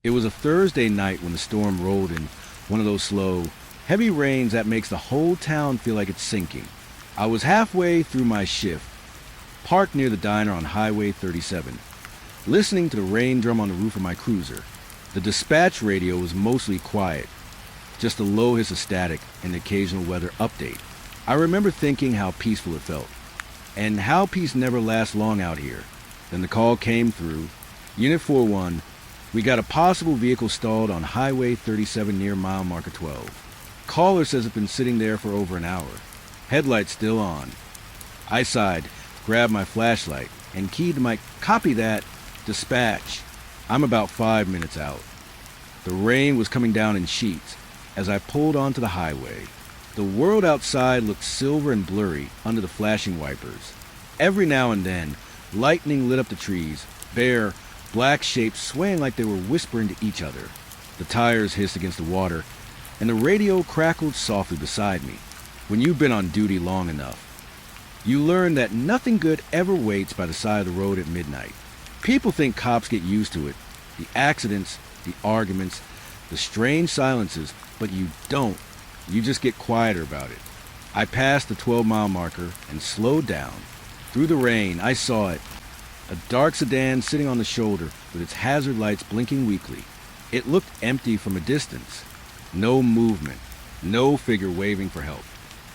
It was a Thursday night when the storm rolled in, one of those slow, heavy rains that makes the whole town feel like it's sinking. I was halfway through my shift, parked near the diner on Highway 37, listening to the rain drum on the roof of my cruiser. The dispatch radio was mostly quiet, just a low hiss of static and an occasional weather update. I remember thinking how peaceful it felt, and how peace never lasts long out here. Then the call came through. Unit 4-1, we got a possible vehicle stalled on Highway 37 near mile marker 12. Caller says it's been sitting there for over an hour. Headlights still on. I sighed, grabbed my flashlight, and keyed to my copy that, dispatch. I'm about 5 minutes out. The rain was coming down in sheets as I pulled onto the highway. The world outside looked silver and blurry under the flashing wipers. Every now and then, lightning lit up the trees, bare, black shapes swaying like they were whispering to each other. The tires hissed against the water, and the radio crackled softly beside me. When you've been on duty long enough, you learn that nothing good ever waits by the side of the road at midnight. People think cops get used to it, the accidents, the arguments, the strange silences, but you don't. You just get quieter about it. I passed the 12-mile marker and slowed down. Through the rain, I saw it. A dark sedan sitting on the shoulder with its hazard lights blinking weakly. It looked empty from a distance. No movement, no figure waving for help.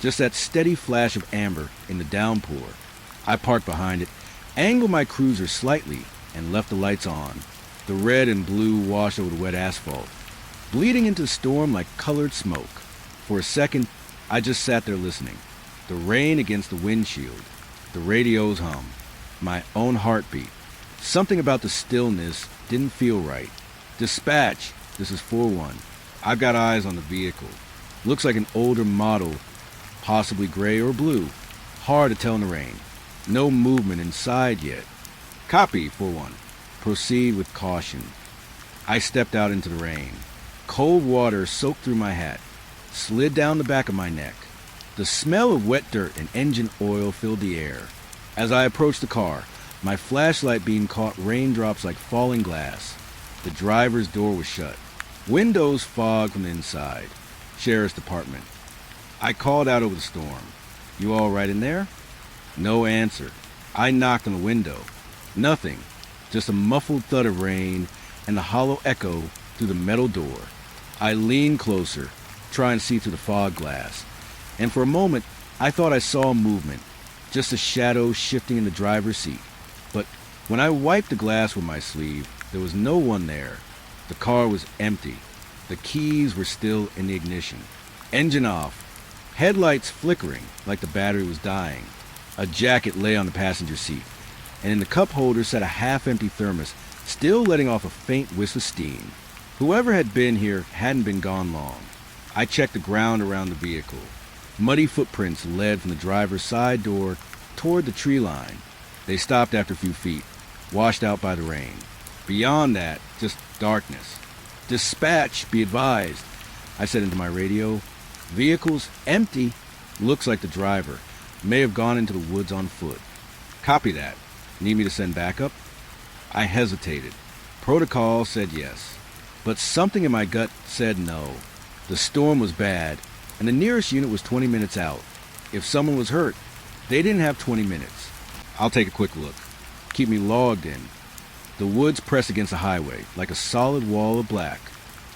Just that steady flash of amber in the downpour. I parked behind it, angled my cruiser slightly, and left the lights on. The red and blue washed over the wet asphalt, bleeding into the storm like colored smoke. For a second, I just sat there listening. The rain against the windshield, the radio's hum, my own heartbeat. Something about the stillness didn't feel right. Dispatch, this is 4-1. I've got eyes on the vehicle. Looks like an older model, possibly gray or blue. Hard to tell in the rain. No movement inside yet. Copy, 4-1. Proceed with caution. I stepped out into the rain. Cold water soaked through my hat, slid down the back of my neck. The smell of wet dirt and engine oil filled the air. As I approached the car, my flashlight beam caught raindrops like falling glass. The driver's door was shut. Windows fogged from the inside. Sheriff's Department. I called out over the storm. You all right in there? No answer. I knocked on the window. Nothing. Just a muffled thud of rain and the hollow echo through the metal door. I leaned closer, trying to see through the fog glass. And for a moment, I thought I saw movement. Just a shadow shifting in the driver's seat. But when I wiped the glass with my sleeve, there was no one there. The car was empty. The keys were still in the ignition. Engine off. Headlights flickering like the battery was dying. A jacket lay on the passenger seat, and in the cup holder sat a half-empty thermos, still letting off a faint whiff of steam. Whoever had been here hadn't been gone long. I checked the ground around the vehicle. Muddy footprints led from the driver's side door toward the tree line. They stopped after a few feet, washed out by the rain. Beyond that, just darkness. Dispatch, be advised, I said into my radio. Vehicle's empty. Looks like the driver may have gone into the woods on foot. Copy that. Need me to send backup? I hesitated. Protocol said yes, but something in my gut said no. The storm was bad, and the nearest unit was 20 minutes out. If someone was hurt, they didn't have 20 minutes. I'll take a quick look. Keep me logged in. The woods press against the highway like a solid wall of black.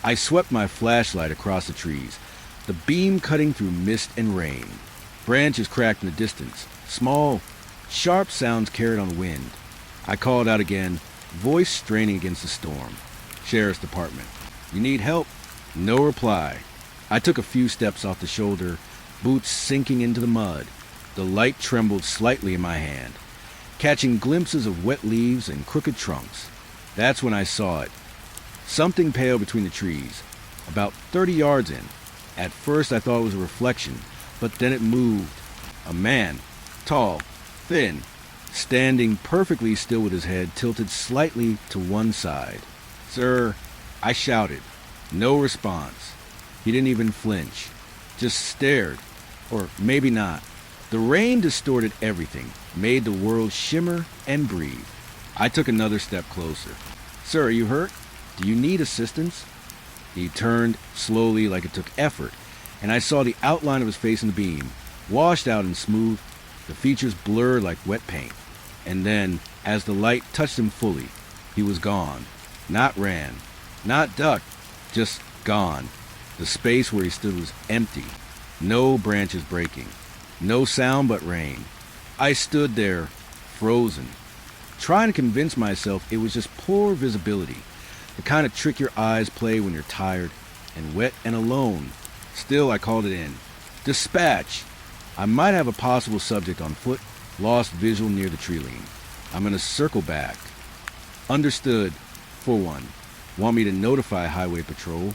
I swept my flashlight across the trees, the beam cutting through mist and rain. Branches cracked in the distance. Small, sharp sounds carried on the wind. I called out again, voice straining against the storm. Sheriff's Department. You need help? No reply. I took a few steps off the shoulder, boots sinking into the mud. The light trembled slightly in my hand, catching glimpses of wet leaves and crooked trunks. That's when I saw it. Something pale between the trees, about 30 yards in. At first I thought it was a reflection, but then it moved. A man, tall, thin, standing perfectly still with his head tilted slightly to one side. Sir, I shouted. No response. He didn't even flinch, just stared, or maybe not. The rain distorted everything, made the world shimmer and breathe. I took another step closer. Sir, are you hurt? "Do you need assistance?" He turned slowly like it took effort, and I saw the outline of his face in the beam, washed out and smooth, the features blurred like wet paint. And then, as the light touched him fully, he was gone. Not ran, not ducked, just gone. The space where he stood was empty, no branches breaking, no sound but rain. I stood there, frozen, trying to convince myself it was just poor visibility, the kind of trick your eyes play when you're tired and wet and alone. Still, I called it in. "Dispatch! I might have a possible subject on foot, lost visual near the tree line. I'm going to circle back." "Understood. 4-1. Want me to notify Highway Patrol?"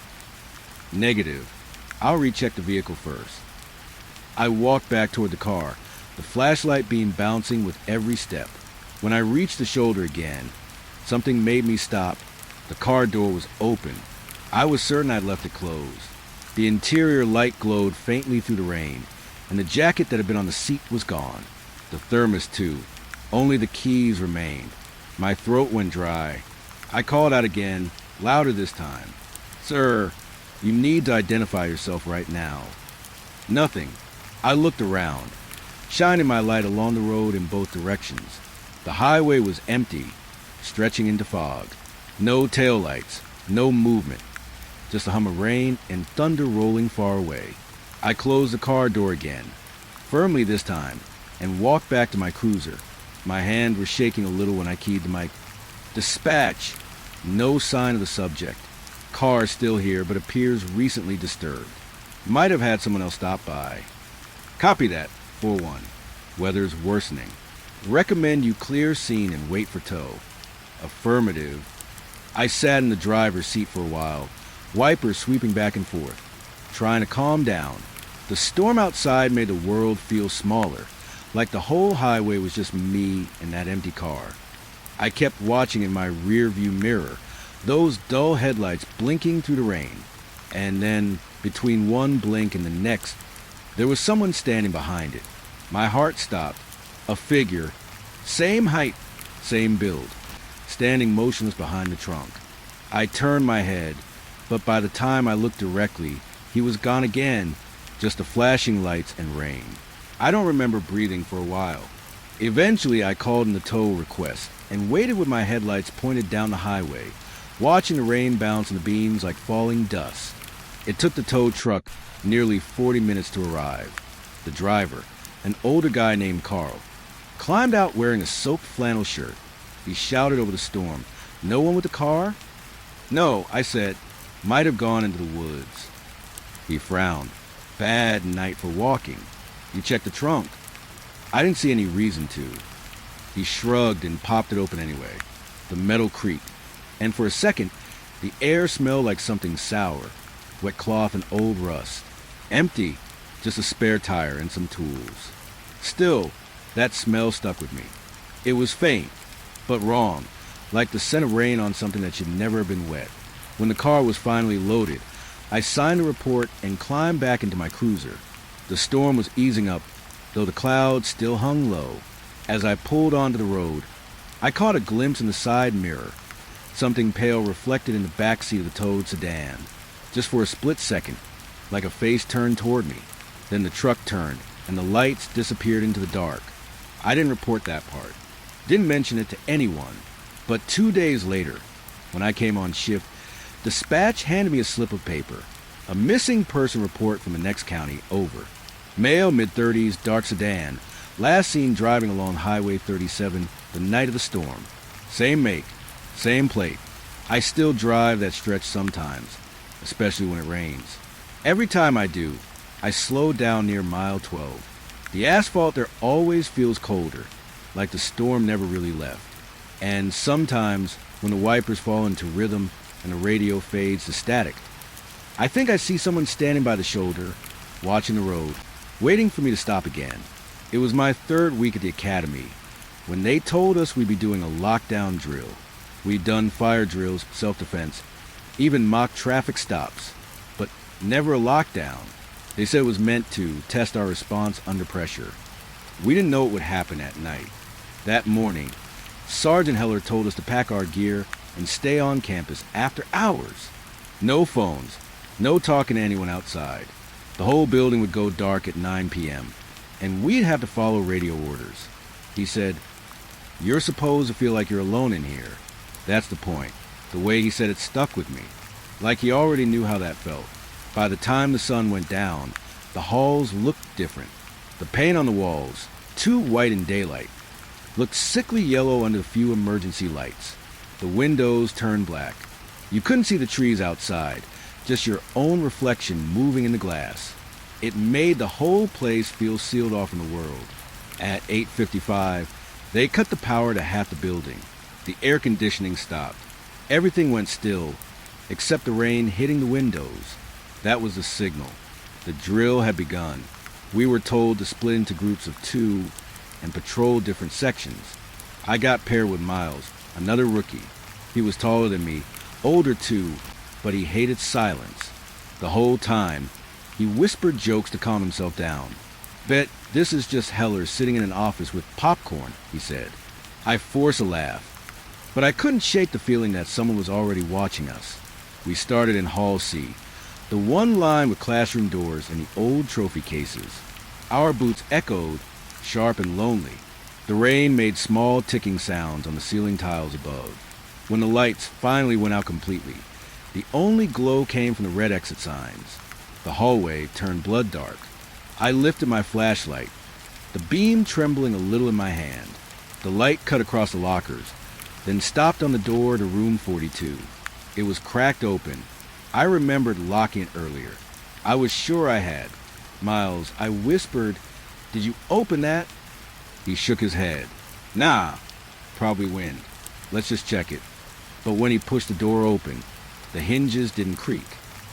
"Negative. I'll recheck the vehicle first." I walked back toward the car, the flashlight beam bouncing with every step. When I reached the shoulder again, something made me stop. The car door was open. I was certain I'd left it closed. The interior light glowed faintly through the rain, and the jacket that had been on the seat was gone. The thermos, too. Only the keys remained. My throat went dry. I called out again, louder this time. "Sir, you need to identify yourself right now." Nothing. I looked around, shining my light along the road in both directions. The highway was empty, stretching into fog. No taillights, no movement. Just the hum of rain and thunder rolling far away. I closed the car door again, firmly this time, and walked back to my cruiser. My hand was shaking a little when I keyed the mic. "Dispatch!" No sign of the subject. Car still here, but appears recently disturbed. Might have had someone else stop by. "Copy that, 4-1. Weather's worsening. Recommend you clear scene and wait for tow." "Affirmative." I sat in the driver's seat for a while, wipers sweeping back and forth, trying to calm down. The storm outside made the world feel smaller, like the whole highway was just me and that empty car. I kept watching in my rear-view mirror, those dull headlights blinking through the rain. And then, between one blink and the next, there was someone standing behind it. My heart stopped. A figure, same height, same build, standing motionless behind the trunk. I turned my head, but by the time I looked directly, he was gone again, just the flashing lights and rain. I don't remember breathing for a while. Eventually, I called in the tow request and waited with my headlights pointed down the highway, watching the rain bounce on the beams like falling dust. It took the tow truck nearly 40 minutes to arrive. The driver, an older guy named Carl, climbed out wearing a soaked flannel shirt. He shouted over the storm, "No one with the car?" "No," I said. "Might have gone into the woods." He frowned. "Bad night for walking. You checked the trunk?" I didn't see any reason to. He shrugged and popped it open anyway. The metal creaked, and for a second, the air smelled like something sour, wet cloth and old rust. Empty, just a spare tire and some tools. Still, that smell stuck with me. It was faint, but wrong, like the scent of rain on something that should never have been wet. When the car was finally loaded, I signed a report and climbed back into my cruiser. The storm was easing up, though the clouds still hung low. As I pulled onto the road, I caught a glimpse in the side mirror, something pale reflected in the back seat of the towed sedan. Just for a split second, like a face turned toward me. Then the truck turned, and the lights disappeared into the dark. I didn't report that part. Didn't mention it to anyone. But 2 days later, when I came on shift, dispatch handed me a slip of paper. A missing person report from the next county over. Male, mid-30s, dark sedan, last seen driving along Highway 37 the night of the storm. Same make, same plate. I still drive that stretch sometimes, especially when it rains. Every time I do, I slow down near mile 12. The asphalt there always feels colder, like the storm never really left. And sometimes, when the wipers fall into rhythm and the radio fades to static, I think I see someone standing by the shoulder, watching the road, waiting for me to stop again. It was my 3rd week at the academy, when they told us we'd be doing a lockdown drill. We'd done fire drills, self-defense, even mock traffic stops, but never a lockdown. They said it was meant to test our response under pressure. We didn't know what would happen at night. That morning, Sergeant Heller told us to pack our gear and stay on campus after hours. No phones, no talking to anyone outside. The whole building would go dark at 9 p.m., and we'd have to follow radio orders. He said, "You're supposed to feel like you're alone in here." That's the point. The way he said it stuck with me. Like he already knew how that felt. By the time the sun went down, the halls looked different. The paint on the walls, too white in daylight, looked sickly yellow under the few emergency lights. The windows turned black. You couldn't see the trees outside, just your own reflection moving in the glass. It made the whole place feel sealed off from the world. At 8:55, they cut the power to half the building. The air conditioning stopped. Everything went still, except the rain hitting the windows. That was the signal. The drill had begun. We were told to split into groups of 2 and patrol different sections. I got paired with Miles, another rookie. He was taller than me, older too, but he hated silence. The whole time, he whispered jokes to calm himself down. "Bet this is just Heller sitting in an office with popcorn," he said. I forced a laugh, but I couldn't shake the feeling that someone was already watching us. We started in Hall C, the one line with classroom doors and the old trophy cases. Our boots echoed, sharp and lonely. The rain made small ticking sounds on the ceiling tiles above. When the lights finally went out completely, the only glow came from the red exit signs. The hallway turned blood dark. I lifted my flashlight, the beam trembling a little in my hand. The light cut across the lockers, then stopped on the door to room 42. It was cracked open. I remembered locking it earlier. I was sure I had. "Miles," I whispered, "did you open that?" He shook his head. "Nah, probably wind. Let's just check it." But when he pushed the door open, the hinges didn't creak.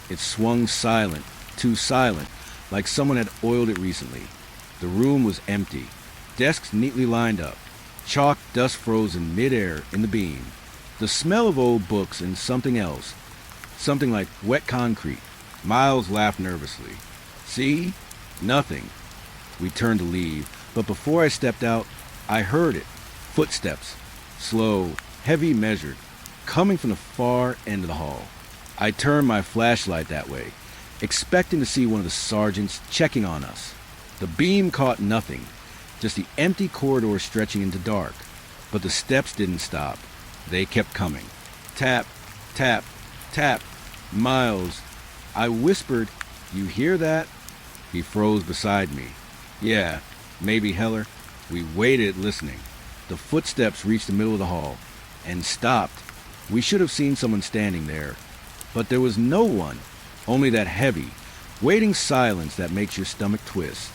It swung silent, too silent, like someone had oiled it recently. The room was empty, desks neatly lined up, chalk dust frozen midair in the beam. The smell of old books and something else, something like wet concrete. Miles laughed nervously. "See? Nothing." We turned to leave, but before I stepped out, I heard it. Footsteps, slow, heavy, measured, coming from the far end of the hall. I turned my flashlight that way, expecting to see one of the sergeants checking on us. The beam caught nothing, just the empty corridor stretching into dark. But the steps didn't stop. They kept coming. Tap, tap, tap. "Miles," I whispered, "you hear that?" He froze beside me. "Yeah, maybe Heller." We waited, listening. The footsteps reached the middle of the hall and stopped. We should have seen someone standing there, but there was no one, only that heavy, waiting silence that makes your stomach twist.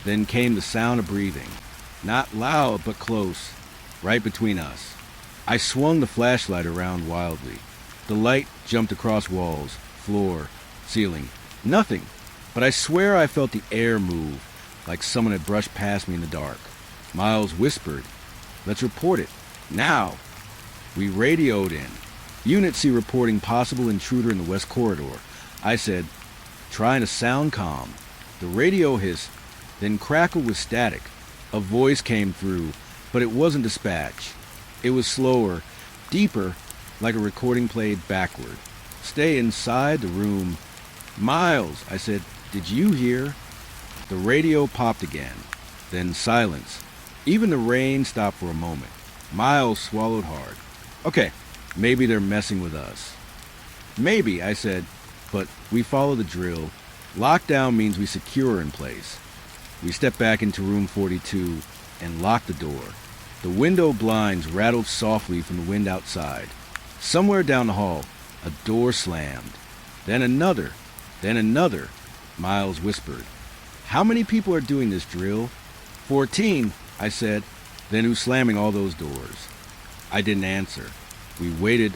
Then came the sound of breathing, not loud but close, right between us. I swung the flashlight around wildly. The light jumped across walls, floor, ceiling. Nothing, but I swear I felt the air move, like someone had brushed past me in the dark. Miles whispered, "Let's report it. Now." We radioed in. "Unit C reporting possible intruder in the west corridor." I said, trying to sound calm. The radio hissed, then crackled with static. A voice came through, but it wasn't dispatch. It was slower, deeper, like a recording played backward. "Stay inside the room." "Miles," I said, "did you hear?" The radio popped again, then silence. Even the rain stopped for a moment. Miles swallowed hard. "Okay, maybe they're messing with us." "Maybe," I said, "but we follow the drill. Lockdown means we secure in place." We stepped back into room 42 and locked the door. The window blinds rattled softly from the wind outside. Somewhere down the hall, a door slammed. Then another, then another. Miles whispered, "How many people are doing this drill?" 14, I said. "Then who's slamming all those doors?" I didn't answer. We waited,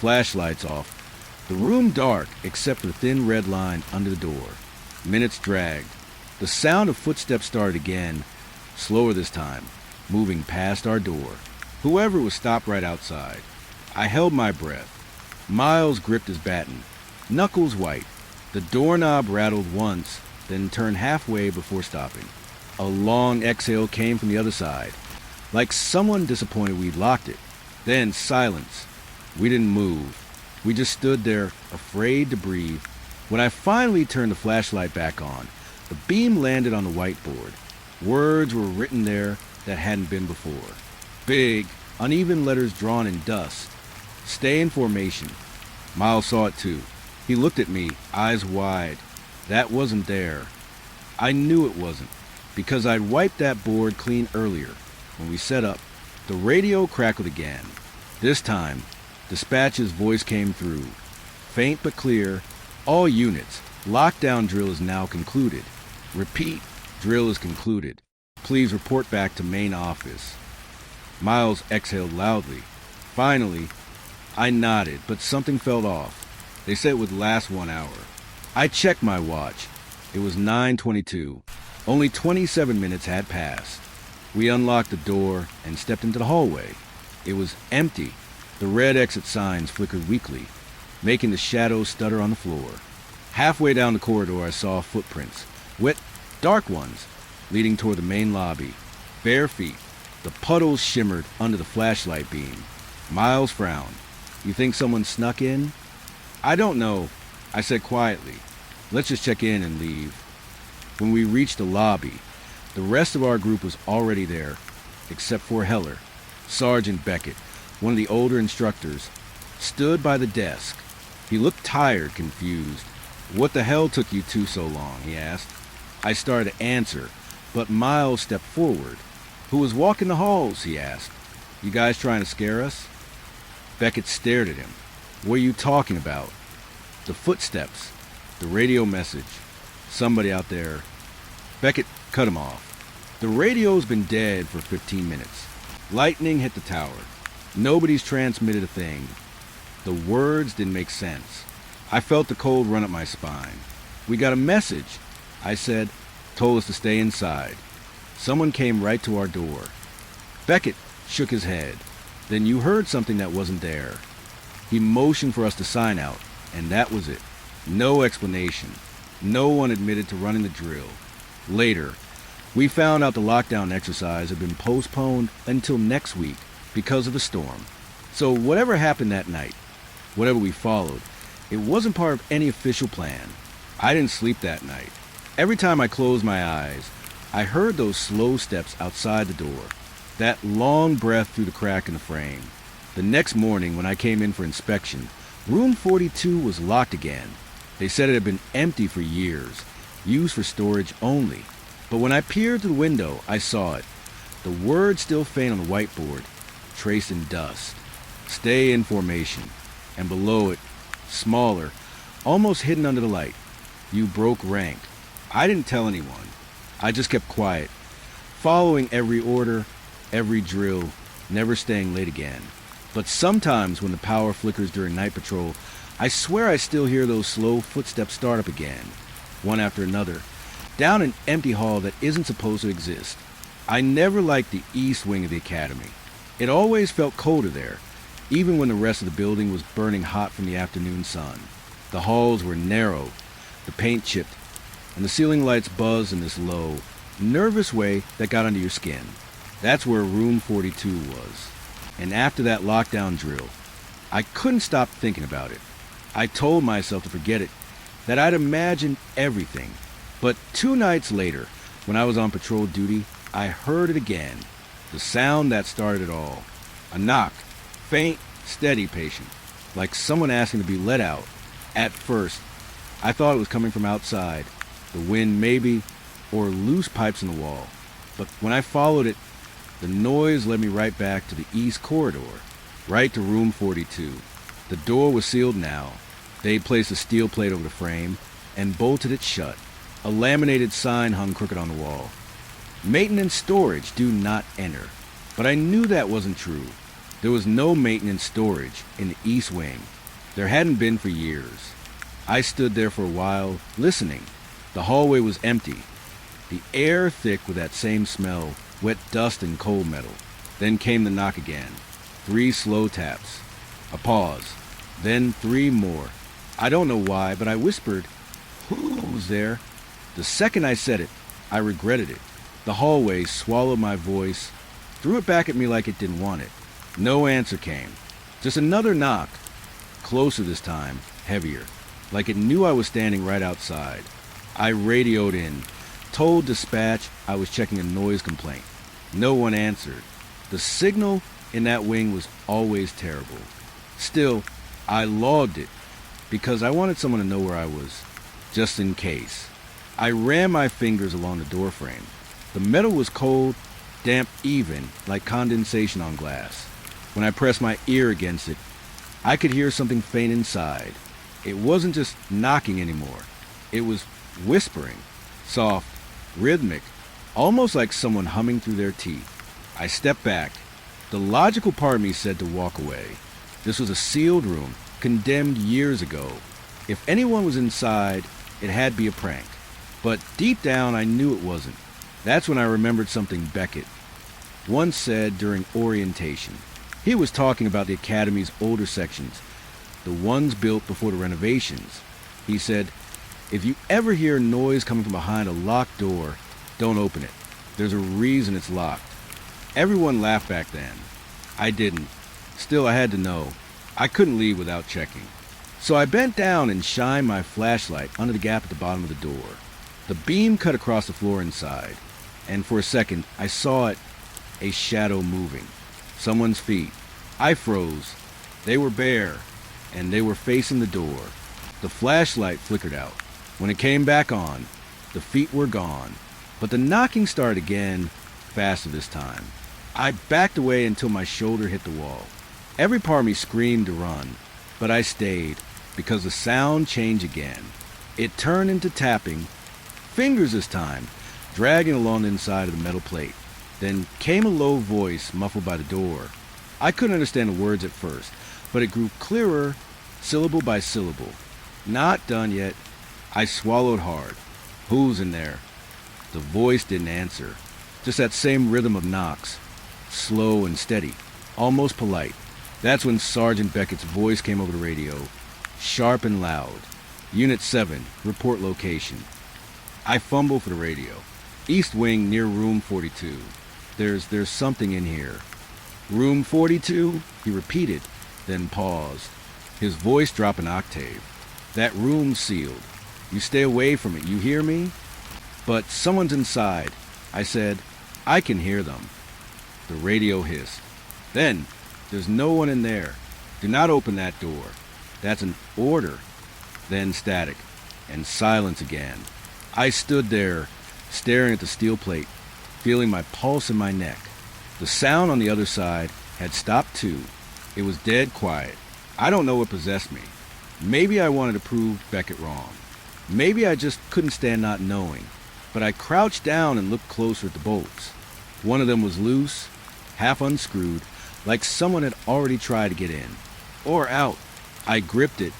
flashlights off. The room dark except for the thin red line under the door. Minutes dragged. The sound of footsteps started again, slower this time, moving past our door. Whoever was stopped right outside. I held my breath. Miles gripped his baton, knuckles white. The doorknob rattled once, then turned halfway before stopping. A long exhale came from the other side, like someone disappointed we'd locked it. Then silence. We didn't move. We just stood there, afraid to breathe. When I finally turned the flashlight back on, the beam landed on the whiteboard. Words were written there that hadn't been before. Big, uneven letters drawn in dust. Stay in formation. Miles saw it too. He looked at me, eyes wide. That wasn't there. I knew it wasn't, because I'd wiped that board clean earlier. When we set up, the radio crackled again. This time, dispatch's voice came through. Faint but clear. All units, lockdown drill is now concluded. Repeat, drill is concluded. Please report back to main office. Miles exhaled loudly. Finally, I nodded, but something felt off. They said it would last 1 hour. I checked my watch. It was 9:22. Only 27 minutes had passed. We unlocked the door and stepped into the hallway. It was empty. The red exit signs flickered weakly, making the shadows stutter on the floor. Halfway down the corridor, I saw footprints, wet, dark ones, leading toward the main lobby. Bare feet. The puddles shimmered under the flashlight beam. Miles frowned. You think someone snuck in? I don't know, I said quietly. Let's just check in and leave. When we reached the lobby, the rest of our group was already there, except for Heller. Sergeant Beckett, one of the older instructors, stood by the desk. He looked tired, confused. What the hell took you two so long? He asked. I started to answer, but Miles stepped forward. Who was walking the halls? He asked. You guys trying to scare us? Beckett stared at him. What are you talking about? The footsteps. The radio message. Somebody out there. Beckett cut him off. The radio's been dead for 15 minutes. Lightning hit the tower. Nobody's transmitted a thing. The words didn't make sense. I felt the cold run up my spine. We got a message, I said. Told us to stay inside. Someone came right to our door. Beckett shook his head. Then you heard something that wasn't there. He motioned for us to sign out, and that was it. No explanation. No one admitted to running the drill. Later, we found out the lockdown exercise had been postponed until next week because of the storm. So whatever happened that night, whatever we followed, it wasn't part of any official plan. I didn't sleep that night. Every time I closed my eyes, I heard those slow steps outside the door, that long breath through the crack in the frame. The next morning, when I came in for inspection, room 42 was locked again. They said it had been empty for years, used for storage only. But when I peered through the window, I saw it. The word still faint on the whiteboard, traced in dust. Stay in formation. And below it, smaller, almost hidden under the light, you broke rank. I didn't tell anyone. I just kept quiet, following every order, every drill, never staying late again. But sometimes when the power flickers during night patrol, I swear I still hear those slow footsteps start up again, one after another, down an empty hall that isn't supposed to exist. I never liked the east wing of the academy. It always felt colder there, even when the rest of the building was burning hot from the afternoon sun. The halls were narrow, the paint chipped, and the ceiling lights buzzed in this low, nervous way that got under your skin. That's where room 42 was. And after that lockdown drill, I couldn't stop thinking about it. I told myself to forget it, that I'd imagined everything. But 2 nights later, when I was on patrol duty, I heard it again. The sound that started it all. A knock. Faint, steady, patient. Like someone asking to be let out. At first, I thought it was coming from outside. The wind maybe, or loose pipes in the wall. But when I followed it, the noise led me right back to the east corridor, right to room 42. The door was sealed now. They placed a steel plate over the frame and bolted it shut. A laminated sign hung crooked on the wall. Maintenance storage, do not enter. But I knew that wasn't true. There was no maintenance storage in the east wing. There hadn't been for years. I stood there for a while, listening. The hallway was empty. The air thick with that same smell, wet dust and cold metal. Then came the knock again. 3 slow taps. A pause. Then 3 more. I don't know why, but I whispered, "Who's there?" The second I said it, I regretted it. The hallway swallowed my voice, threw it back at me like it didn't want it. No answer came. Just another knock. Closer this time, heavier, like it knew I was standing right outside. I radioed in, told dispatch I was checking a noise complaint. No one answered. The signal in that wing was always terrible. Still, I logged it because I wanted someone to know where I was, just in case. I ran my fingers along the doorframe. The metal was cold, damp even, like condensation on glass. When I pressed my ear against it, I could hear something faint inside. It wasn't just knocking anymore. It was whispering, soft, rhythmic, almost like someone humming through their teeth. I stepped back. The logical part of me said to walk away. This was a sealed room, condemned years ago. If anyone was inside, it had to be a prank. But deep down, I knew it wasn't. That's when I remembered something Beckett once said during orientation. He was talking about the academy's older sections, the ones built before the renovations. He said, if you ever hear noise coming from behind a locked door, don't open it. There's a reason it's locked. Everyone laughed back then. I didn't. Still, I had to know. I couldn't leave without checking. So I bent down and shined my flashlight under the gap at the bottom of the door. The beam cut across the floor inside, and for a second, I saw it, a shadow moving. Someone's feet. I froze. They were bare, and they were facing the door. The flashlight flickered out. When it came back on, the feet were gone, but the knocking started again, faster this time. I backed away until my shoulder hit the wall. Every part of me screamed to run, but I stayed, because the sound changed again. It turned into tapping, fingers this time, dragging along the inside of the metal plate. Then came a low voice muffled by the door. I couldn't understand the words at first, but it grew clearer, syllable by syllable. Not done yet. I swallowed hard. Who's in there? The voice didn't answer. Just that same rhythm of knocks. Slow and steady, almost polite. That's when Sergeant Beckett's voice came over the radio, sharp and loud. Unit 7, report location. I fumbled for the radio. East wing near room 42. There's something in here. Room 42? He repeated, then paused. His voice dropped an octave. That room's sealed. You stay away from it, you hear me? But someone's inside. I said, I can hear them. The radio hissed. Then, there's no one in there. Do not open that door. That's an order. Then static, and silence again. I stood there, staring at the steel plate, feeling my pulse in my neck. The sound on the other side had stopped too. It was dead quiet. I don't know what possessed me. Maybe I wanted to prove Beckett wrong. Maybe I just couldn't stand not knowing. But I crouched down and looked closer at the bolts. One of them was loose, half unscrewed, like someone had already tried to get in. Or out. I gripped it,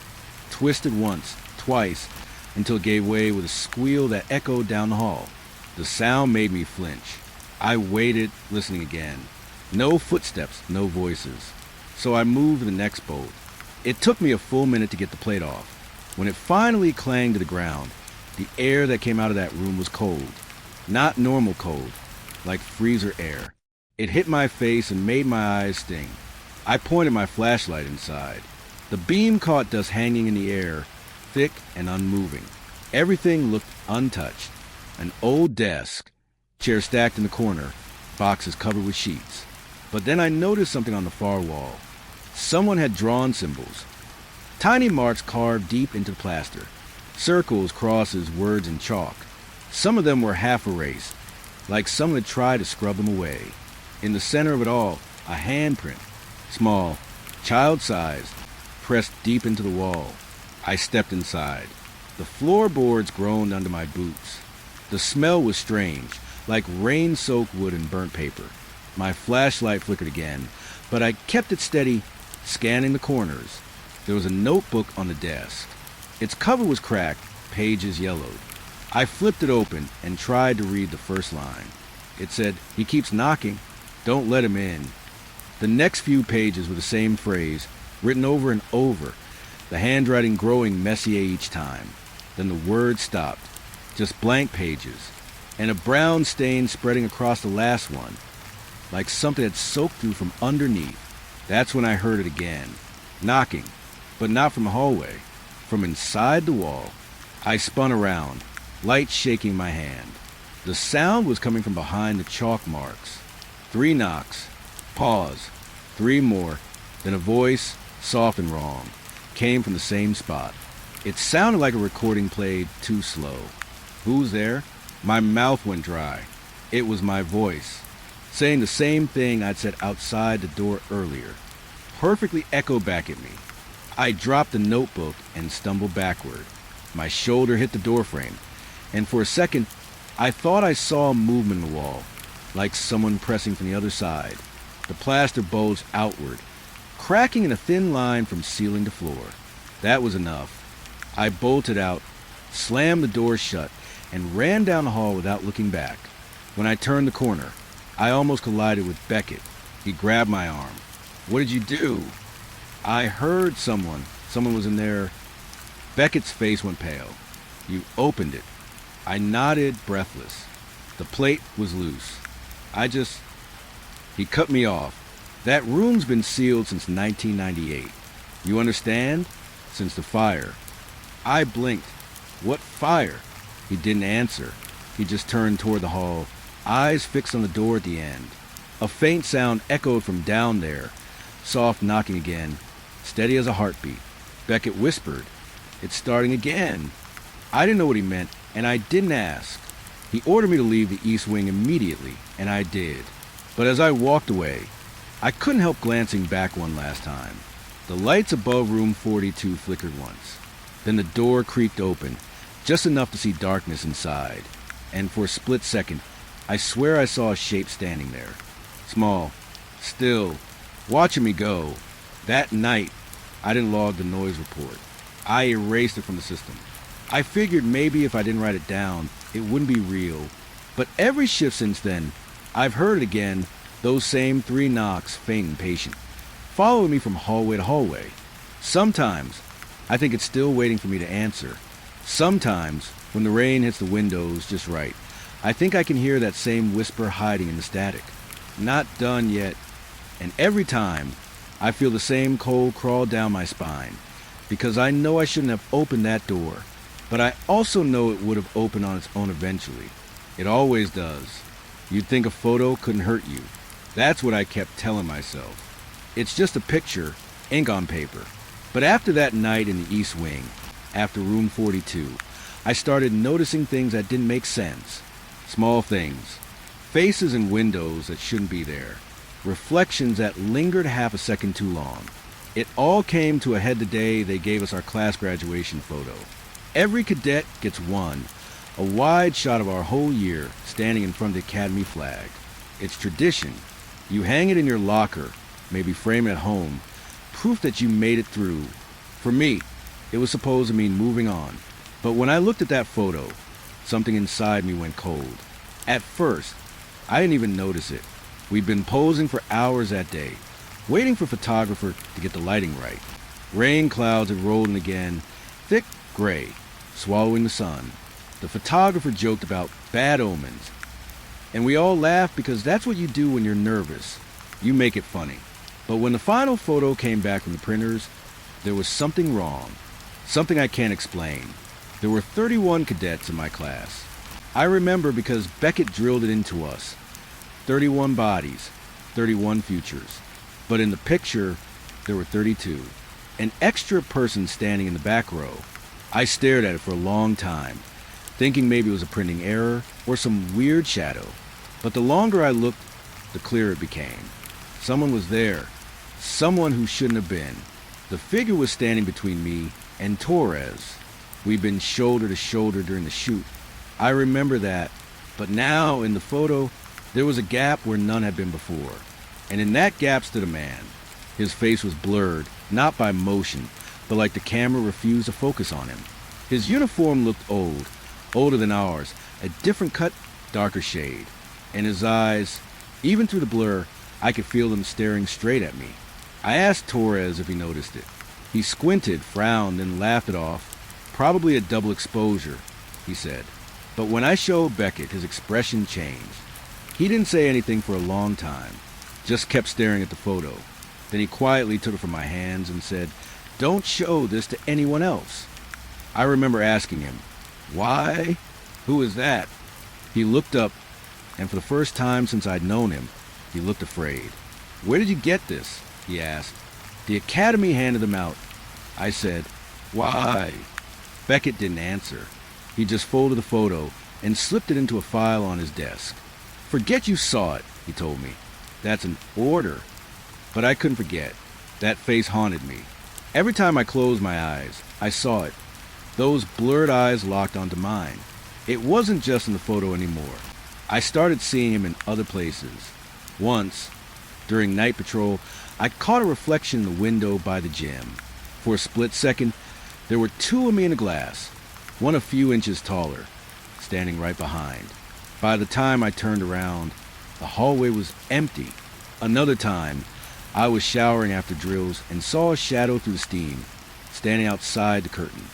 twisted once, twice, until it gave way with a squeal that echoed down the hall. The sound made me flinch. I waited, listening again. No footsteps, no voices. So I moved to the next bolt. It took me a full minute to get the plate off. When it finally clanged to the ground, the air that came out of that room was cold. Not normal cold, like freezer air. It hit my face and made my eyes sting. I pointed my flashlight inside. The beam caught dust hanging in the air, thick and unmoving. Everything looked untouched. An old desk, chair stacked in the corner, boxes covered with sheets. But then I noticed something on the far wall. Someone had drawn symbols. Tiny marks carved deep into the plaster. Circles, crosses, words, and chalk. Some of them were half erased, like someone had tried to scrub them away. In the center of it all, a handprint, small, child-sized, pressed deep into the wall. I stepped inside. The floorboards groaned under my boots. The smell was strange, like rain-soaked wood and burnt paper. My flashlight flickered again, but I kept it steady, scanning the corners. There was a notebook on the desk. Its cover was cracked, pages yellowed. I flipped it open and tried to read the first line. It said, "He keeps knocking. Don't let him in." The next few pages were the same phrase, written over and over, the handwriting growing messier each time. Then the words stopped, just blank pages, and a brown stain spreading across the last one, like something had soaked through from underneath. That's when I heard it again. Knocking, but not from the hallway. From inside the wall. I spun around, light shaking my hand. The sound was coming from behind the chalk marks. 3 knocks. Pause. 3 more. Then a voice, soft and wrong, came from the same spot. It sounded like a recording played too slow. Who's there? My mouth went dry. It was my voice, saying the same thing I'd said outside the door earlier. Perfectly echoed back at me. I dropped the notebook and stumbled backward. My shoulder hit the doorframe, and for a second, I thought I saw movement in the wall, like someone pressing from the other side. The plaster bulged outward, cracking in a thin line from ceiling to floor. That was enough. I bolted out, slammed the door shut, and ran down the hall without looking back. When I turned the corner, I almost collided with Beckett. He grabbed my arm. "What did you do?" "I heard someone. Someone was in there." Beckett's face went pale. "You opened it." I nodded, breathless. The plate was loose. He cut me off. "That room's been sealed since 1998. You understand? Since the fire." I blinked. "What fire?" He didn't answer. He just turned toward the hall, eyes fixed on the door at the end. A faint sound echoed from down there. Soft knocking again, steady as a heartbeat. Beckett whispered, "It's starting again." I didn't know what he meant, and I didn't ask. He ordered me to leave the East Wing immediately, and I did. But as I walked away, I couldn't help glancing back one last time. The lights above room 42 flickered once. Then the door creaked open, just enough to see darkness inside. And for a split second, I swear I saw a shape standing there. Small, still, watching me go. That night, I didn't log the noise report. I erased it from the system. I figured maybe if I didn't write it down, it wouldn't be real. But every shift since then, I've heard it again, those same 3 knocks, faint and patient, following me from hallway to hallway. Sometimes, I think it's still waiting for me to answer. Sometimes, when the rain hits the windows just right, I think I can hear that same whisper hiding in the static. Not done yet. And every time, I feel the same cold crawl down my spine, because I know I shouldn't have opened that door, but I also know it would have opened on its own eventually. It always does. You'd think a photo couldn't hurt you. That's what I kept telling myself. It's just a picture, ink on paper. But after that night in the East Wing, after room 42, I started noticing things that didn't make sense. Small things. Faces in windows that shouldn't be there. Reflections that lingered half a second too long. It all came to a head the day they gave us our class graduation photo. Every cadet gets one, a wide shot of our whole year standing in front of the academy flag. It's tradition. You hang it in your locker, maybe frame it at home, proof that you made it through. For me, it was supposed to mean moving on. But when I looked at that photo, something inside me went cold. At first, I didn't even notice it. We'd been posing for hours that day, waiting for a photographer to get the lighting right. Rain clouds had rolled in again, thick gray, swallowing the sun. The photographer joked about bad omens, and we all laughed because that's what you do when you're nervous. You make it funny. But when the final photo came back from the printers, there was something wrong. Something I can't explain. There were 31 cadets in my class. I remember because Beckett drilled it into us. 31 bodies, 31 futures. But in the picture, there were 32. An extra person standing in the back row. I stared at it for a long time, thinking maybe it was a printing error or some weird shadow. But the longer I looked, the clearer it became. Someone was there. Someone who shouldn't have been. The figure was standing between me and Torres. We'd been shoulder to shoulder during the shoot. I remember that. But now, in the photo, there was a gap where none had been before. And in that gap stood a man. His face was blurred, not by motion, but like the camera refused to focus on him. His uniform looked old, older than ours, a different cut, darker shade. And his eyes, even through the blur, I could feel them staring straight at me. I asked Torres if he noticed it. He squinted, frowned, and laughed it off. Probably a double exposure, he said. But when I showed Beckett, his expression changed. He didn't say anything for a long time, just kept staring at the photo. Then he quietly took it from my hands and said, "Don't show this to anyone else." I remember asking him, "Why? Who is that?" He looked up, and for the first time since I'd known him, he looked afraid. "Where did you get this?" he asked. "The academy handed them out." I said, "Why?" Beckett didn't answer. He just folded the photo and slipped it into a file on his desk. "Forget you saw it," he told me. "That's an order." But I couldn't forget. That face haunted me. Every time I closed my eyes, I saw it. Those blurred eyes locked onto mine. It wasn't just in the photo anymore. I started seeing him in other places. Once, during night patrol, I caught a reflection in the window by the gym. For a split second, there were two of me in the glass, one a few inches taller, standing right behind. By the time I turned around, the hallway was empty. Another time, I was showering after drills and saw a shadow through the steam, standing outside the curtain.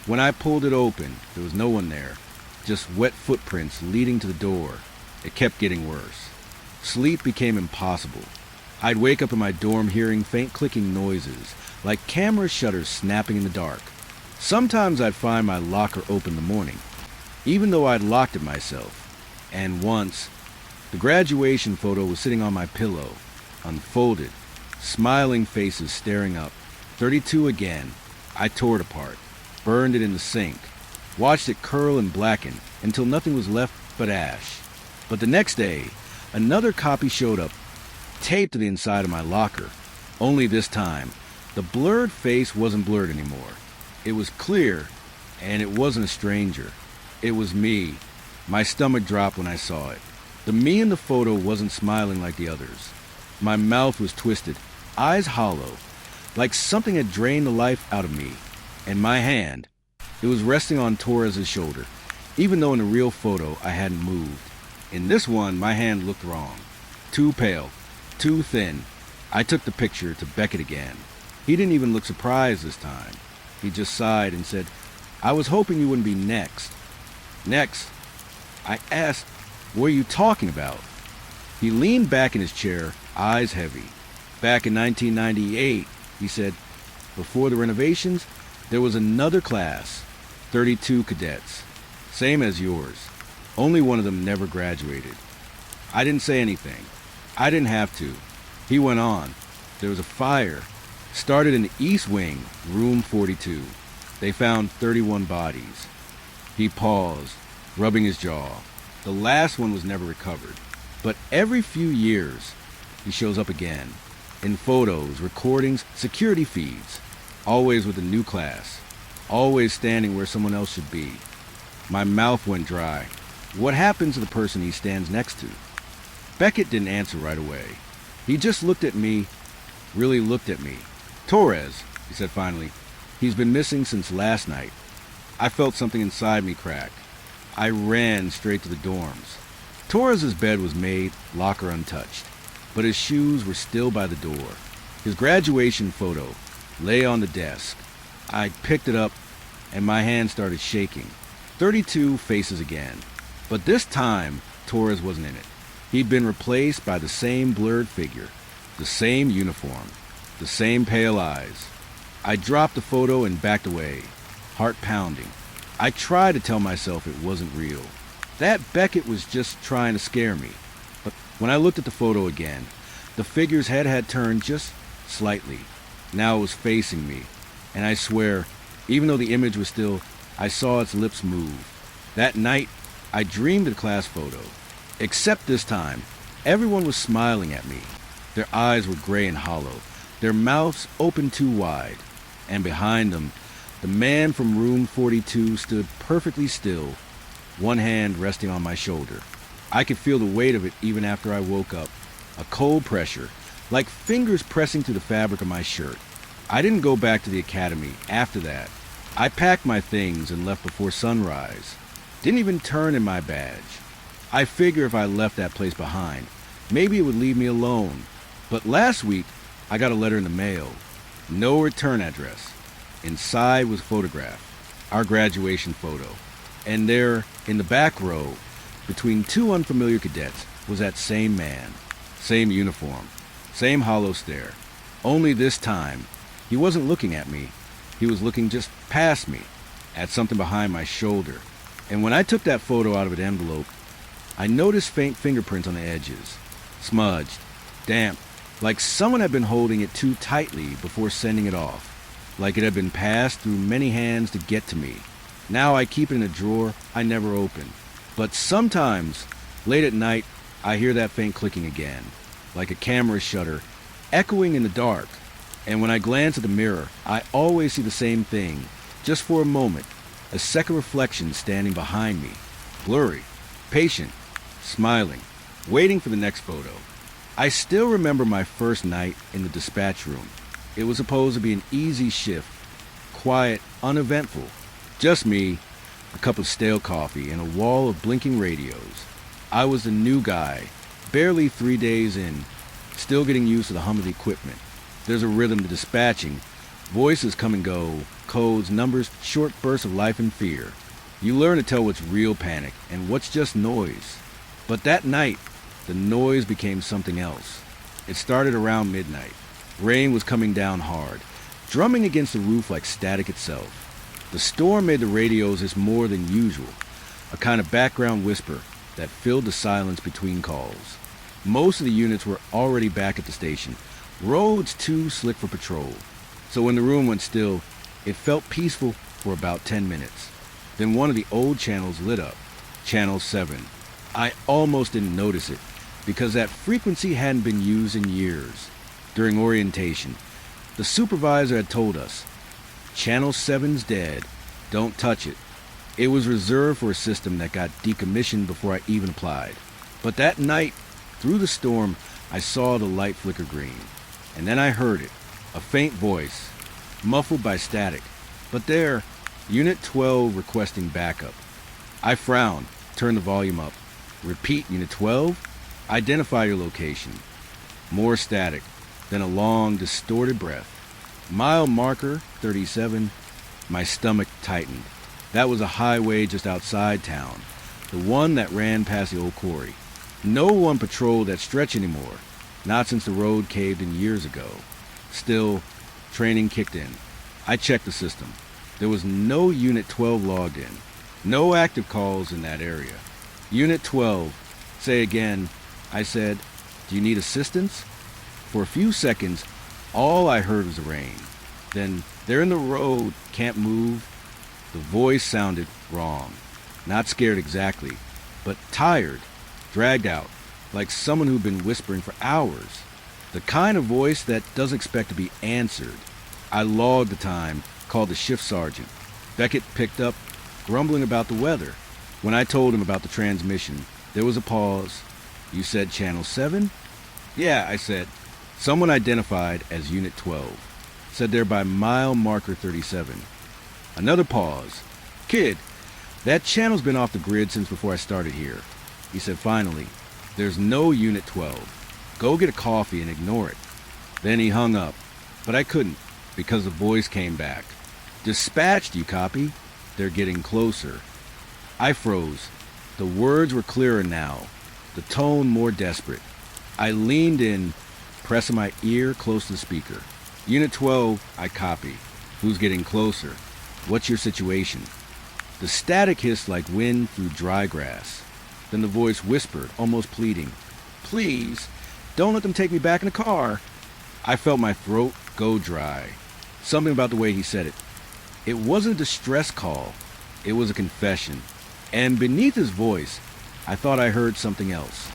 When I pulled it open, there was no one there, just wet footprints leading to the door. It kept getting worse. Sleep became impossible. I'd wake up in my dorm hearing faint clicking noises, like camera shutters snapping in the dark. Sometimes I'd find my locker open in the morning, even though I'd locked it myself. And once, the graduation photo was sitting on my pillow, unfolded, smiling faces staring up. 32 again. I tore it apart, burned it in the sink, watched it curl and blacken until nothing was left but ash. But the next day, another copy showed up, taped to the inside of my locker. Only this time, the blurred face wasn't blurred anymore. It was clear, and it wasn't a stranger. It was me. My stomach dropped when I saw it. The me in the photo wasn't smiling like the others. My mouth was twisted, eyes hollow, like something had drained the life out of me. And my hand, it was resting on Torres's shoulder, even though in the real photo I hadn't moved. In this one, my hand looked wrong. Too pale, too thin. I took the picture to Beckett again. He didn't even look surprised this time. He just sighed and said, "I was hoping you wouldn't be next." "Next?" I asked, "What are you talking about?" He leaned back in his chair, eyes heavy. "Back in 1998, he said, "before the renovations, there was another class, 32 cadets, same as yours. Only one of them never graduated." I didn't say anything. I didn't have to. He went on. "There was a fire. Started in the East Wing, room 42. They found 31 bodies." He paused, rubbing his jaw. "The last one was never recovered. But every few years, he shows up again. In photos, recordings, security feeds. Always with a new class. Always standing where someone else should be." My mouth went dry. What happens to the person he stands next to? Beckett didn't answer right away. He just looked at me, really looked at me. "Torres," he said finally. "He's been missing since last night." I felt something inside me crack. I ran straight to the dorms. Torres's bed was made, locker untouched, but his shoes were still by the door. His graduation photo lay on the desk. I picked it up, and my hand started shaking. 32 faces again. But this time, Torres wasn't in it. He'd been replaced by the same blurred figure, the same uniform, the same pale eyes. I dropped the photo and backed away, heart pounding. I tried to tell myself it wasn't real, that Beckett was just trying to scare me. But when I looked at the photo again, the figure's head had turned just slightly. Now it was facing me, and I swear, even though the image was still, I saw its lips move. That night, I dreamed of the class photo. Except this time, everyone was smiling at me. Their eyes were gray and hollow, their mouths open too wide. And behind them, the man from room 42 stood perfectly still, one hand resting on my shoulder. I could feel the weight of it even after I woke up, a cold pressure, like fingers pressing through the fabric of my shirt. I didn't go back to the academy after that. I packed my things and left before sunrise. Didn't even turn in my badge. I figure if I left that place behind, maybe it would leave me alone. But last week, I got a letter in the mail. No return address. Inside was a photograph, our graduation photo. And there, in the back row, between two unfamiliar cadets, was that same man. Same uniform. Same hollow stare. Only this time, he wasn't looking at me. He was looking just past me, at something behind my shoulder. And when I took that photo out of an envelope, I noticed faint fingerprints on the edges. Smudged, damp, like someone had been holding it too tightly before sending it off. Like it had been passed through many hands to get to me. Now I keep it in a drawer I never open. But sometimes, late at night, I hear that faint clicking again, like a camera shutter, echoing in the dark. And when I glance at the mirror, I always see the same thing, just for a moment, a second reflection standing behind me, blurry, patient, smiling, waiting for the next photo. I still remember my first night in the dispatch room. It was supposed to be an easy shift, quiet, uneventful. Just me, a cup of stale coffee, and a wall of blinking radios. I was the new guy, barely 3 days in, still getting used to the hum of the equipment. There's a rhythm to dispatching. Voices come and go, codes, numbers, short bursts of life and fear. You learn to tell what's real panic and what's just noise. But that night, the noise became something else. It started around midnight. Rain was coming down hard, drumming against the roof like static itself. The storm made the radios hiss more than usual, a kind of background whisper that filled the silence between calls. Most of the units were already back at the station, roads too slick for patrol. So when the room went still, it felt peaceful for about 10 minutes. Then one of the old channels lit up, Channel 7. I almost didn't notice it, because that frequency hadn't been used in years. During orientation, the supervisor had told us, Channel 7's dead, don't touch it. It was reserved for a system that got decommissioned before I even applied. But that night, through the storm, I saw the light flicker green. And then I heard it, a faint voice, muffled by static. But there, Unit 12 requesting backup. I frowned, turned the volume up. Repeat, Unit 12, identify your location. More static, then a long, distorted breath. Mile marker 37, my stomach tightened. That was a highway just outside town, the one that ran past the old quarry. No one patrolled that stretch anymore, not since the road caved in years ago. Still, training kicked in. I checked the system. There was no Unit 12 logged in, no active calls in that area. Unit 12, say again. I said, do you need assistance? For a few seconds, all I heard was the rain. Then, they're in the road, can't move. The voice sounded wrong. Not scared exactly, but tired, dragged out, like someone who'd been whispering for hours. The kind of voice that doesn't expect to be answered. I logged the time, called the shift sergeant. Beckett picked up, grumbling about the weather. When I told him about the transmission, there was a pause. You said Channel 7? Yeah, I said. Someone identified as Unit 12. Said they're by mile marker 37. Another pause. Kid, that channel's been off the grid since before I started here. He said finally, there's no Unit 12. Go get a coffee and ignore it. Then he hung up, but I couldn't because the voice came back. Dispatched, you copy? They're getting closer. I froze. The words were clearer now, the tone more desperate. I leaned in, pressing my ear close to the speaker. Unit 12, I copy. Who's getting closer? What's your situation? The static hissed like wind through dry grass. Then the voice whispered, almost pleading, please, don't let them take me back in the car. I felt my throat go dry. Something about the way he said it. It wasn't a distress call. It was a confession. And beneath his voice, I thought I heard something else.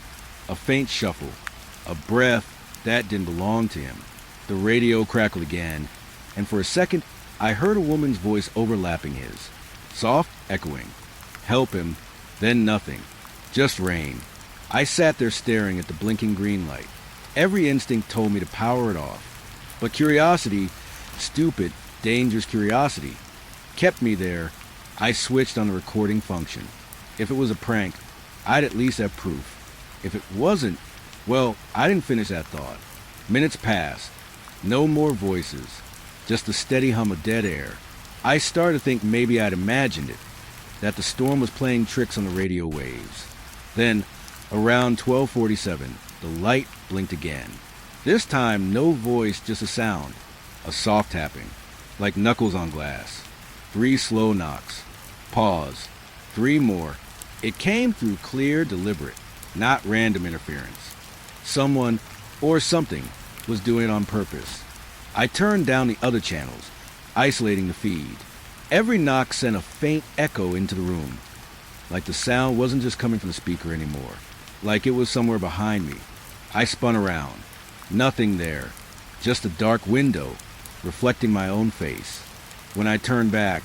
A faint shuffle. A breath that didn't belong to him. The radio crackled again, and for a second, I heard a woman's voice overlapping his. Soft, echoing. Help him. Then nothing. Just rain. I sat there staring at the blinking green light. Every instinct told me to power it off. But curiosity, stupid, dangerous curiosity, kept me there. I switched on the recording function. If it was a prank, I'd at least have proof. If it wasn't, well, I didn't finish that thought. Minutes passed. No more voices. Just the steady hum of dead air. I started to think maybe I'd imagined it, that the storm was playing tricks on the radio waves. Then, around 12:47, the light blinked again. This time, no voice, just a sound. A soft tapping, like knuckles on glass. 3 slow knocks. Pause. 3 more. It came through clear, deliberate, not random interference. Someone, or something, was doing it on purpose. I turned down the other channels, isolating the feed. Every knock sent a faint echo into the room, like the sound wasn't just coming from the speaker anymore, like it was somewhere behind me. I spun around. Nothing there, just a dark window, reflecting my own face. When I turned back,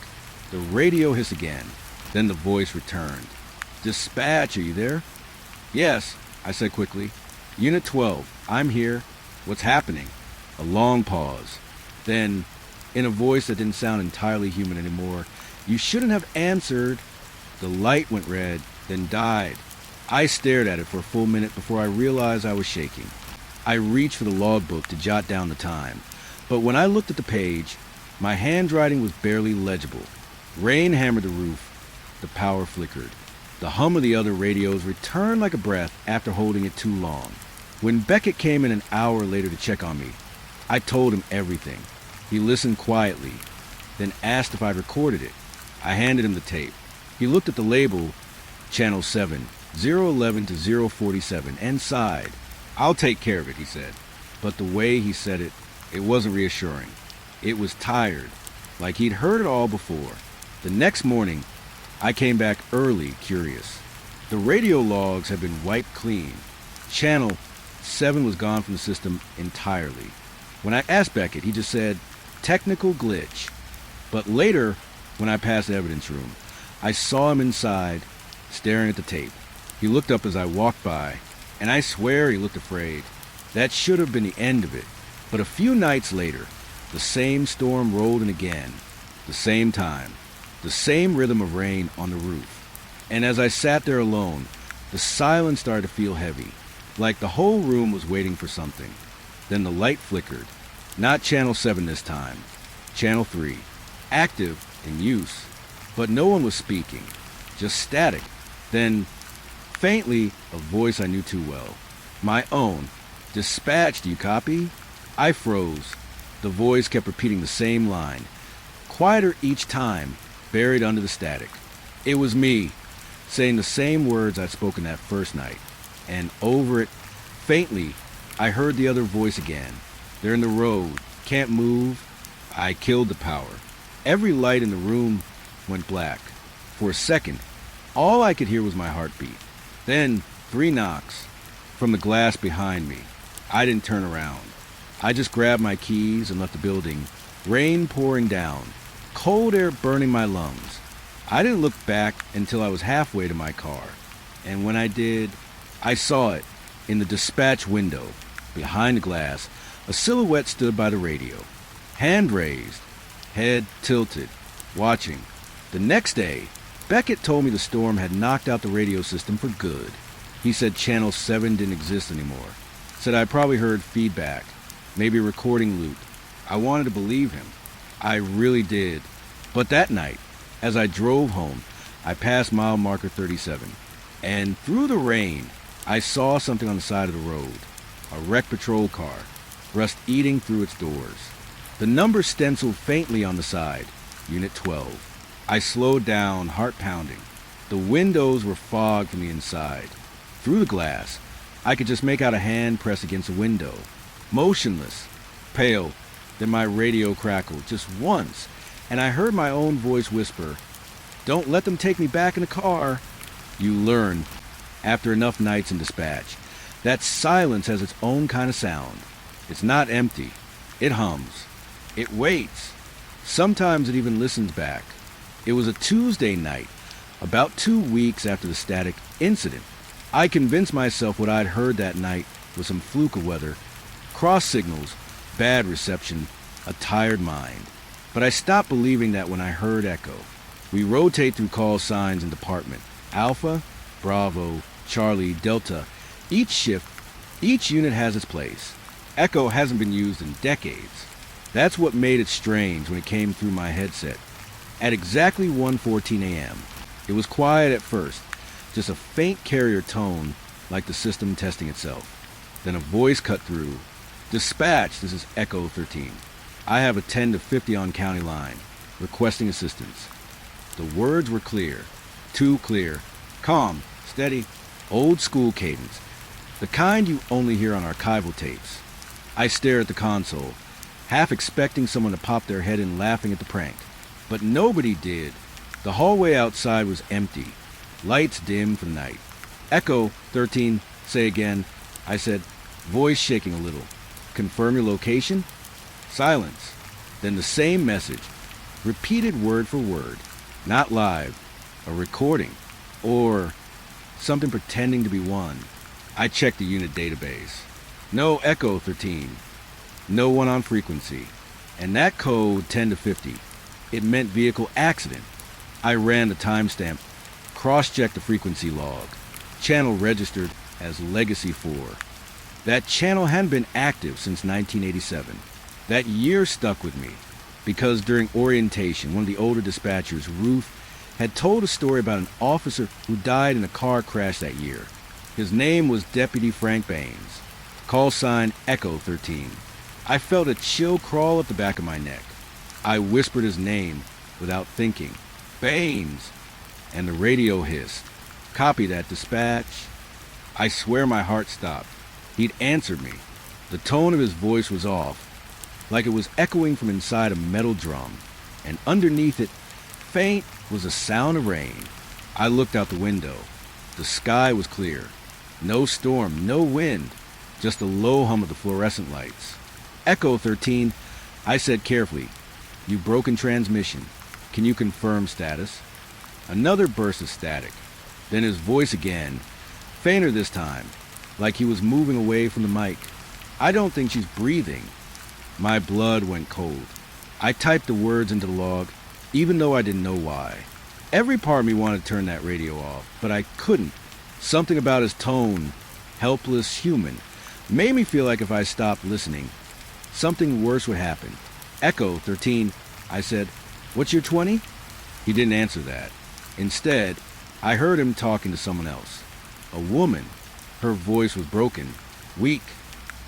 the radio hissed again. Then the voice returned. "Dispatch, are you there?" "Yes," I said quickly. "Unit 12, I'm here. What's happening?" A long pause. Then, in a voice that didn't sound entirely human anymore, "You shouldn't have answered." The light went red, then died. I stared at it for a full minute before I realized I was shaking. I reached for the logbook to jot down the time, but when I looked at the page, my handwriting was barely legible. Rain hammered the roof. The power flickered. The hum of the other radios returned like a breath after holding it too long. When Beckett came in an hour later to check on me, I told him everything. He listened quietly, then asked if I'd recorded it. I handed him the tape. He looked at the label, Channel 7, 011 to 047, and sighed. "I'll take care of it," he said. But the way he said it, it wasn't reassuring. It was tired, like he'd heard it all before. The next morning, I came back early, curious. The radio logs had been wiped clean. Channel 7 was gone from the system entirely. When I asked Beckett, he just said, "Technical glitch." But later, when I passed the evidence room, I saw him inside, staring at the tape. He looked up as I walked by, and I swear he looked afraid. That should have been the end of it. But a few nights later, the same storm rolled in again. The same time. The same rhythm of rain on the roof. And as I sat there alone, the silence started to feel heavy, like the whole room was waiting for something. Then the light flickered. Not Channel 7 this time. Channel 3. Active, in use. But no one was speaking. Just static. Then, faintly, a voice I knew too well. My own. "Dispatch, do you copy?" I froze. The voice kept repeating the same line. Quieter each time, buried under the static. It was me, saying the same words I'd spoken that first night. And over it, faintly, I heard the other voice again. "They're in the road. Can't move." I killed the power. Every light in the room went black. For a second, all I could hear was my heartbeat. Then 3 knocks from the glass behind me. I didn't turn around. I just grabbed my keys and left the building, rain pouring down, cold air burning my lungs. I didn't look back until I was halfway to my car. And when I did, I saw it in the dispatch window. Behind the glass, a silhouette stood by the radio, hand raised, head tilted, watching. The next day, Beckett told me the storm had knocked out the radio system for good. He said Channel 7 didn't exist anymore. Said I probably heard feedback, maybe a recording loop. I wanted to believe him. I really did. But that night, as I drove home, I passed mile marker 37. And through the rain, I saw something on the side of the road. A wrecked patrol car, rust eating through its doors. The number stenciled faintly on the side, Unit 12. I slowed down, heart pounding. The windows were fogged from the inside. Through the glass, I could just make out a hand press against a window. Motionless, pale. Then my radio crackled just once, and I heard my own voice whisper, "Don't let them take me back in the car." You learn, after enough nights in dispatch, that silence has its own kind of sound. It's not empty. It hums. It waits. Sometimes it even listens back. It was a Tuesday night, about 2 weeks after the static incident. I convinced myself what I'd heard that night was some fluke of weather. Cross signals, bad reception, a tired mind. But I stopped believing that when I heard echo. We rotate through call signs and department. Alpha, Bravo, Charlie, Delta. Each shift, each unit has its place. Echo hasn't been used in decades. That's what made it strange when it came through my headset. At exactly 1:14 a.m., it was quiet at first, just a faint carrier tone like the system testing itself. Then a voice cut through. Dispatch, this is Echo 13. I have a 10 to 50 on county line, requesting assistance. The words were clear, too clear, calm, steady, old school cadence, the kind you only hear on archival tapes. I stare at the console, half expecting someone to pop their head in laughing at the prank. But nobody did. The hallway outside was empty, lights dim for the night. Echo 13, say again, I said, voice shaking a little. Confirm your location? Silence. Then the same message, repeated word for word. Not live, a recording, or something pretending to be one. I checked the unit database. No Echo 13. No one on frequency. And that code 10 to 50. It meant vehicle accident. I ran the timestamp, cross-checked the frequency log. Channel registered as Legacy 4. That channel hadn't been active since 1987. That year stuck with me because during orientation, one of the older dispatchers, Ruth, had told a story about an officer who died in a car crash that year. His name was Deputy Frank Baines. Call sign Echo 13. I felt a chill crawl up the back of my neck. I whispered his name without thinking. Baines! And the radio hissed. Copy that, dispatch. I swear my heart stopped. He'd answered me. The tone of his voice was off, like it was echoing from inside a metal drum, and underneath it, faint, was a sound of rain. I looked out the window. The sky was clear. No storm, no wind, just the low hum of the fluorescent lights. Echo 13, I said carefully, you've broken transmission. Can you confirm status? Another burst of static. Then his voice again, fainter this time, like he was moving away from the mic. I don't think she's breathing. My blood went cold. I typed the words into the log, even though I didn't know why. Every part of me wanted to turn that radio off, but I couldn't. Something about his tone, helpless, human, made me feel like if I stopped listening, something worse would happen. Echo 13, I said, what's your 20? He didn't answer that. Instead, I heard him talking to someone else. A woman. Her voice was broken, weak.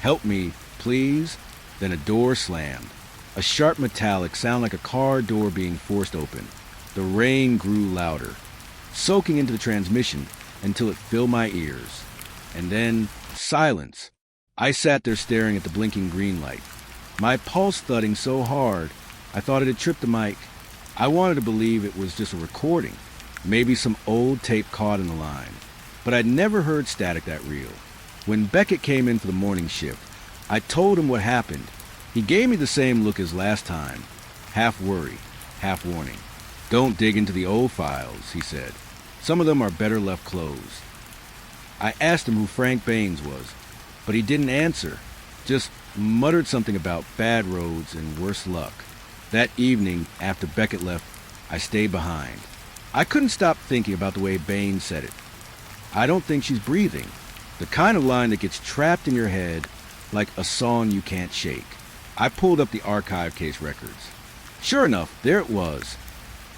Help me, please. Then a door slammed. A sharp metallic sound like a car door being forced open. The rain grew louder, soaking into the transmission until it filled my ears. And then silence. I sat there staring at the blinking green light. My pulse thudding so hard, I thought it had tripped the mic. I wanted to believe it was just a recording, maybe some old tape caught in the line. But I'd never heard static that real. When Beckett came in for the morning shift, I told him what happened. He gave me the same look as last time, half worry, half warning. Don't dig into the old files, he said. Some of them are better left closed. I asked him who Frank Baines was, but he didn't answer, just muttered something about bad roads and worse luck. That evening, after Beckett left, I stayed behind. I couldn't stop thinking about the way Baines said it. I don't think she's breathing. The kind of line that gets trapped in your head like a song you can't shake. I pulled up the archive case records. Sure enough, there it was.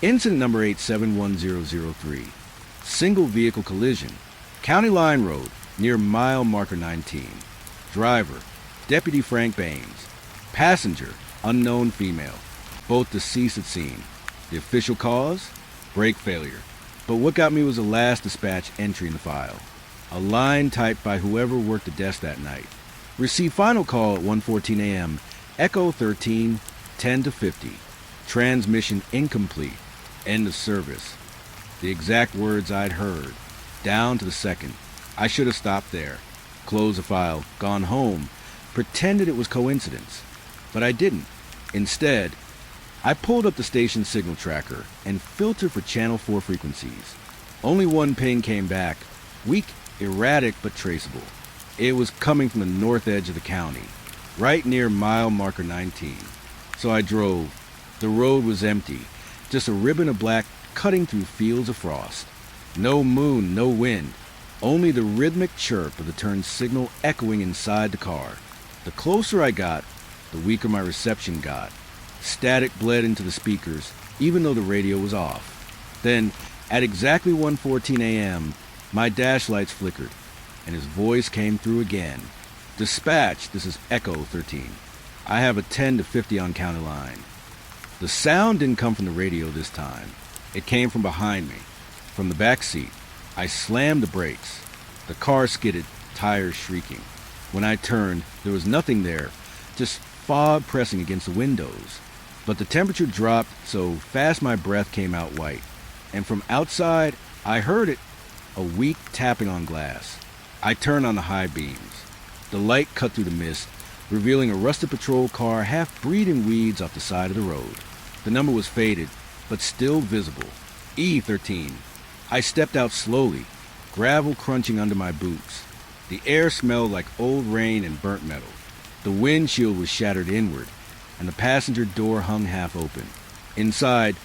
Incident number 871003. Single vehicle collision. County Line Road, near mile marker 19. Driver, Deputy Frank Baines. Passenger, unknown female. Both deceased at scene. The official cause? Brake failure. But what got me was the last dispatch entry in the file. A line typed by whoever worked the desk that night. Received final call at 1:14 a.m. Echo 13, 10 to 50. Transmission incomplete. End of service. The exact words I'd heard. Down to the second. I should have stopped there. Closed the file. Gone home. Pretended it was coincidence. But I didn't. Instead, I pulled up the station signal tracker and filtered for Channel 4 frequencies. Only one ping came back. Weak, erratic, but traceable. It was coming from the north edge of the county, right near mile marker 19. So I drove. The road was empty, just a ribbon of black cutting through fields of frost. No moon, no wind, only the rhythmic chirp of the turn signal echoing inside the car. The closer I got, the weaker my reception got. Static bled into the speakers, even though the radio was off. Then, at exactly 1:14 a.m., my dash lights flickered, and his voice came through again. Dispatch, this is Echo 13. I have a 10 to 50 on county line. The sound didn't come from the radio this time. It came from behind me, from the back seat. I slammed the brakes. The car skidded, tires shrieking. When I turned, there was nothing there, just fog pressing against the windows. But the temperature dropped so fast my breath came out white. And from outside, I heard it, a weak tapping on glass. I turned on the high beams. The light cut through the mist, revealing a rusted patrol car half breeding weeds off the side of the road. The number was faded, but still visible. E13. I stepped out slowly, gravel crunching under my boots. The air smelled like old rain and burnt metal. The windshield was shattered inward, and the passenger door hung half open. Inside,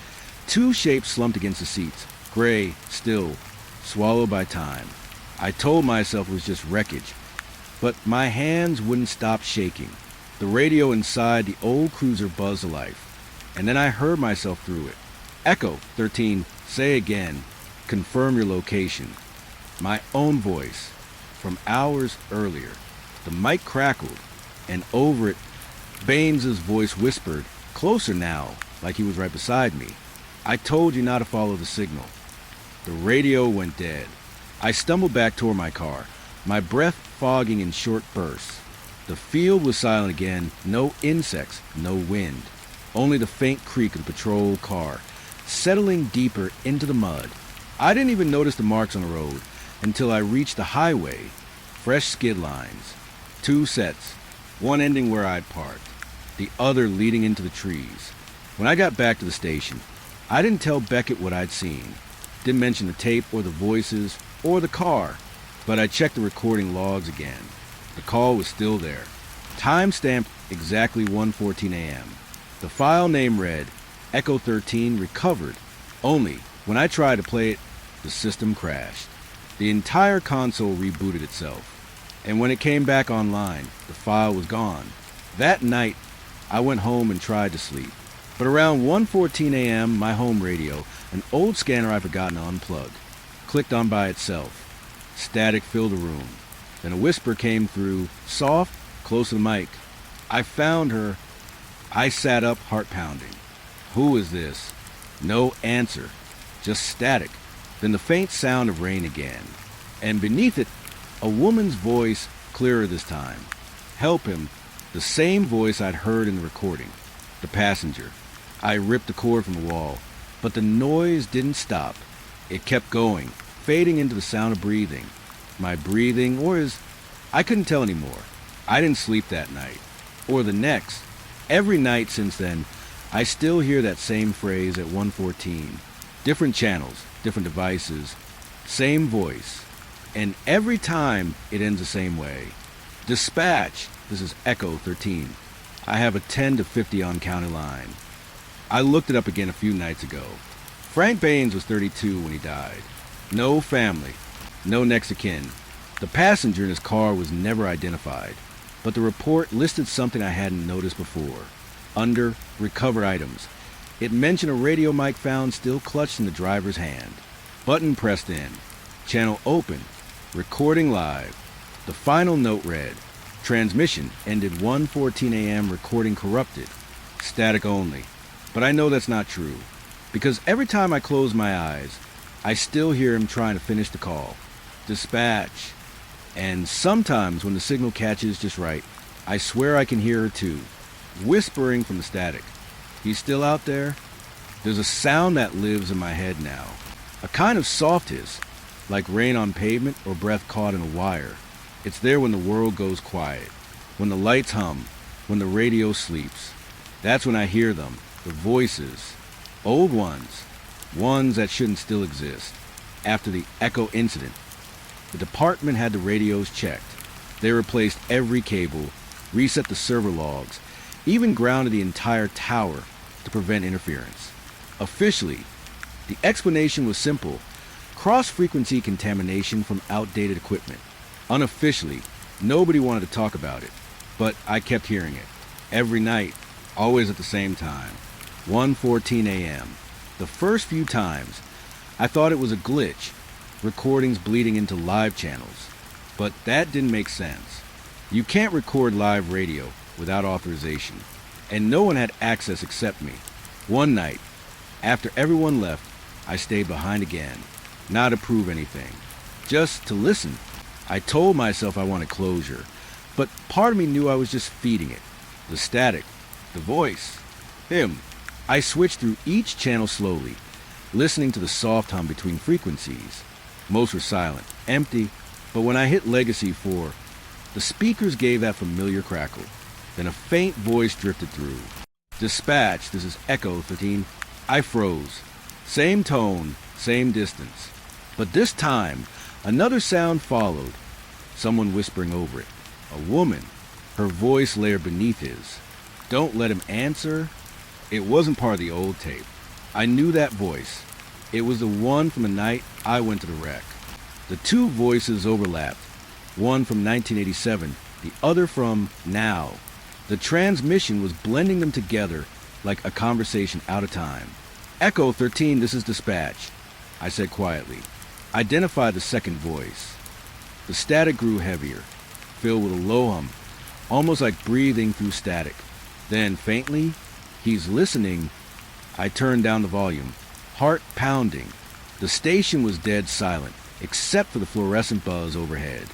two shapes slumped against the seats, gray, still, swallowed by time. I told myself it was just wreckage, but my hands wouldn't stop shaking. The radio inside the old cruiser buzzed to life, and then I heard myself through it. Echo 13, say again, confirm your location. My own voice, from hours earlier. The mic crackled, and over it, Baines's voice whispered, closer now, like he was right beside me. I told you not to follow the signal. The radio went dead. I stumbled back toward my car, my breath fogging in short bursts. The field was silent again, no insects, no wind. Only the faint creak of the patrol car, settling deeper into the mud. I didn't even notice the marks on the road until I reached the highway. Fresh skid lines. Two sets, one ending where I'd parked, the other leading into the trees. When I got back to the station, I didn't tell Beckett what I'd seen. Didn't mention the tape or the voices or the car, but I checked the recording logs again. The call was still there. Time-stamped exactly 1:14 a.m. The file name read, Echo 13 recovered. Only, when I tried to play it, the system crashed. The entire console rebooted itself. And when it came back online, the file was gone. That night, I went home and tried to sleep. But around 1:14 a.m., my home radio, an old scanner I'd forgotten to unplug, clicked on by itself. Static filled the room. Then a whisper came through, soft, close to the mic. I found her. I sat up, heart pounding. Who is this? No answer. Just static. Then the faint sound of rain again. And beneath it, a woman's voice, clearer this time. Help him. The same voice I'd heard in the recording. The passenger. I ripped the cord from the wall. But the noise didn't stop. It kept going, fading into the sound of breathing. My breathing, or his... I couldn't tell anymore. I didn't sleep that night. Or the next. Every night since then, I still hear that same phrase at 1:14. Different channels, different devices, same voice. And every time it ends the same way. Dispatch, this is Echo 13. I have a 10 to 50 on county line. I looked it up again a few nights ago. Frank Baines was 32 when he died. No family, no next of kin. The passenger in his car was never identified, but the report listed something I hadn't noticed before. Under recovered items, it mentioned a radio mic found still clutched in the driver's hand. Button pressed in. Channel open. Recording live. The final note read, transmission ended 1:14 a.m. Recording corrupted. Static only. But I know that's not true, because every time I close my eyes, I still hear him trying to finish the call. Dispatch. And sometimes when the signal catches just right, I swear I can hear her too, whispering from the static. He's still out there? There's a sound that lives in my head now. A kind of soft hiss, like rain on pavement or breath caught in a wire. It's there when the world goes quiet, when the lights hum, when the radio sleeps. That's when I hear them, the voices. Old ones that shouldn't still exist. After the Echo incident, the department had the radios checked. They replaced every cable, reset the server logs, even grounded the entire tower to prevent interference. Officially, the explanation was simple: cross-frequency contamination from outdated equipment. Unofficially, nobody wanted to talk about it, but I kept hearing it. Every night, always at the same time. 1:14 a.m. The first few times, I thought it was a glitch, recordings bleeding into live channels. But that didn't make sense. You can't record live radio without authorization, and no one had access except me. One night, after everyone left, I stayed behind again, not to prove anything, just to listen. I told myself I wanted closure, but part of me knew I was just feeding it. The static, the voice, him. I switched through each channel slowly, listening to the soft hum between frequencies. Most were silent, empty, but when I hit Legacy 4, the speakers gave that familiar crackle. Then a faint voice drifted through. Dispatch, this is Echo 13. I froze. Same tone, same distance. But this time, another sound followed. Someone whispering over it. A woman. Her voice layered beneath his. Don't let him answer. It wasn't part of the old tape. I knew that voice. It was the one from the night I went to the wreck. The two voices overlapped. One from 1987, the other from now. The transmission was blending them together like a conversation out of time. Echo 13, this is Dispatch, I said quietly. Identify the second voice. The static grew heavier, filled with a low hum, almost like breathing through static. Then, faintly, he's listening. I turned down the volume, heart pounding. The station was dead silent, except for the fluorescent buzz overhead.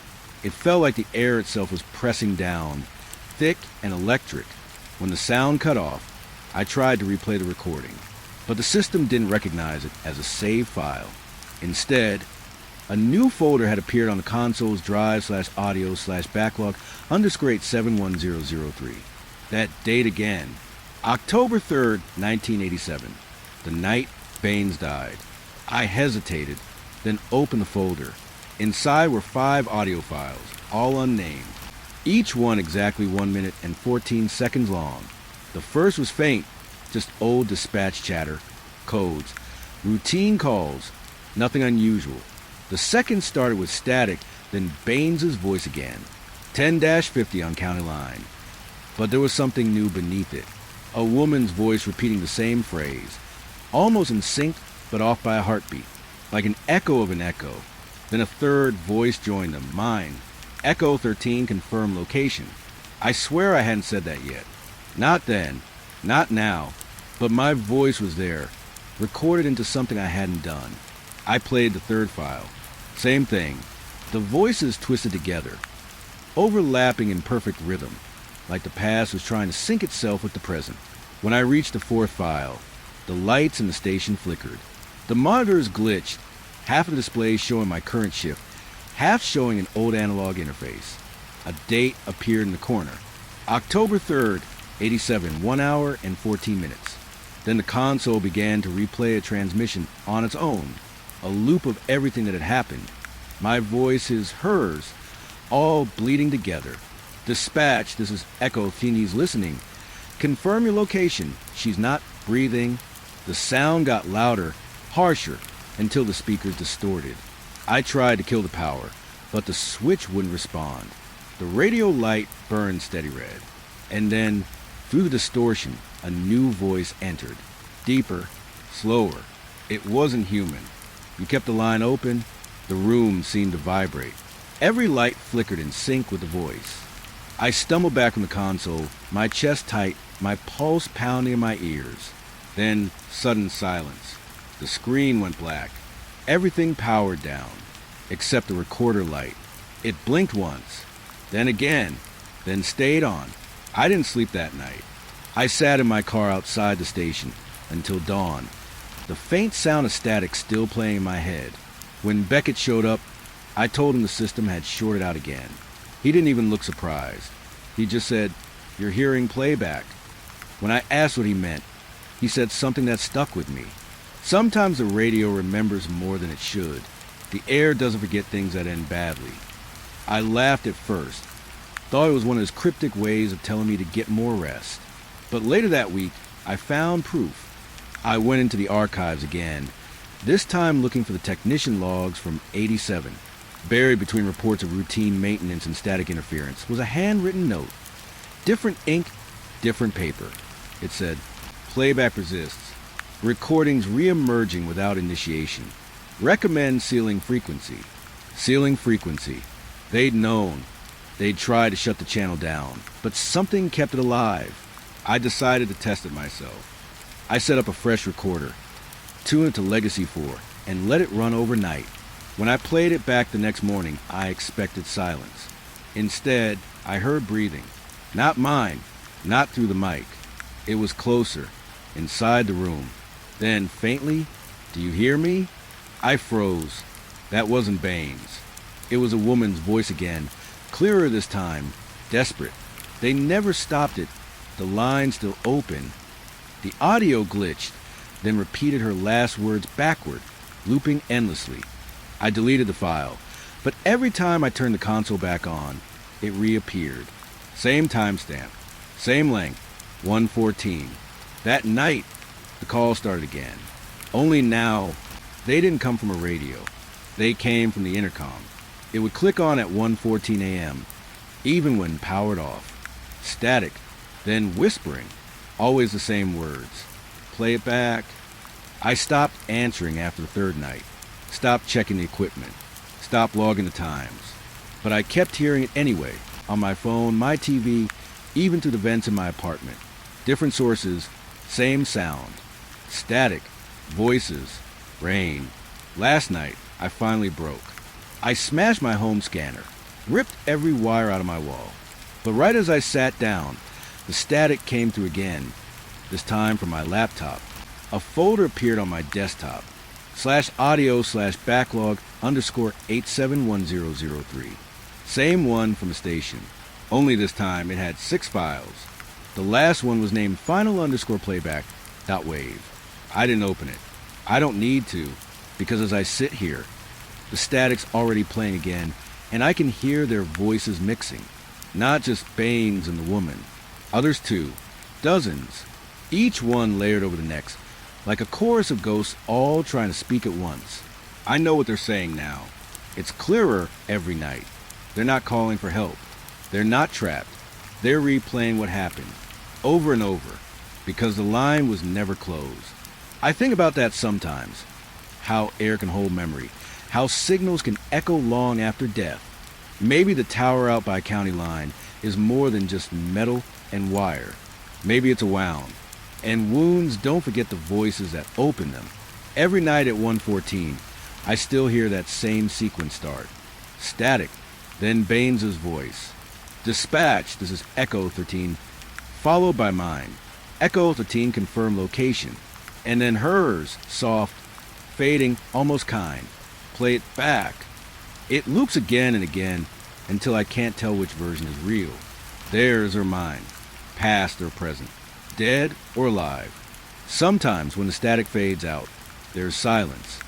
It felt like the air itself was pressing down, thick and electric. When the sound cut off, I tried to replay the recording, but the system didn't recognize it as a save file. Instead, a new folder had appeared on the console's drive/audio/backlog _8 71003. That date again, October 3rd, 1987, the night Baines died. I hesitated, then opened the folder. Inside were 5 audio files, all unnamed, each one exactly 1 minute and 14 seconds long. The first was faint, just old dispatch chatter, codes, routine calls, nothing unusual. The second started with static, then Baines's voice again, 10-50 on county line. But there was something new beneath it, a woman's voice repeating the same phrase, almost in sync but off by a heartbeat, like an echo of an echo. Then a third voice joined them, mine. Echo 13 confirmed location. I swear I hadn't said that yet. Not then, not now, but my voice was there, recorded into something I hadn't done. I played the third file. Same thing. The voices twisted together, overlapping in perfect rhythm, like the past was trying to sync itself with the present. When I reached the fourth file, the lights in the station flickered. The monitors glitched, half of the display showing my current shift, half showing an old analog interface. A date appeared in the corner. October 3rd, 87, 1 hour and 14 minutes. Then the console began to replay a transmission on its own, a loop of everything that had happened. My voice is hers, all bleeding together. Dispatch, this is Echo, Feeney's listening. Confirm your location. She's not breathing. The sound got louder, harsher, until the speakers distorted. I tried to kill the power, but the switch wouldn't respond. The radio light burned steady red. And then, through the distortion, a new voice entered. Deeper, slower. It wasn't human. You kept the line open, the room seemed to vibrate. Every light flickered in sync with the voice. I stumbled back from the console, my chest tight, my pulse pounding in my ears. Then, sudden silence. The screen went black. Everything powered down, except the recorder light. It blinked once, then again, then stayed on. I didn't sleep that night. I sat in my car outside the station until dawn, the faint sound of static still playing in my head. When Beckett showed up, I told him the system had shorted out again. He didn't even look surprised. He just said, "You're hearing playback." When I asked what he meant, he said something that stuck with me. Sometimes the radio remembers more than it should. The air doesn't forget things that end badly. I laughed at first, thought it was one of his cryptic ways of telling me to get more rest. But later that week, I found proof. I went into the archives again, this time looking for the technician logs from '87. Buried between reports of routine maintenance and static interference was a handwritten note. Different ink, different paper. It said, "Playback persists. Recordings re-emerging without initiation. Recommend sealing frequency." Sealing frequency. They'd known. They'd tried to shut the channel down, but something kept it alive. I decided to test it myself. I set up a fresh recorder, tuned it to Legacy 4, and let it run overnight. When I played it back the next morning, I expected silence. Instead, I heard breathing. Not mine, not through the mic. It was closer, inside the room. Then, faintly, "Do you hear me?" I froze. That wasn't Baines. It was a woman's voice again, clearer this time, desperate. They never stopped it, the line still open. The audio glitched, then repeated her last words backward, looping endlessly. I deleted the file, but every time I turned the console back on, it reappeared. Same timestamp, same length, 1:14. That night, the call started again. Only now, they didn't come from a radio. They came from the intercom. It would click on at 1:14 a.m., even when powered off. Static, then whispering, always the same words. "Play it back." I stopped answering after the third night, stopped checking the equipment, stopped logging the times. But I kept hearing it anyway, on my phone, my TV, even through the vents in my apartment. Different sources, same sound. Static, voices, rain. Last night, I finally broke. I smashed my home scanner, ripped every wire out of my wall. But right as I sat down, the static came through again, this time from my laptop. A folder appeared on my desktop, /audio/backlog_871003. Same one from the station, only this time it had 6 files. The last one was named final_playback.wave. I didn't open it. I don't need to, because as I sit here, the static's already playing again, and I can hear their voices mixing. Not just Baines and the woman. Others too. Dozens. Each one layered over the next, like a chorus of ghosts all trying to speak at once. I know what they're saying now. It's clearer every night. They're not calling for help. They're not trapped. They're replaying what happened, over and over, because the line was never closed. I think about that sometimes. How air can hold memory. How signals can echo long after death. Maybe the tower out by county line is more than just metal and wire. Maybe it's a wound. And wounds, don't forget the voices that open them. Every night at 1:14, I still hear that same sequence start. Static, then Baines's voice. "Dispatch," this is Echo 13, followed by mine. Echo 13 confirmed location. And then hers, soft, fading, almost kind. "Play it back." It loops again and again until I can't tell which version is real. Theirs or mine. Past or present. Dead or alive. Sometimes when the static fades out, there's silence.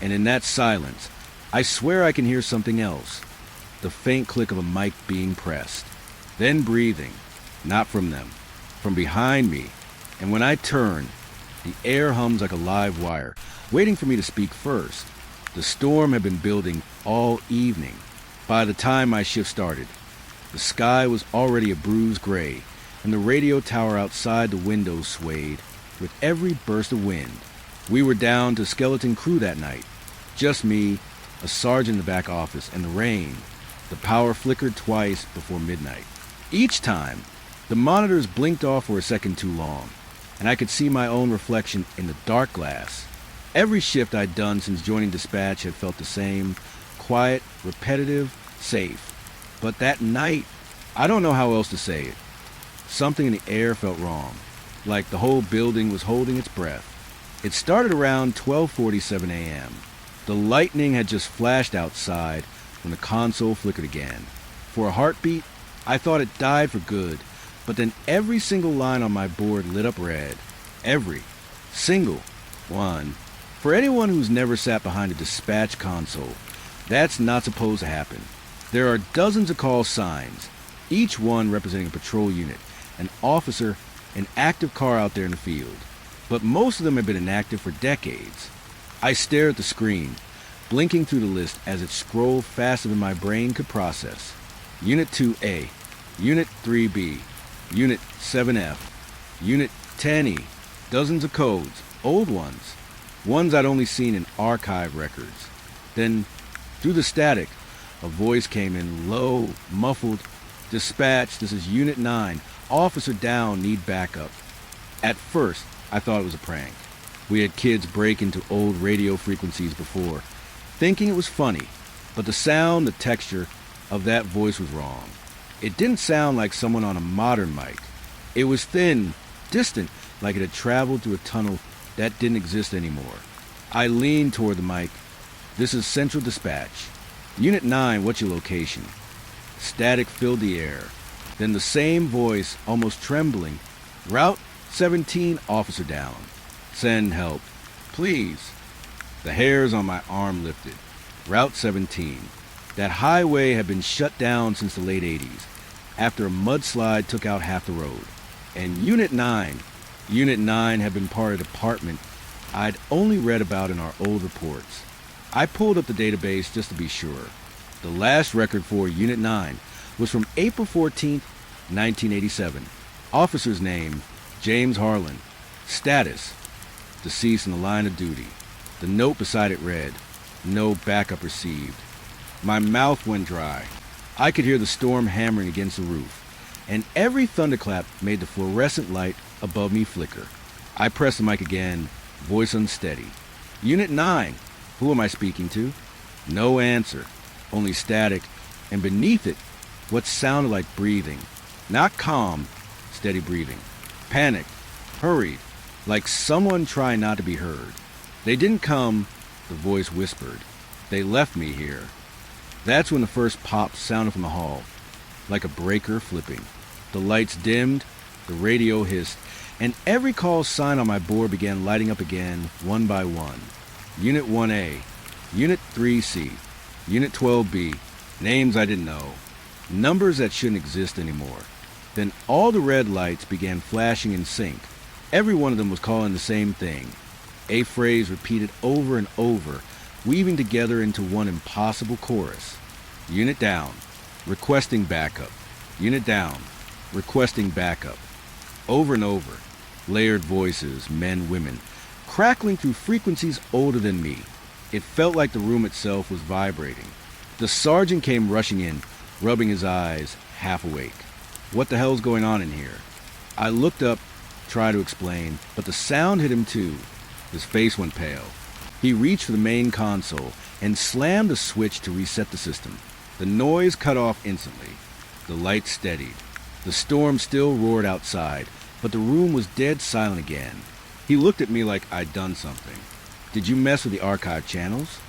And in that silence, I swear I can hear something else. The faint click of a mic being pressed. Then breathing. Not from them. From behind me. And when I turn, the air hums like a live wire, waiting for me to speak first. The storm had been building all evening. By the time my shift started, the sky was already a bruised gray, and the radio tower outside the window swayed with every burst of wind. We were down to skeleton crew that night. Just me, a sergeant in the back office, and the rain. The power flickered twice before midnight. Each time, the monitors blinked off for a second too long, and I could see my own reflection in the dark glass. Every shift I'd done since joining dispatch had felt the same, quiet, repetitive, safe. But that night, I don't know how else to say it. Something in the air felt wrong, like the whole building was holding its breath. It started around 12:47 a.m. The lightning had just flashed outside when the console flickered again. For a heartbeat, I thought it died for good, but then every single line on my board lit up red. Every single one. For anyone who's never sat behind a dispatch console, that's not supposed to happen. There are dozens of call signs, each one representing a patrol unit, an officer, an active car out there in the field. But most of them have been inactive for decades. I stare at the screen, blinking through the list as it scrolled faster than my brain could process. Unit 2A, Unit 3B, Unit 7F, Unit 10E, dozens of codes, old ones I'd only seen in archive records. Then, through the static, a voice came in, low, muffled, Dispatch, this is Unit 9. Officer down, need backup. At first, I thought it was a prank. We had kids break into old radio frequencies before, thinking it was funny, but the sound, the texture of that voice was wrong. It didn't sound like someone on a modern mic. It was thin, distant, like it had traveled through a tunnel that didn't exist anymore. I leaned toward the mic. This is Central Dispatch. Unit 9, what's your location? Static filled the air. Then the same voice, almost trembling. Route 17, officer down. Send help. Please. The hairs on my arm lifted. Route 17. That highway had been shut down since the late 80s, after a mudslide took out half the road. And Unit 9 had been part of the department I'd only read about in our old reports. I pulled up the database just to be sure. The last record for Unit 9 was from April 14th, 1987. Officer's name, James Harlan. Status, deceased in the line of duty. The note beside it read, no backup received. My mouth went dry. I could hear the storm hammering against the roof, and every thunderclap made the fluorescent light above me flicker. I pressed the mic again, voice unsteady. Unit 9, who am I speaking to? No answer, only static, and beneath it, what sounded like breathing. Not calm, steady breathing. Panicked, hurried, like someone trying not to be heard. They didn't come, the voice whispered. They left me here. That's when the first pop sounded from the hall, like a breaker flipping. The lights dimmed, the radio hissed, and every call sign on my board began lighting up again, one by one. Unit 1A, Unit 3C, Unit 12B, names I didn't know, numbers that shouldn't exist anymore. Then all the red lights began flashing in sync. Every one of them was calling the same thing. A phrase repeated over and over, weaving together into one impossible chorus. Unit down, requesting backup. Unit down, requesting backup. Over and over, layered voices, men, women, crackling through frequencies older than me. It felt like the room itself was vibrating. The sergeant came rushing in, rubbing his eyes, half awake. What the hell's going on in here? I looked up, tried to explain, but the sound hit him too. His face went pale. He reached for the main console and slammed a switch to reset the system. The noise cut off instantly. The lights steadied. The storm still roared outside, but the room was dead silent again. He looked at me like I'd done something. Did you mess with the archive channels?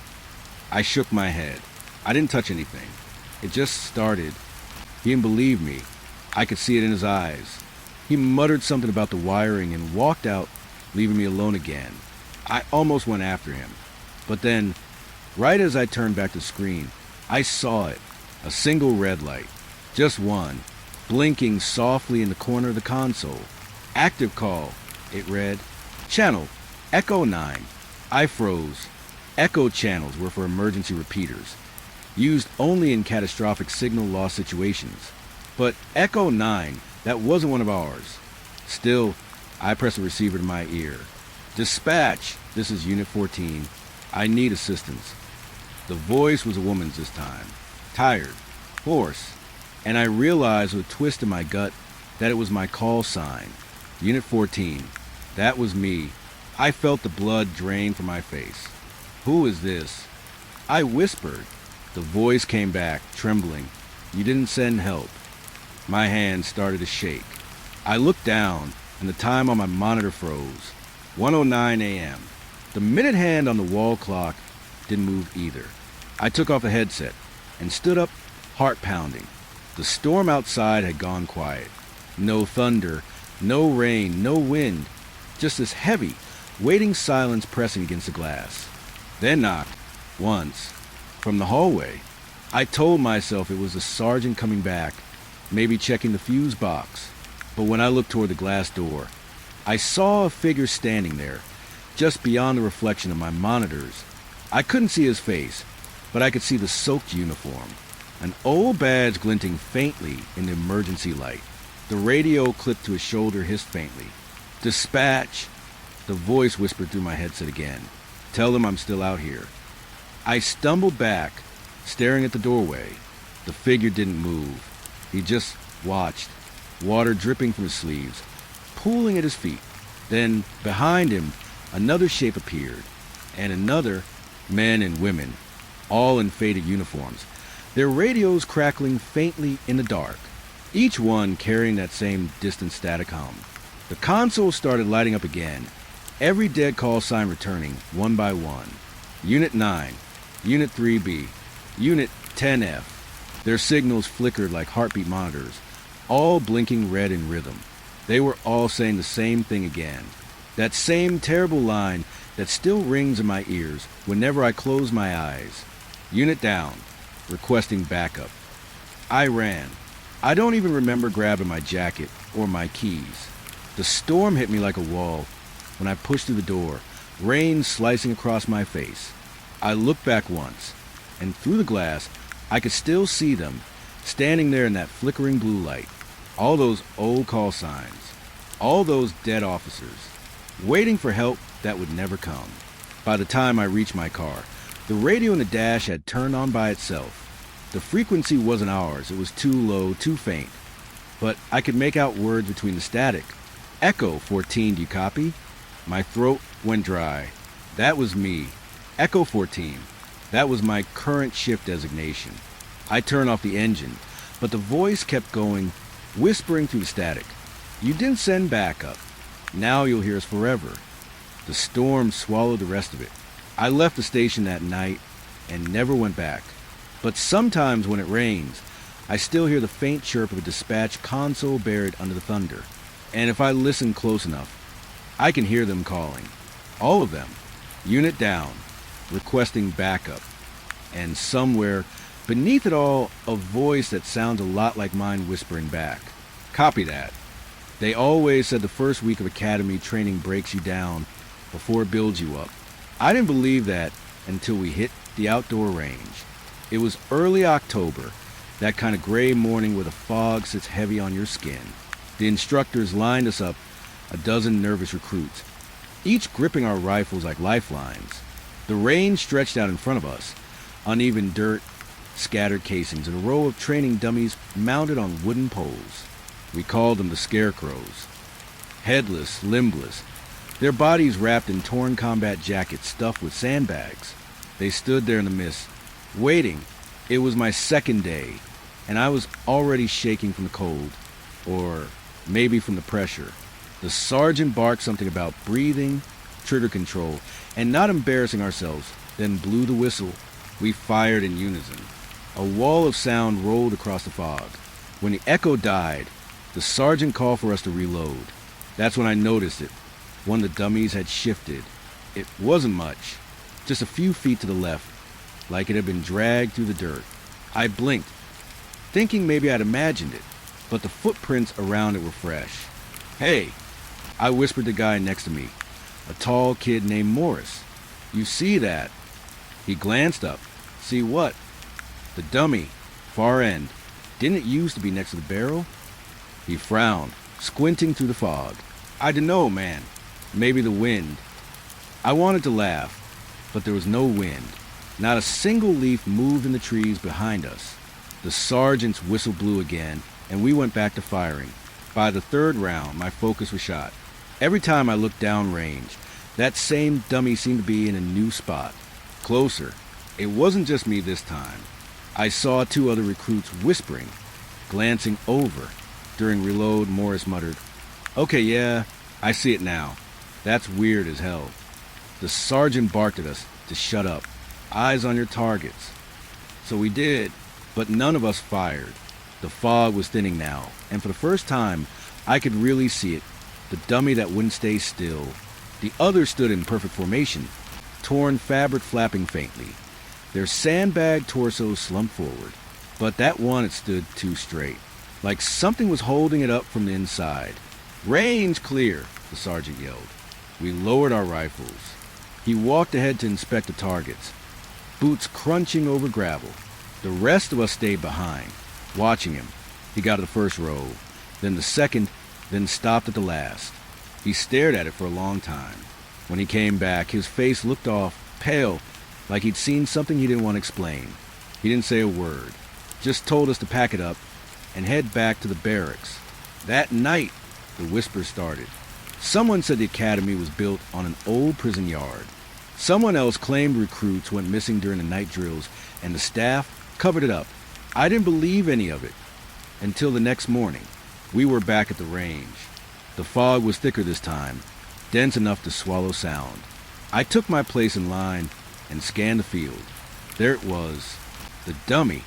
I shook my head. I didn't touch anything. It just started. He didn't believe me. I could see it in his eyes. He muttered something about the wiring and walked out, leaving me alone again. I almost went after him. But then, right as I turned back the screen, I saw it. A single red light. Just one. Blinking softly in the corner of the console. Active call, it read. Channel, Echo 9. I froze. Echo channels were for emergency repeaters, used only in catastrophic signal loss situations. But Echo 9, that wasn't one of ours. Still, I pressed the receiver to my ear. Dispatch, this is Unit 14. I need assistance. The voice was a woman's this time. Tired, hoarse, and I realized with a twist in my gut that it was my call sign. Unit 14. That was me. I felt the blood drain from my face. Who is this? I whispered. The voice came back, trembling. You didn't send help. My hands started to shake. I looked down, and the time on my monitor froze. 1:09 a.m. The minute hand on the wall clock didn't move either. I took off the headset and stood up, heart pounding. The storm outside had gone quiet. No thunder, no rain, no wind. Just this heavy, waiting silence pressing against the glass. Then knocked, once, from the hallway. I told myself it was the sergeant coming back, maybe checking the fuse box. But when I looked toward the glass door, I saw a figure standing there, just beyond the reflection of my monitors. I couldn't see his face, but I could see the soaked uniform, an old badge glinting faintly in the emergency light. The radio clipped to his shoulder hissed faintly. Dispatch! The voice whispered through my headset again. Tell them I'm still out here. I stumbled back, staring at the doorway. The figure didn't move. He just watched, water dripping from his sleeves, pooling at his feet. Then, behind him, another shape appeared, and another, men and women, all in faded uniforms, their radios crackling faintly in the dark, each one carrying that same distant static hum. The console started lighting up again, every dead call sign returning, one by one. Unit 9, Unit 3B, Unit 10F. Their signals flickered like heartbeat monitors, all blinking red in rhythm. They were all saying the same thing again. That same terrible line that still rings in my ears whenever I close my eyes. Unit down, requesting backup. I ran. I don't even remember grabbing my jacket or my keys. The storm hit me like a wall when I pushed through the door, rain slicing across my face. I looked back once, and through the glass, I could still see them, standing there in that flickering blue light. All those old call signs, all those dead officers, waiting for help that would never come. By the time I reached my car, the radio in the dash had turned on by itself. The frequency wasn't ours, it was too low, too faint. But I could make out words between the static. Echo 14, do you copy? My throat went dry. That was me. Echo 14. That was my current shift designation. I turned off the engine, but the voice kept going, whispering through the static. You didn't send backup. Now you'll hear us forever. The storm swallowed the rest of it. I left the station that night and never went back. But sometimes when it rains, I still hear the faint chirp of a dispatch console buried under the thunder. And if I listen close enough, I can hear them calling. All of them. Unit down, requesting backup. And somewhere, beneath it all, a voice that sounds a lot like mine whispering back. Copy that. They always said the first week of academy training breaks you down before it builds you up. I didn't believe that until we hit the outdoor range. It was early October, that kind of gray morning where the fog sits heavy on your skin. The instructors lined us up, a dozen nervous recruits, each gripping our rifles like lifelines. The range stretched out in front of us, uneven dirt, scattered casings, and a row of training dummies mounted on wooden poles. We called them the scarecrows. Headless, limbless, their bodies wrapped in torn combat jackets stuffed with sandbags. They stood there in the mist, waiting. It was my second day, and I was already shaking from the cold, or maybe from the pressure. The sergeant barked something about breathing, trigger control, and not embarrassing ourselves, then blew the whistle. We fired in unison. A wall of sound rolled across the fog. When the echo died, the sergeant called for us to reload. That's when I noticed it. One of the dummies had shifted. It wasn't much, just a few feet to the left, like it had been dragged through the dirt. I blinked, thinking maybe I'd imagined it, but the footprints around it were fresh. Hey, I whispered to the guy next to me, a tall kid named Morris. You see that? He glanced up. See what? The dummy, far end. Didn't it used to be next to the barrel? He frowned, squinting through the fog. I dunno, man. Maybe the wind. I wanted to laugh, but there was no wind. Not a single leaf moved in the trees behind us. The sergeant's whistle blew again, and we went back to firing. By the third round, my focus was shot. Every time I looked downrange, that same dummy seemed to be in a new spot. Closer. It wasn't just me this time. I saw two other recruits whispering, glancing over. During reload, Morris muttered, "Okay, yeah, I see it now. That's weird as hell." The sergeant barked at us to shut up. Eyes on your targets. So we did, but none of us fired. The fog was thinning now, and for the first time, I could really see it. The dummy that wouldn't stay still. The others stood in perfect formation, torn fabric flapping faintly. Their sandbag torsos slumped forward, but that one had stood too straight, like something was holding it up from the inside. "Range clear," the sergeant yelled. We lowered our rifles. He walked ahead to inspect the targets, boots crunching over gravel. The rest of us stayed behind, watching him. He got to the first row, then the second, then stopped at the last. He stared at it for a long time. When he came back, his face looked off, pale, like he'd seen something he didn't want to explain. He didn't say a word, just told us to pack it up and head back to the barracks. That night, the whispers started. Someone said the academy was built on an old prison yard. Someone else claimed recruits went missing during the night drills, and the staff covered it up. I didn't believe any of it until the next morning. We were back at the range. The fog was thicker this time, dense enough to swallow sound. I took my place in line and scanned the field. There it was, the dummy,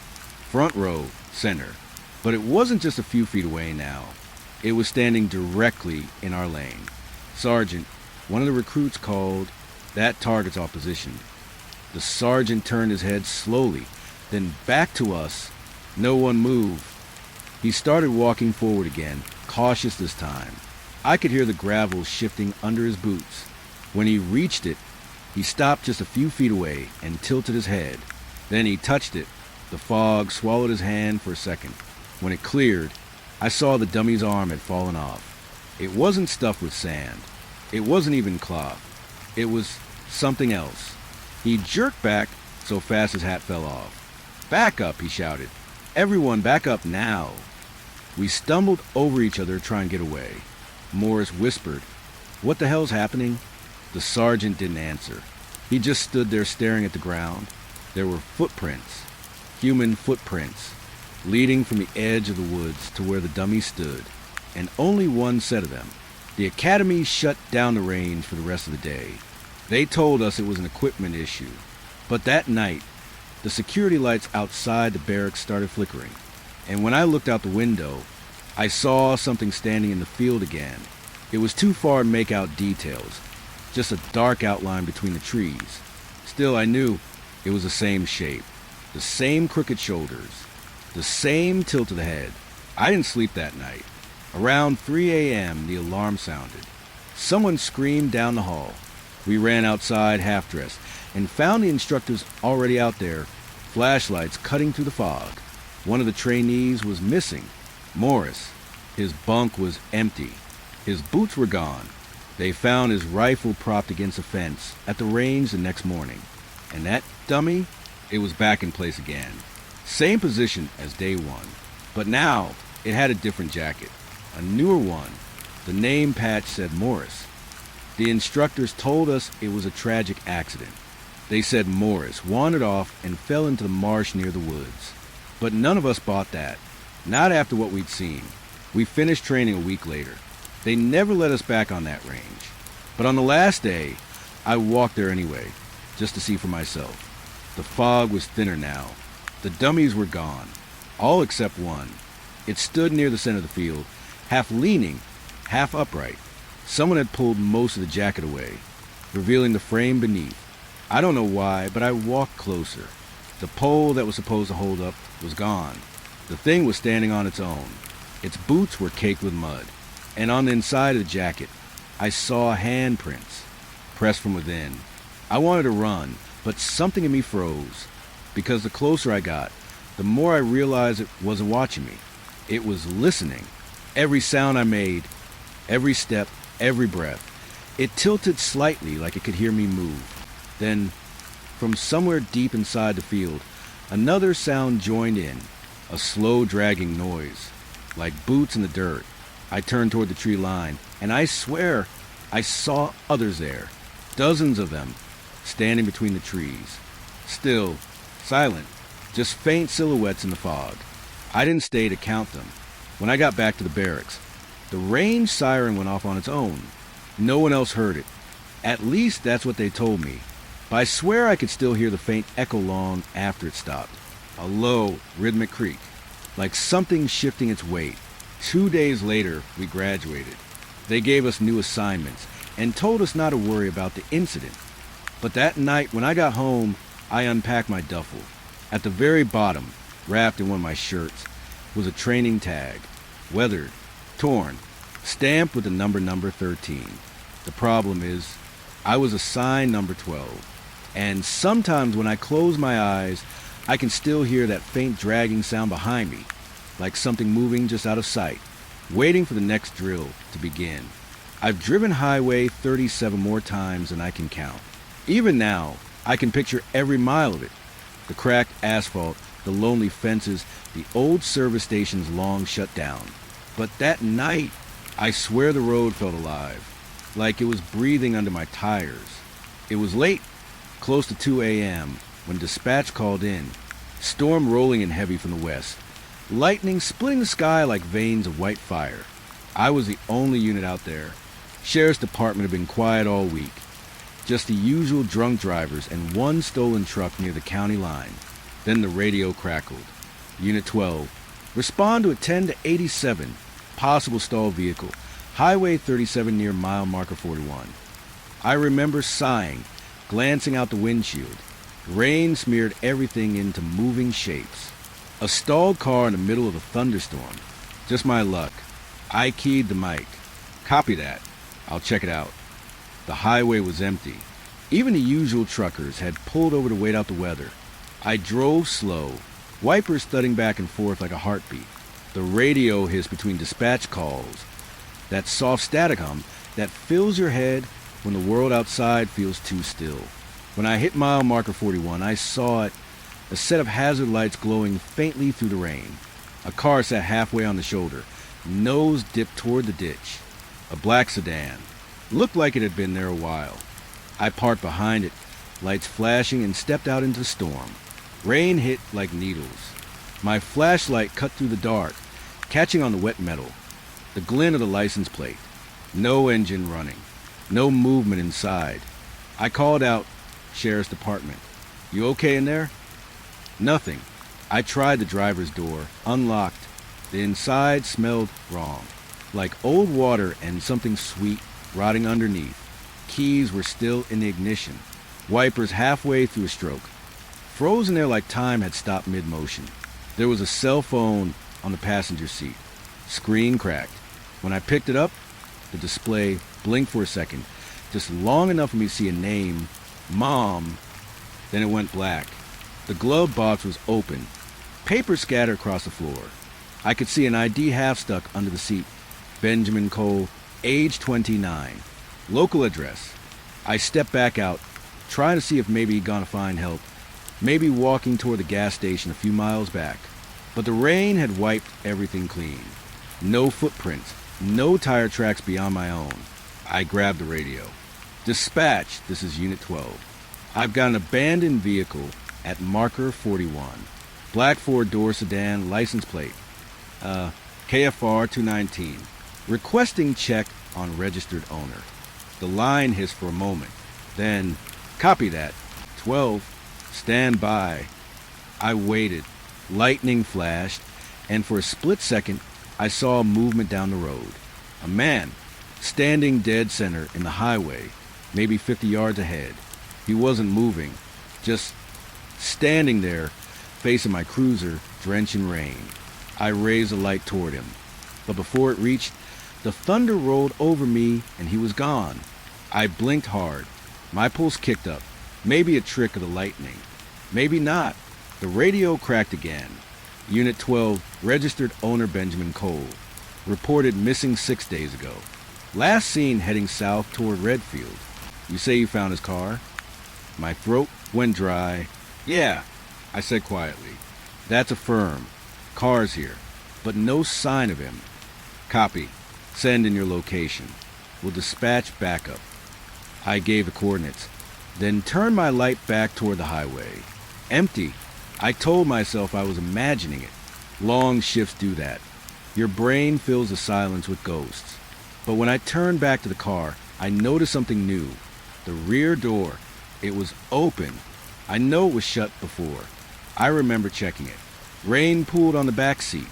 front row, center. But it wasn't just a few feet away now. It was standing directly in our lane. Sergeant, one of the recruits called, "That target's off position." The sergeant turned his head slowly, then back to us. No one moved. He started walking forward again, cautious this time. I could hear the gravel shifting under his boots. When he reached it, he stopped just a few feet away and tilted his head. Then he touched it. The fog swallowed his hand for a second. When it cleared, I saw the dummy's arm had fallen off. It wasn't stuffed with sand. It wasn't even cloth. It was something else. He jerked back so fast his hat fell off. "Back up," he shouted. "Everyone back up now." We stumbled over each other trying to get away. Morris whispered, "What the hell's happening?" The sergeant didn't answer. He just stood there staring at the ground. There were footprints, human footprints, leading from the edge of the woods to where the dummy stood, and only one set of them. The academy shut down the range for the rest of the day. They told us it was an equipment issue. But that night, the security lights outside the barracks started flickering, and when I looked out the window, I saw something standing in the field again. It was too far to make out details, just a dark outline between the trees. Still, I knew it was the same shape, the same crooked shoulders, the same tilt of the head. I didn't sleep that night. Around 3 a.m., the alarm sounded. Someone screamed down the hall. We ran outside half-dressed and found the instructors already out there, flashlights cutting through the fog. One of the trainees was missing, Morris. His bunk was empty. His boots were gone. They found his rifle propped against a fence at the range the next morning. And that dummy, it was back in place again. Same position as day one. But now, it had a different jacket. A newer one. The name patch said Morris. The instructors told us it was a tragic accident. They said Morris wandered off and fell into the marsh near the woods. But none of us bought that. Not after what we'd seen. We finished training a week later. They never let us back on that range. But on the last day, I walked there anyway, just to see for myself. The fog was thinner now. The dummies were gone, all except one. It stood near the center of the field, half leaning, half upright. Someone had pulled most of the jacket away, revealing the frame beneath. I don't know why, but I walked closer. The pole that was supposed to hold up was gone. The thing was standing on its own. Its boots were caked with mud, and on the inside of the jacket, I saw handprints, pressed from within. I wanted to run, but something in me froze, because the closer I got, the more I realized it wasn't watching me. It was listening. Every sound I made, every step, every breath. It tilted slightly like it could hear me move. Then, from somewhere deep inside the field, another sound joined in, a slow dragging noise, like boots in the dirt. I turned toward the tree line, and I swear I saw others there, dozens of them, standing between the trees. Still, silent, just faint silhouettes in the fog. I didn't stay to count them. When I got back to the barracks, the range siren went off on its own. No one else heard it. At least that's what they told me. But I swear I could still hear the faint echo long after it stopped. A low, rhythmic creak, like something shifting its weight. 2 days later, we graduated. They gave us new assignments and told us not to worry about the incident. But that night, when I got home, I unpacked my duffel. At the very bottom, wrapped in one of my shirts, was a training tag, weathered, torn, stamped with the number 13. The problem is, I was assigned number 12. And sometimes when I close my eyes, I can still hear that faint dragging sound behind me, like something moving just out of sight, waiting for the next drill to begin. I've driven Highway 37 more times than I can count. Even now, I can picture every mile of it. The cracked asphalt, the lonely fences, the old service stations long shut down. But that night, I swear the road felt alive, like it was breathing under my tires. It was late, close to 2 a.m., when dispatch called in. Storm rolling in heavy from the west. Lightning splitting the sky like veins of white fire. I was the only unit out there. Sheriff's department had been quiet all week. Just the usual drunk drivers and one stolen truck near the county line. Then the radio crackled. Unit 12. Respond to a 10 to 87. Possible stalled vehicle. Highway 37 near mile marker 41. I remember sighing, glancing out the windshield. Rain smeared everything into moving shapes. A stalled car in the middle of a thunderstorm. Just my luck. I keyed the mic. Copy that. I'll check it out. The highway was empty. Even the usual truckers had pulled over to wait out the weather. I drove slow, wipers thudding back and forth like a heartbeat. The radio hissed between dispatch calls. That soft static hum that fills your head when the world outside feels too still. When I hit mile marker 41, I saw it, a set of hazard lights glowing faintly through the rain. A car sat halfway on the shoulder, nose dipped toward the ditch. A black sedan. Looked like it had been there a while. I parked behind it, lights flashing, and stepped out into the storm. Rain hit like needles. My flashlight cut through the dark, catching on the wet metal. The glint of the license plate. No engine running. No movement inside. I called out, Sheriff's Department. You okay in there? Nothing. I tried the driver's door, unlocked. The inside smelled wrong. Like old water and something sweet rotting underneath. Keys were still in the ignition. Wipers halfway through a stroke. Frozen there like time had stopped mid-motion. There was a cell phone on the passenger seat. Screen cracked. When I picked it up, the display blinked for a second, just long enough for me to see a name, Mom. Then it went black. The glove box was open. Paper scattered across the floor. I could see an ID half stuck under the seat. Benjamin Cole, age 29. Local address. I stepped back out, trying to see if maybe he'd gone to find help. Maybe walking toward the gas station a few miles back. But the rain had wiped everything clean. No footprints, no tire tracks beyond my own. I grabbed the radio. Dispatch, this is Unit 12. I've got an abandoned vehicle at marker 41. Black four-door sedan, license plate. KFR 219. Requesting check on registered owner. The line hissed for a moment. Then, copy that. 12. Stand by. I waited. Lightning flashed, and for a split second, I saw movement down the road. A man, standing dead center in the highway, maybe 50 yards ahead. He wasn't moving, just standing there, facing my cruiser, drenched in rain. I raised the light toward him, but before it reached, the thunder rolled over me and he was gone. I blinked hard. My pulse kicked up. Maybe a trick of the lightning. Maybe not. The radio cracked again. Unit 12, registered owner Benjamin Cole. Reported missing 6 days ago. Last seen heading south toward Redfield. You say you found his car? My throat went dry. Yeah, I said quietly. That's affirmed. Car's here, but no sign of him. Copy. Send in your location. We'll dispatch backup. I gave the coordinates, then turned my light back toward the highway. Empty. I told myself I was imagining it. Long shifts do that. Your brain fills the silence with ghosts. But when I turned back to the car, I noticed something new. The rear door. It was open. I know it was shut before. I remember checking it. Rain pooled on the back seat,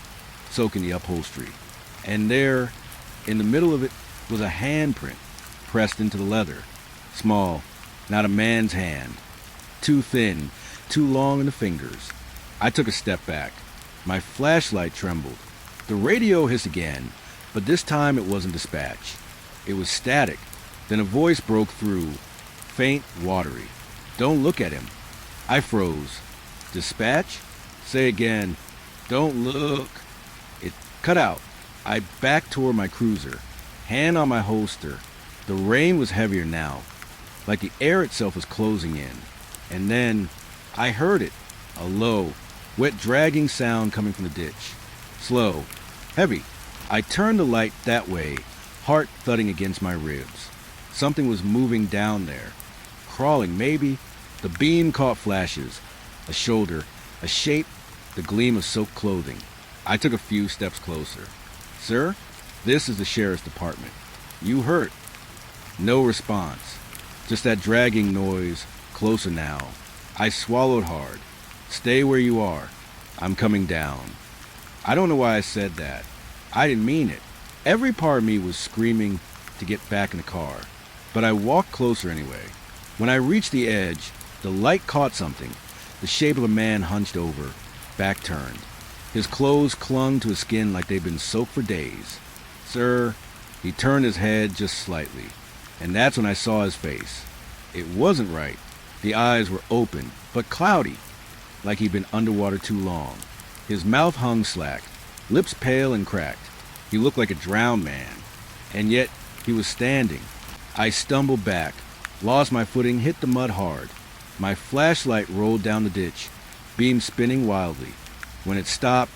soaking the upholstery. And there, in the middle of it, was a handprint, pressed into the leather. Small, not a man's hand. Too thin, too long in the fingers. I took a step back. My flashlight trembled. The radio hissed again, but this time it wasn't dispatch. It was static. Then a voice broke through, faint, watery. Don't look at him. I froze. Dispatch? Say again. Don't look. It cut out. I backed toward my cruiser, hand on my holster. The rain was heavier now, like the air itself was closing in. And then I heard it, a low, Wet dragging sound coming from the ditch. Slow. Heavy. I turned the light that way, heart thudding against my ribs. Something was moving down there. Crawling, maybe. The beam caught flashes. A shoulder. A shape. The gleam of soaked clothing. I took a few steps closer. Sir, this is the sheriff's department. You hurt. No response. Just that dragging noise. Closer now. I swallowed hard. Stay where you are. I'm coming down. I don't know why I said that. I didn't mean it. Every part of me was screaming to get back in the car. But I walked closer anyway. When I reached the edge, the light caught something. The shape of a man hunched over, back turned. His clothes clung to his skin like they'd been soaked for days. Sir, he turned his head just slightly. And that's when I saw his face. It wasn't right. The eyes were open, but cloudy, like he'd been underwater too long. His mouth hung slack, lips pale and cracked. He looked like a drowned man, and yet he was standing. I stumbled back, lost my footing, hit the mud hard. My flashlight rolled down the ditch, beam spinning wildly. When it stopped,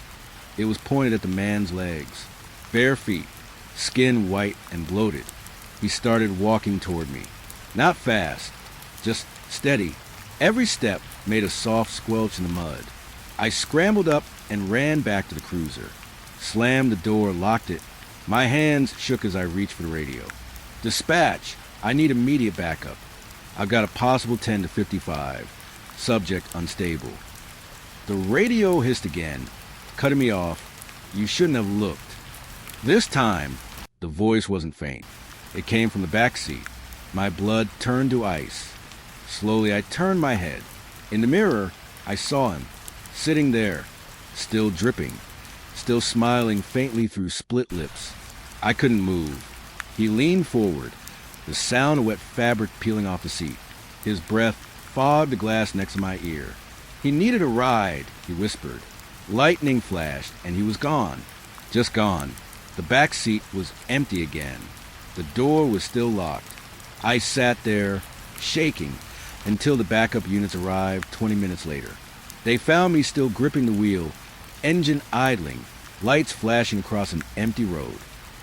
it was pointed at the man's legs. Bare feet, skin white and bloated. He started walking toward me. Not fast, just steady. Every step made a soft squelch in the mud. I scrambled up and ran back to the cruiser. Slammed the door, locked it. My hands shook as I reached for the radio. Dispatch! I need immediate backup. I've got a possible 10 to 55. Subject unstable. The radio hissed again, cutting me off. You shouldn't have looked. This time, the voice wasn't faint. It came from the back seat. My blood turned to ice. Slowly, I turned my head. In the mirror, I saw him, sitting there, still dripping, still smiling faintly through split lips. I couldn't move. He leaned forward, the sound of wet fabric peeling off the seat. His breath fogged the glass next to my ear. He needed a ride, he whispered. Lightning flashed, and he was gone. Just gone. The back seat was empty again. The door was still locked. I sat there, shaking, until the backup units arrived 20 minutes later. They found me still gripping the wheel, engine idling, lights flashing across an empty road.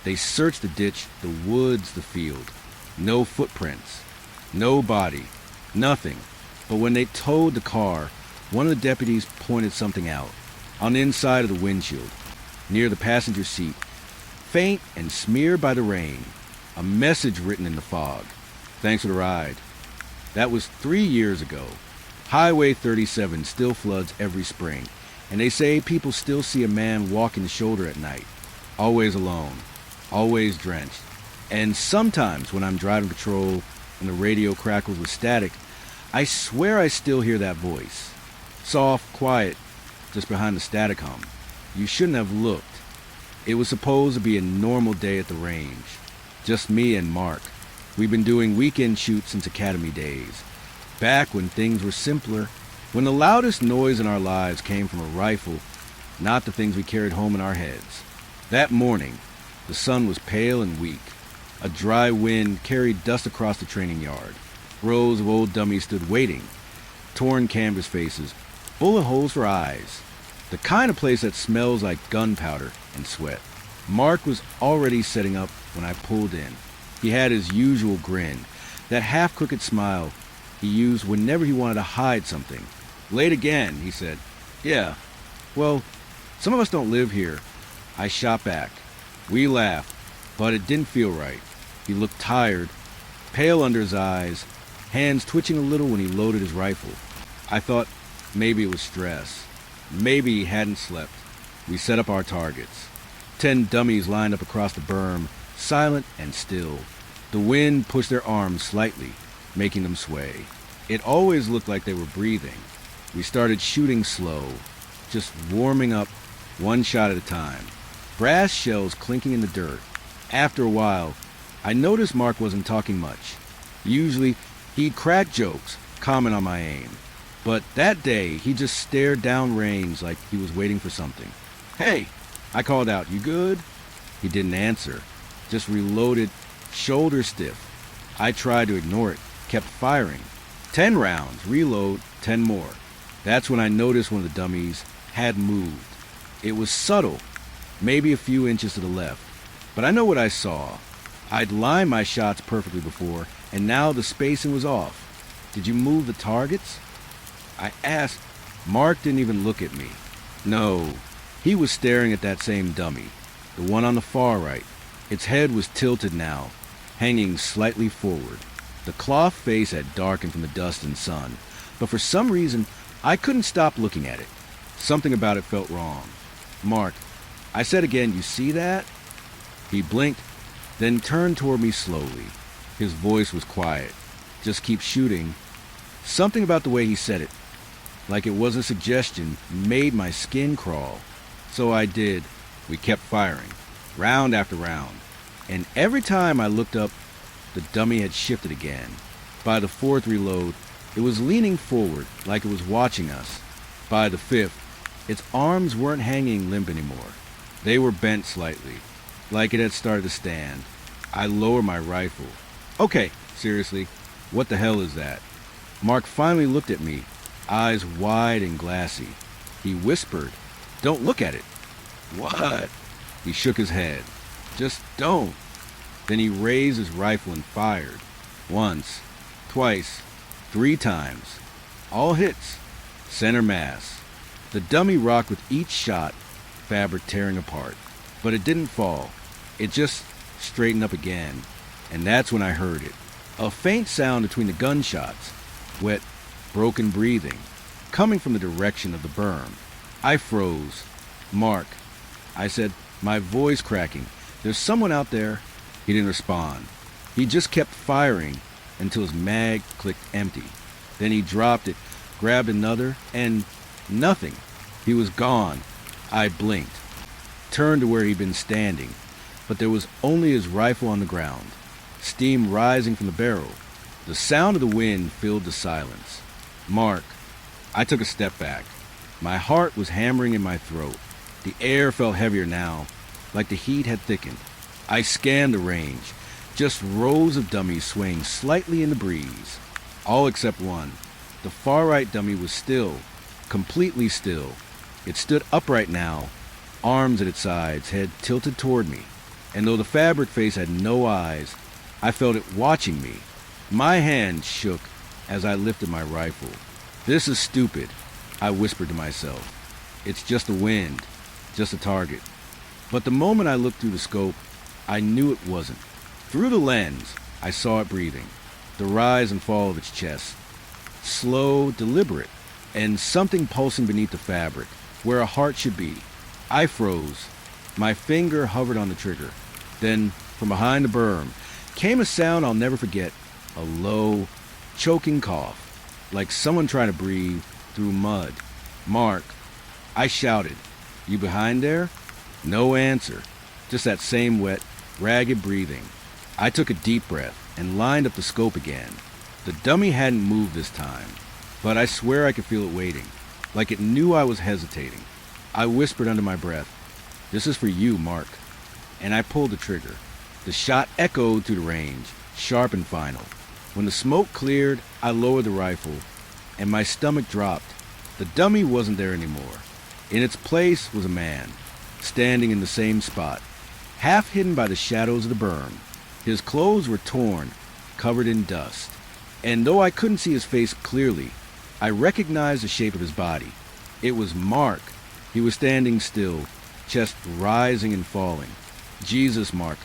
They searched the ditch, the woods, the field. No footprints, no body, nothing. But when they towed the car, one of the deputies pointed something out, on the inside of the windshield, near the passenger seat, faint and smeared by the rain, a message written in the fog. Thanks for the ride. That was 3 years ago. Highway 37 still floods every spring, and they say people still see a man walking the shoulder at night, always alone, always drenched. And sometimes when I'm driving patrol and the radio crackles with static, I swear I still hear that voice. Soft, quiet, just behind the static hum. You shouldn't have looked. It was supposed to be a normal day at the range. Just me and Mark. We've been doing weekend shoots since academy days. Back when things were simpler, when the loudest noise in our lives came from a rifle, not the things we carried home in our heads. That morning, the sun was pale and weak. A dry wind carried dust across the training yard. Rows of old dummies stood waiting. Torn canvas faces, bullet holes for eyes. The kind of place that smells like gunpowder and sweat. Mark was already setting up when I pulled in. He had his usual grin, that half-crooked smile he used whenever he wanted to hide something. Late again, he said. Yeah, well, some of us don't live here. I shot back. We laughed, but it didn't feel right. He looked tired, pale under his eyes, hands twitching a little when he loaded his rifle. I thought maybe it was stress. Maybe he hadn't slept. We set up our targets. 10 dummies lined up across the berm, silent and still. The wind pushed their arms slightly, making them sway. It always looked like they were breathing. We started shooting slow, just warming up one shot at a time. Brass shells clinking in the dirt. After a while, I noticed Mark wasn't talking much. Usually, he'd crack jokes, comment on my aim. But that day, he just stared down range like he was waiting for something. Hey, I called out, you good? He didn't answer, just reloaded, shoulder stiff. I tried to ignore it, kept firing. 10 rounds, reload, 10 more. That's when I noticed one of the dummies had moved. It was subtle, maybe a few inches to the left, but I know what I saw. I'd lined my shots perfectly before, and now the spacing was off. Did you move the targets? I asked. Mark didn't even look at me. No, he was staring at that same dummy, the one on the far right. Its head was tilted now, hanging slightly forward. The cloth face had darkened from the dust and sun, but for some reason, I couldn't stop looking at it. Something about it felt wrong. Mark, I said again, you see that? He blinked, then turned toward me slowly. His voice was quiet. Just keep shooting. Something about the way he said it, like it was a suggestion, made my skin crawl. So I did. We kept firing, round after round. And every time I looked up, the dummy had shifted again. By the fourth reload, it was leaning forward like it was watching us. By the fifth, its arms weren't hanging limp anymore. They were bent slightly, like it had started to stand. I lowered my rifle. Okay, seriously, what the hell is that? Mark finally looked at me, eyes wide and glassy. He whispered, "Don't look at it." "What?" He shook his head. "Just don't." Then he raised his rifle and fired. Once, twice, 3 times. All hits. Center mass. The dummy rocked with each shot, fabric tearing apart. But it didn't fall. It just straightened up again. And that's when I heard it. A faint sound between the gunshots. Wet, broken breathing, coming from the direction of the berm. I froze. "Mark," I said, my voice cracking. "There's someone out there." He didn't respond. He just kept firing until his mag clicked empty. Then he dropped it, grabbed another, and nothing. He was gone. I blinked, turned to where he'd been standing, but there was only his rifle on the ground, steam rising from the barrel. The sound of the wind filled the silence. "Mark," I took a step back. My heart was hammering in my throat. The air felt heavier now, like the heat had thickened. I scanned the range, just rows of dummies swaying slightly in the breeze. All except one. The far right dummy was still, completely still. It stood upright now, arms at its sides, head tilted toward me. And though the fabric face had no eyes, I felt it watching me. My hand shook as I lifted my rifle. "This is stupid," I whispered to myself. "It's just the wind, just a target." But the moment I looked through the scope, I knew it wasn't. Through the lens, I saw it breathing, the rise and fall of its chest. Slow, deliberate, and something pulsing beneath the fabric, where a heart should be. I froze. My finger hovered on the trigger. Then, from behind the berm, came a sound I'll never forget. A low, choking cough, like someone trying to breathe through mud. "Mark," I shouted. "You behind there?" No answer, just that same wet, ragged breathing. I took a deep breath and lined up the scope again. The dummy hadn't moved this time, but I swear I could feel it waiting, like it knew I was hesitating. I whispered under my breath, "This is for you, Mark." And I pulled the trigger. The shot echoed through the range, sharp and final. When the smoke cleared, I lowered the rifle, and my stomach dropped. The dummy wasn't there anymore. In its place was a man, standing in the same spot, half hidden by the shadows of the berm. His clothes were torn, covered in dust. And though I couldn't see his face clearly, I recognized the shape of his body. It was Mark. He was standing still, chest rising and falling. "Jesus, Mark."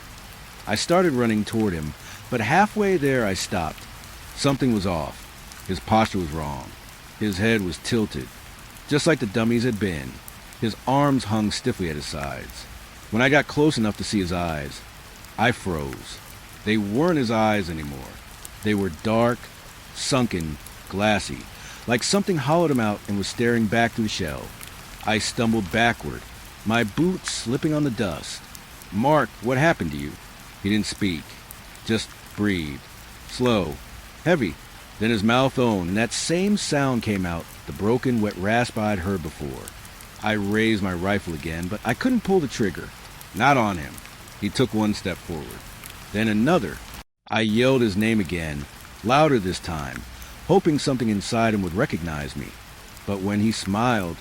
I started running toward him, but halfway there I stopped. Something was off. His posture was wrong. His head was tilted, just like the dummies had been. His arms hung stiffly at his sides. When I got close enough to see his eyes, I froze. They weren't his eyes anymore. They were dark, sunken, glassy, like something hollowed him out and was staring back through the shell. I stumbled backward, my boots slipping on the dust. "Mark, what happened to you?" He didn't speak, just breathed. Slow, heavy. Then his mouth opened, and that same sound came out, the broken, wet rasp I'd heard before. I raised my rifle again, but I couldn't pull the trigger. Not on him. He took one step forward. Then another. I yelled his name again, louder this time, hoping something inside him would recognize me. But when he smiled,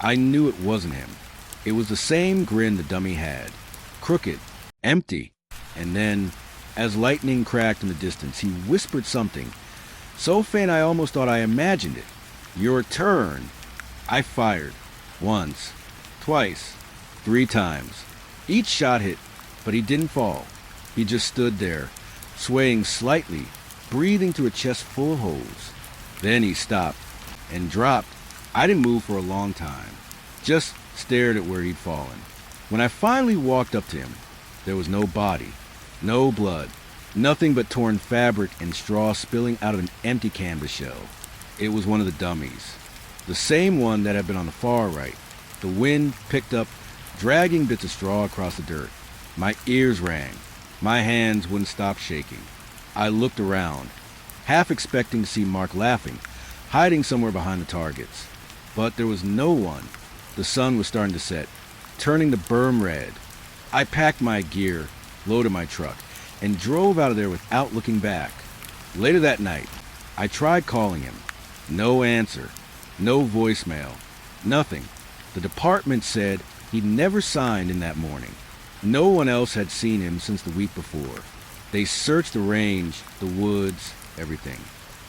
I knew it wasn't him. It was the same grin the dummy had. Crooked, empty. And then, as lightning cracked in the distance, he whispered something so faint I almost thought I imagined it. "Your turn." I fired. Once, twice, 3 times. Each shot hit, but he didn't fall. He just stood there, swaying slightly, breathing through a chest full of holes. Then he stopped and dropped. I didn't move for a long time, just stared at where he'd fallen. When I finally walked up to him, there was no body, no blood, nothing but torn fabric and straw spilling out of an empty canvas shell. It was one of the dummies, the same one that had been on the far right. The wind picked up, dragging bits of straw across the dirt. My ears rang. My hands wouldn't stop shaking. I looked around, half expecting to see Mark laughing, hiding somewhere behind the targets. But there was no one. The sun was starting to set, turning the berm red. I packed my gear, loaded my truck, and drove out of there without looking back. Later that night, I tried calling him. No answer. No voicemail. Nothing. The department said he'd never signed in that morning. No one else had seen him since the week before. They searched the range, the woods, everything.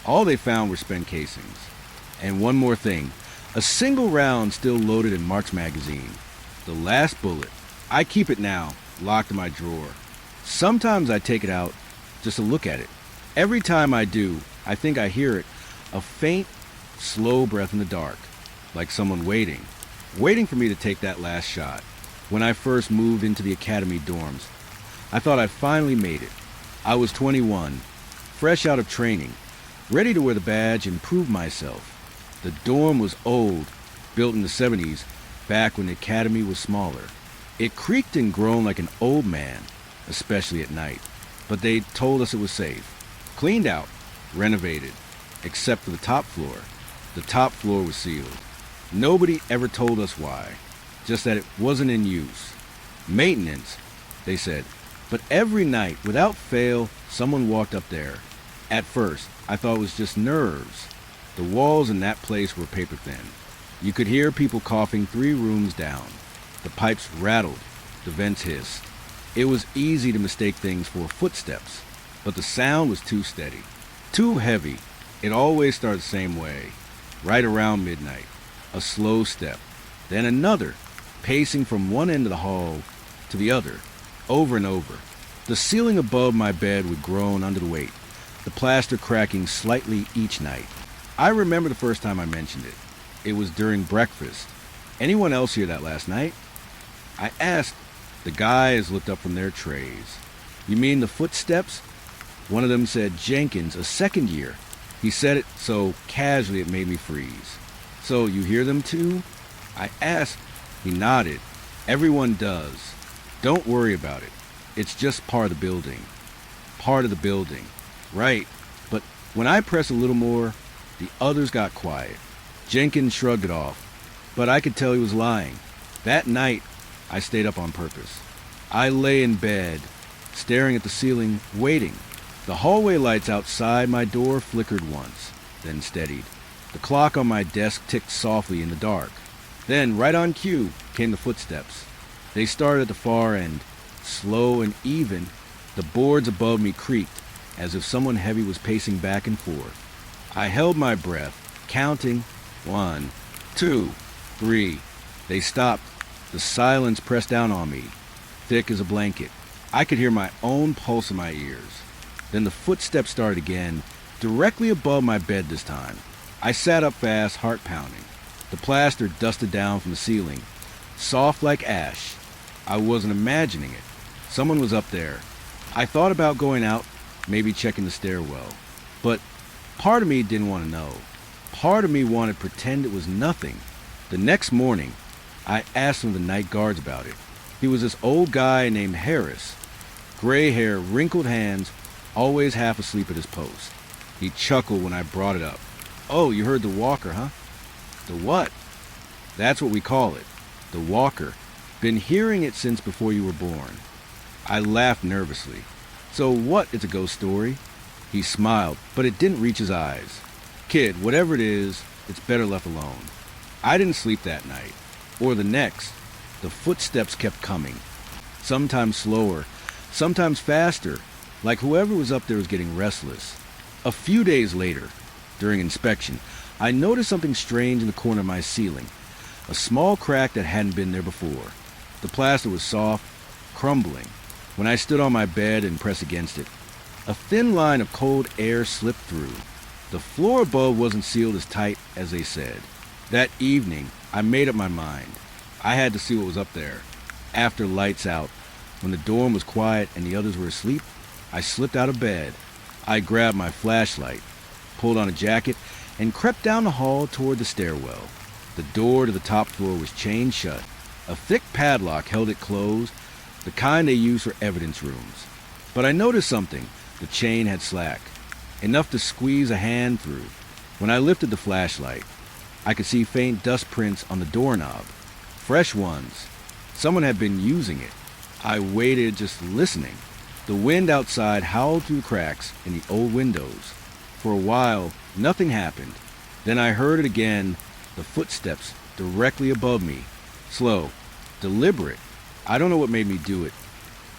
All they found were spent casings. And one more thing. A single round still loaded in Mark's magazine. The last bullet. I keep it now, locked in my drawer. Sometimes I take it out just to look at it. Every time I do, I think I hear it. A faint, slow breath in the dark. Like someone waiting for me to take that last shot. When I first moved into the academy dorms, I thought I finally made it. I was 21, fresh out of training, ready to wear the badge and prove myself. The dorm was old, built in the 70s, back when the academy was smaller. It creaked and groaned like an old man, especially at night. But they told us it was safe. Cleaned out, renovated, except for the top floor. The top floor was sealed. Nobody ever told us why, just that it wasn't in use. Maintenance, they said. But every night, without fail, someone walked up there. At first, I thought it was just nerves. The walls in that place were paper thin. You could hear people coughing 3 rooms down. The pipes rattled, the vents hissed. It was easy to mistake things for footsteps, but the sound was too steady, too heavy. It always started the same way, right around midnight. A slow step, then another, pacing from one end of the hall to the other, over and over. The ceiling above my bed would groan under the weight, the plaster cracking slightly each night. I remember the first time I mentioned it. It was during breakfast. "Anyone else hear that last night?" I asked. The guys looked up from their trays. "You mean the footsteps?" One of them said Jenkins, a second year. He said it so casually it made me freeze. "So you hear them too?" I asked. He nodded. "Everyone does. Don't worry about it. It's just part of the building." Part of the building. Right. But when I pressed a little more, the others got quiet. Jenkins shrugged it off, but I could tell he was lying. That night, I stayed up on purpose. I lay in bed, staring at the ceiling, waiting. The hallway lights outside my door flickered once, then steadied. The clock on my desk ticked softly in the dark. Then, right on cue, came the footsteps. They started at the far end, slow and even. The boards above me creaked, as if someone heavy was pacing back and forth. I held my breath, counting. 1, 2, 3. They stopped. The silence pressed down on me, thick as a blanket. I could hear my own pulse in my ears. Then the footsteps started again, directly above my bed this time. I sat up fast, heart pounding. The plaster dusted down from the ceiling, soft like ash. I wasn't imagining it. Someone was up there. I thought about going out, maybe checking the stairwell. But part of me didn't want to know. Part of me wanted to pretend it was nothing. The next morning, I asked one of the night guards about it. He was this old guy named Harris. Gray hair, wrinkled hands, always half asleep at his post. He chuckled when I brought it up. "Oh, you heard the walker, huh?" "The what?" "That's what we call it. The walker. Been hearing it since before you were born." I laughed nervously. "So what? It's a ghost story?" He smiled, but it didn't reach his eyes. "Kid, whatever it is, it's better left alone. I didn't sleep that night, or the next. The footsteps kept coming, sometimes slower, sometimes faster, like whoever was up there was getting restless. A few days later, during inspection, I noticed something strange in the corner of my ceiling, a small crack that hadn't been there before. The plaster was soft, crumbling. When I stood on my bed and pressed against it, a thin line of cold air slipped through. The floor above wasn't sealed as tight as they said. That evening, I made up my mind. I had to see what was up there. After lights out, when the dorm was quiet and the others were asleep, I slipped out of bed. I grabbed my flashlight, pulled on a jacket, and crept down the hall toward the stairwell. The door to the top floor was chained shut. A thick padlock held it closed, the kind they use for evidence rooms. But I noticed something. The chain had slack, enough to squeeze a hand through. When I lifted the flashlight, I could see faint dust prints on the doorknob. Fresh ones. Someone had been using it. I waited, just listening. The wind outside howled through the cracks in the old windows. For a while, nothing happened. Then I heard it again, the footsteps directly above me. Slow, deliberate. I don't know what made me do it,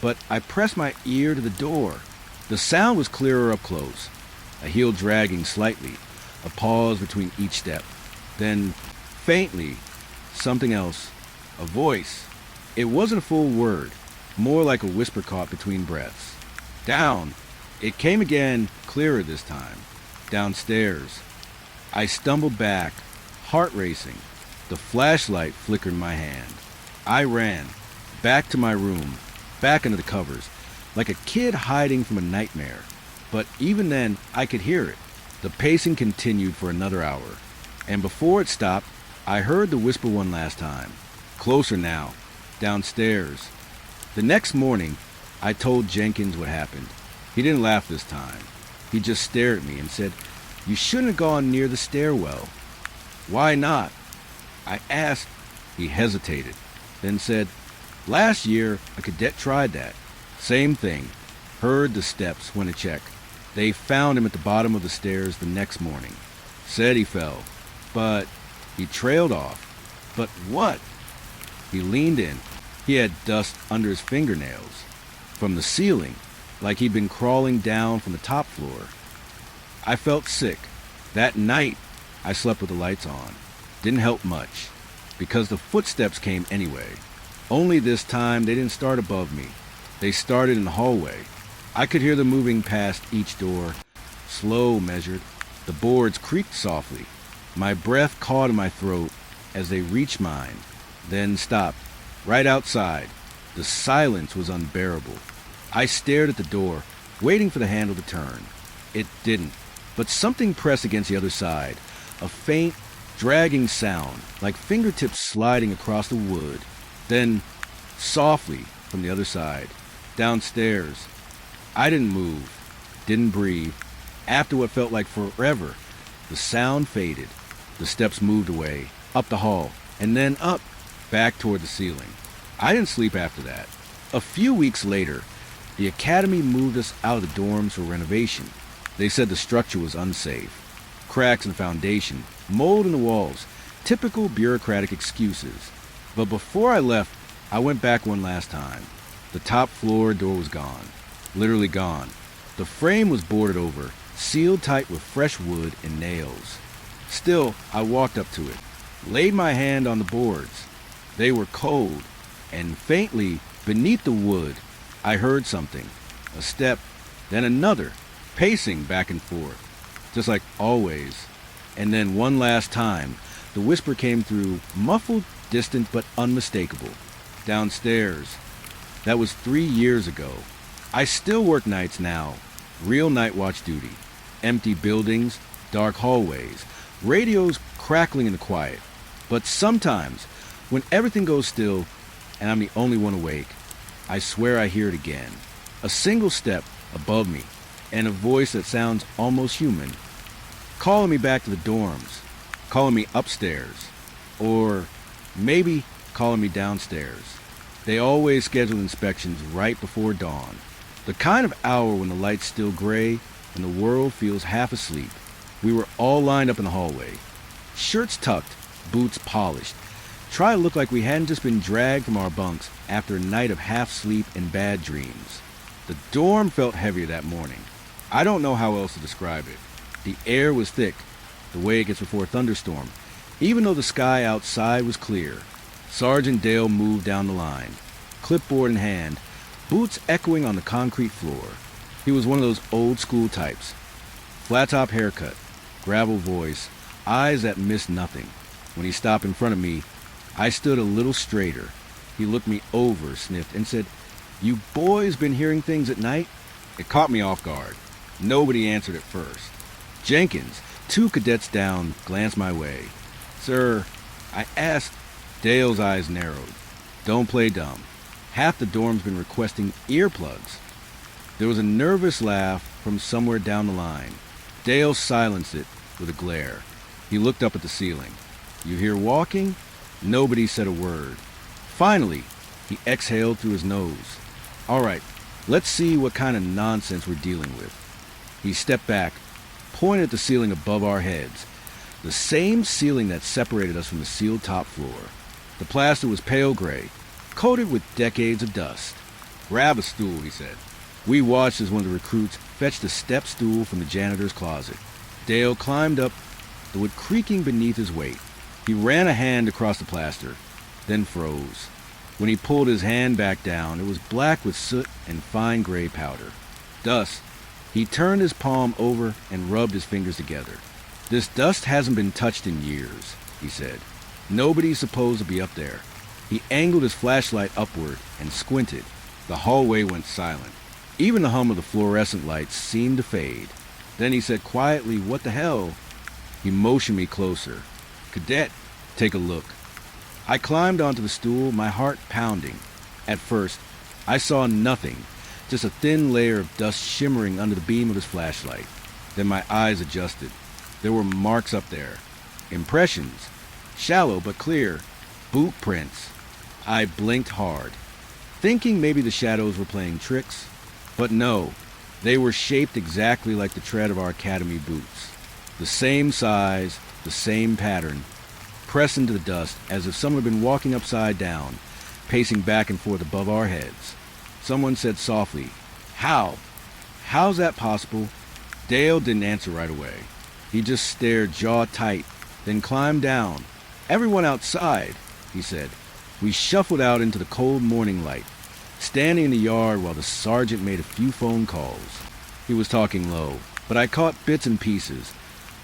but I pressed my ear to the door. The sound was clearer up close, a heel dragging slightly, a pause between each step. Then, faintly, something else. A voice. It wasn't a full word, more like a whisper caught between breaths. Down. It came again, clearer this time. Downstairs. I stumbled back, heart racing. The flashlight flickered in my hand. I ran, back to my room, back under the covers, like a kid hiding from a nightmare. But even then, I could hear it. The pacing continued for another hour, and before it stopped, I heard the whisper one last time. Closer now, downstairs. The next morning, I told Jenkins what happened. He didn't laugh this time. He just stared at me and said, "You shouldn't have gone near the stairwell." "Why not?" I asked. He hesitated, then said, "Last year, a cadet tried that. Same thing. Heard the steps, went to check. They found him at the bottom of the stairs the next morning. Said he fell, but he trailed off. But what?" He leaned in. He had dust under his fingernails. From the ceiling, like he'd been crawling down from the top floor. I felt sick. That night, I slept with the lights on. Didn't help much, because the footsteps came anyway. Only this time, they didn't start above me. They started in the hallway. I could hear them moving past each door, slow, measured. The boards creaked softly. My breath caught in my throat as they reached mine, then stopped, right outside. The silence was unbearable. I stared at the door, waiting for the handle to turn. It didn't, but something pressed against the other side, a faint, dragging sound, like fingertips sliding across the wood. Then, softly, from the other side, downstairs. I didn't move, didn't breathe. After what felt like forever, the sound faded. The steps moved away, up the hall, and then up, back toward the ceiling. I didn't sleep after that. A few weeks later, the academy moved us out of the dorms for renovation. They said the structure was unsafe. Cracks in the foundation, mold in the walls, typical bureaucratic excuses. But before I left, I went back one last time. The top floor door was gone. Literally gone. The frame was boarded over, sealed tight with fresh wood and nails. Still, I walked up to it, laid my hand on the boards. They were cold, and faintly, beneath the wood, I heard something. A step, then another, pacing back and forth, just like always. And then one last time, the whisper came through, muffled, distant, but unmistakable. Downstairs. That was 3 years ago. I still work nights now. Real night watch duty. Empty buildings, dark hallways, radios crackling in the quiet. But sometimes, when everything goes still, and I'm the only one awake, I swear I hear it again. A single step above me, and a voice that sounds almost human, calling me back to the dorms, calling me upstairs, or maybe calling me downstairs. They always schedule inspections right before dawn, the kind of hour when the light's still gray and the world feels half asleep. We were all lined up in the hallway, shirts tucked, boots polished. Try to look like we hadn't just been dragged from our bunks after a night of half sleep and bad dreams. The dorm felt heavier that morning. I don't know how else to describe it. The air was thick, the way it gets before a thunderstorm, even though the sky outside was clear. Sergeant Dale moved down the line, clipboard in hand, boots echoing on the concrete floor. He was one of those old-school types. Flat-top haircut, gravel voice, eyes that missed nothing. When he stopped in front of me, I stood a little straighter. He looked me over, sniffed, and said, "You boys been hearing things at night?" It caught me off guard. Nobody answered at first. Jenkins, 2 cadets down, glanced my way. "Sir," I asked. Dale's eyes narrowed. "Don't play dumb. Half the dorm's been requesting earplugs." There was a nervous laugh from somewhere down the line. Dale silenced it with a glare. He looked up at the ceiling. "You hear walking?" Nobody said a word. Finally, he exhaled through his nose. "All right, let's see what kind of nonsense we're dealing with." He stepped back, pointed at the ceiling above our heads, the same ceiling that separated us from the sealed top floor. The plaster was pale gray, coated with decades of dust. "Grab a stool," he said. We watched as one of the recruits fetched a step stool from the janitor's closet. Dale climbed up, the wood creaking beneath his weight. He ran a hand across the plaster, then froze. When he pulled his hand back down, it was black with soot and fine gray powder. Dust. He turned his palm over and rubbed his fingers together. "This dust hasn't been touched in years," he said. "Nobody's supposed to be up there." He angled his flashlight upward and squinted. The hallway went silent. Even the hum of the fluorescent lights seemed to fade. Then he said quietly, "What the hell?" He motioned me closer. "Cadet, take a look." I climbed onto the stool, my heart pounding. At first, I saw nothing, just a thin layer of dust shimmering under the beam of his flashlight. Then my eyes adjusted. There were marks up there. Impressions. Shallow but clear. Boot prints. I blinked hard, thinking maybe the shadows were playing tricks. But no, they were shaped exactly like the tread of our academy boots. The same size, the same pattern, pressed into the dust as if someone had been walking upside down, pacing back and forth above our heads. Someone said softly, "How? How's that possible?" Dale didn't answer right away. He just stared jaw tight, then climbed down. "Everyone outside," he said. We shuffled out into the cold morning light, standing in the yard while the sergeant made a few phone calls. He was talking low, but I caught bits and pieces,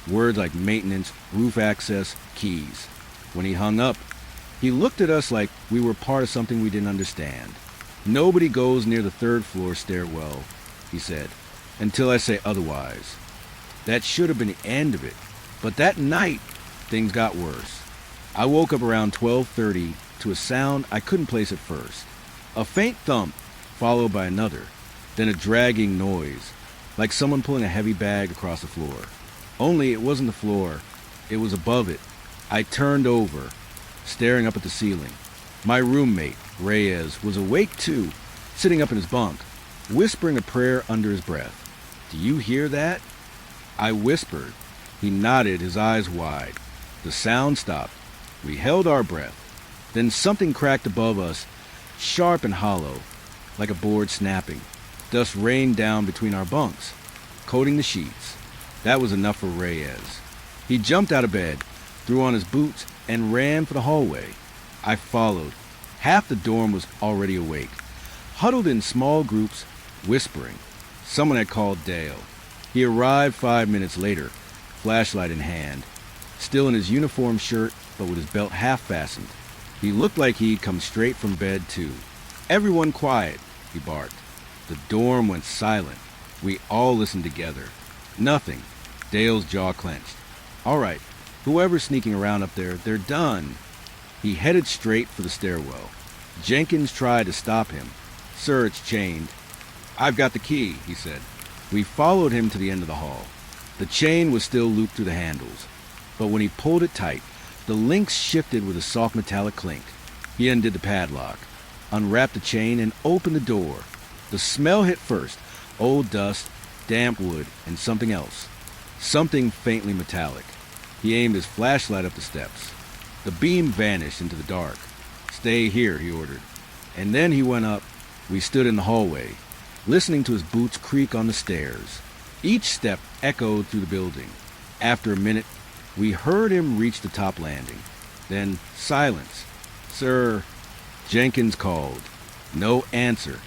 words like maintenance, roof access, keys. When he hung up, he looked at us like we were part of something we didn't understand. "Nobody goes near the 3rd floor stairwell," he said, "until I say otherwise." That should have been the end of it, but that night, things got worse. I woke up around 12:30 to a sound I couldn't place at first. A faint thump, followed by another, then a dragging noise, like someone pulling a heavy bag across the floor. Only it wasn't the floor, it was above it. I turned over, staring up at the ceiling. My roommate, Reyes, was awake too, sitting up in his bunk, whispering a prayer under his breath. "Do you hear that?" I whispered. He nodded, his eyes wide. The sound stopped. We held our breath. Then something cracked above us, sharp and hollow, like a board snapping. Dust rained down between our bunks, coating the sheets. That was enough for Reyes. He jumped out of bed, threw on his boots, and ran for the hallway. I followed. Half the dorm was already awake, huddled in small groups, whispering. Someone had called Dale. He arrived 5 minutes later, flashlight in hand, still in his uniform shirt but with his belt half-fastened. He looked like he'd come straight from bed, too. "Everyone quiet," he barked. The dorm went silent. We all listened together. Nothing. Dale's jaw clenched. "All right, whoever's sneaking around up there, they're done." He headed straight for the stairwell. Jenkins tried to stop him. "Sir, it's chained." "I've got the key," he said. We followed him to the end of the hall. The chain was still looped through the handles, but when he pulled it tight, the links shifted with a soft metallic clink. He undid the padlock, unwrapped the chain, and opened the door. The smell hit first: old dust, damp wood, and something else. Something faintly metallic. He aimed his flashlight up the steps. The beam vanished into the dark. "Stay here," he ordered. And then he went up. We stood in the hallway, listening to his boots creak on the stairs. Each step echoed through the building. After a minute, we heard him reach the top landing. Then silence. "Sir," Jenkins called. No answer.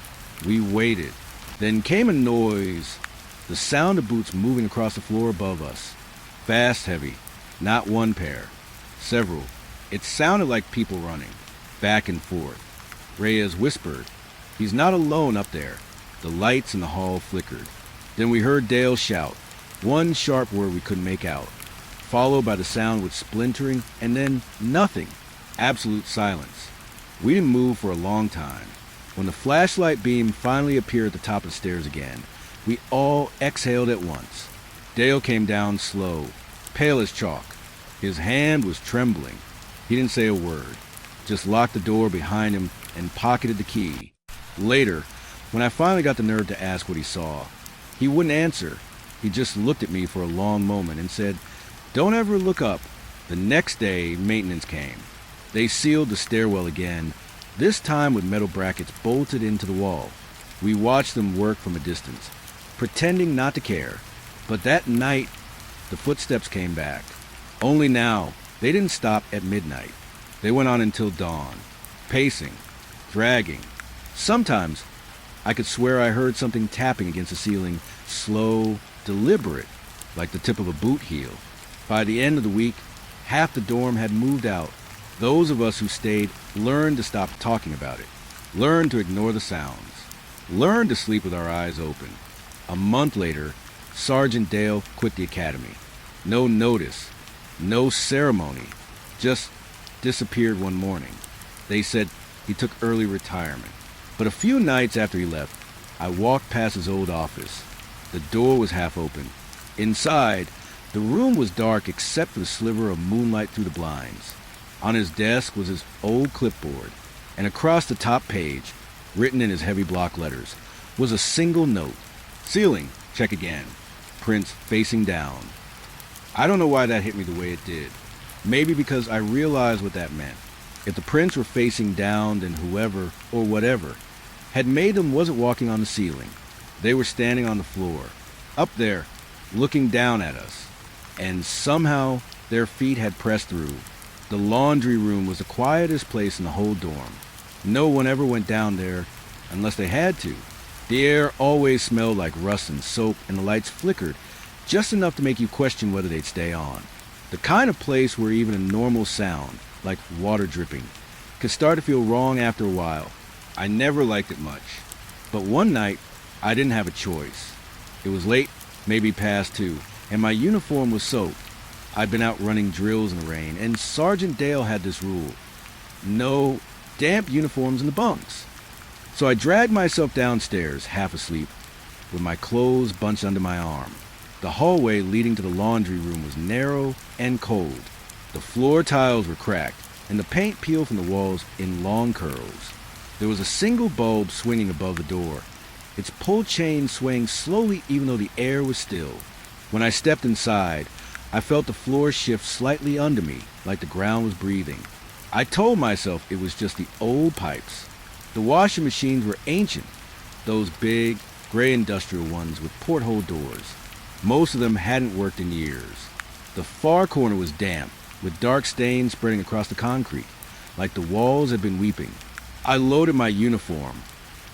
We waited. Then came a noise, the sound of boots moving across the floor above us. Fast, heavy. Not one pair. Several. It sounded like people running, back and forth. Reyes whispered, "He's not alone up there." The lights in the hall flickered. Then we heard Dale shout, one sharp word we couldn't make out, followed by the sound with splintering, and then nothing. Absolute silence. We didn't move for a long time. When the flashlight beam finally appeared at the top of the stairs again, we all exhaled at once. Dale came down slow, pale as chalk. His hand was trembling. He didn't say a word, just locked the door behind him and pocketed the key. Later, when I finally got the nerve to ask what he saw, he wouldn't answer. He just looked at me for a long moment and said, "Don't ever look up." The next day, maintenance came. They sealed the stairwell again, this time with metal brackets bolted into the wall. We watched them work from a distance, pretending not to care. But that night, the footsteps came back. Only now, they didn't stop at midnight. They went on until dawn, pacing, dragging. Sometimes, I could swear I heard something tapping against the ceiling, slow, deliberate, like the tip of a boot heel. By the end of the week, half the dorm had moved out. Those of us who stayed learned to stop talking about it, learned to ignore the sounds, learned to sleep with our eyes open. A month later, Sergeant Dale quit the academy. No notice, no ceremony, just disappeared one morning. They said he took early retirement. But a few nights after he left, I walked past his old office. The door was half open. Inside, the room was dark except for the sliver of moonlight through the blinds. On his desk was his old clipboard, and across the top page, written in his heavy block letters, was a single note. "Ceiling, check again. Prints facing down." I don't know why that hit me the way it did. Maybe because I realized what that meant. If the prints were facing down, then whoever, or whatever, had made them wasn't walking on the ceiling. They were standing on the floor, up there, looking down at us. And somehow, their feet had pressed through. The laundry room was the quietest place in the whole dorm. No one ever went down there unless they had to. The air always smelled like rust and soap, and the lights flickered just enough to make you question whether they'd stay on. The kind of place where even a normal sound, like water dripping, could start to feel wrong after a while. I never liked it much. But one night, I didn't have a choice. It was late, maybe past 2, and my uniform was soaked. I'd been out running drills in the rain, and Sergeant Dale had this rule: no damp uniforms in the bunks. So I dragged myself downstairs, half asleep, with my clothes bunched under my arm. The hallway leading to the laundry room was narrow and cold. The floor tiles were cracked, and the paint peeled from the walls in long curls. There was a single bulb swinging above the door, its pull chain swaying slowly even though the air was still. When I stepped inside, I felt the floor shift slightly under me, like the ground was breathing. I told myself it was just the old pipes. The washing machines were ancient, those big, gray industrial ones with porthole doors. Most of them hadn't worked in years. The far corner was damp, with dark stains spreading across the concrete, like the walls had been weeping. I loaded my uniform,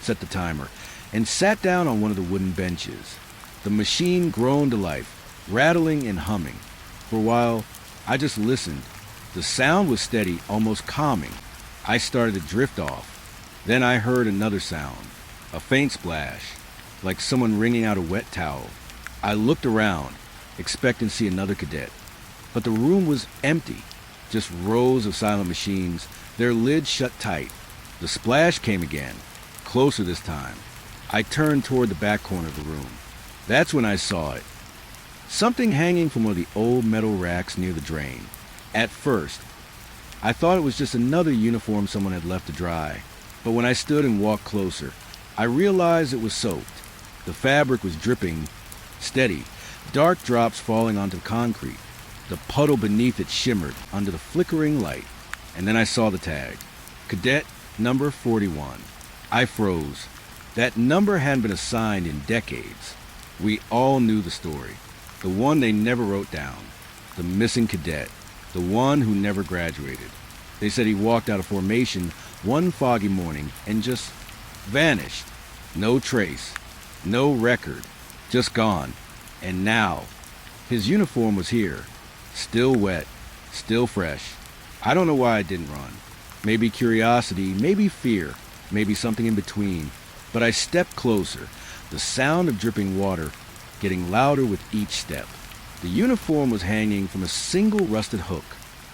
set the timer, and sat down on one of the wooden benches. The machine groaned to life, rattling and humming. For a while, I just listened. The sound was steady, almost calming. I started to drift off. Then I heard another sound, a faint splash, like someone wringing out a wet towel. I looked around, expecting to see another cadet. But the room was empty, just rows of silent machines, their lids shut tight. The splash came again, closer this time. I turned toward the back corner of the room. That's when I saw it. Something hanging from one of the old metal racks near the drain. At first, I thought it was just another uniform someone had left to dry. But when I stood and walked closer, I realized it was soaked. The fabric was dripping, steady, dark drops falling onto the concrete. The puddle beneath it shimmered under the flickering light. and then I saw the tag. Cadet number 41. I froze. That number hadn't been assigned in decades. We all knew the story. The one they never wrote down. The missing cadet. The one who never graduated. They said he walked out of formation one foggy morning and just vanished. No trace. No record. Just gone. And now, his uniform was here. Still wet. Still fresh. I don't know why I didn't run. Maybe curiosity, maybe fear, maybe something in between. But I stepped closer, the sound of dripping water getting louder with each step. The uniform was hanging from a single rusted hook.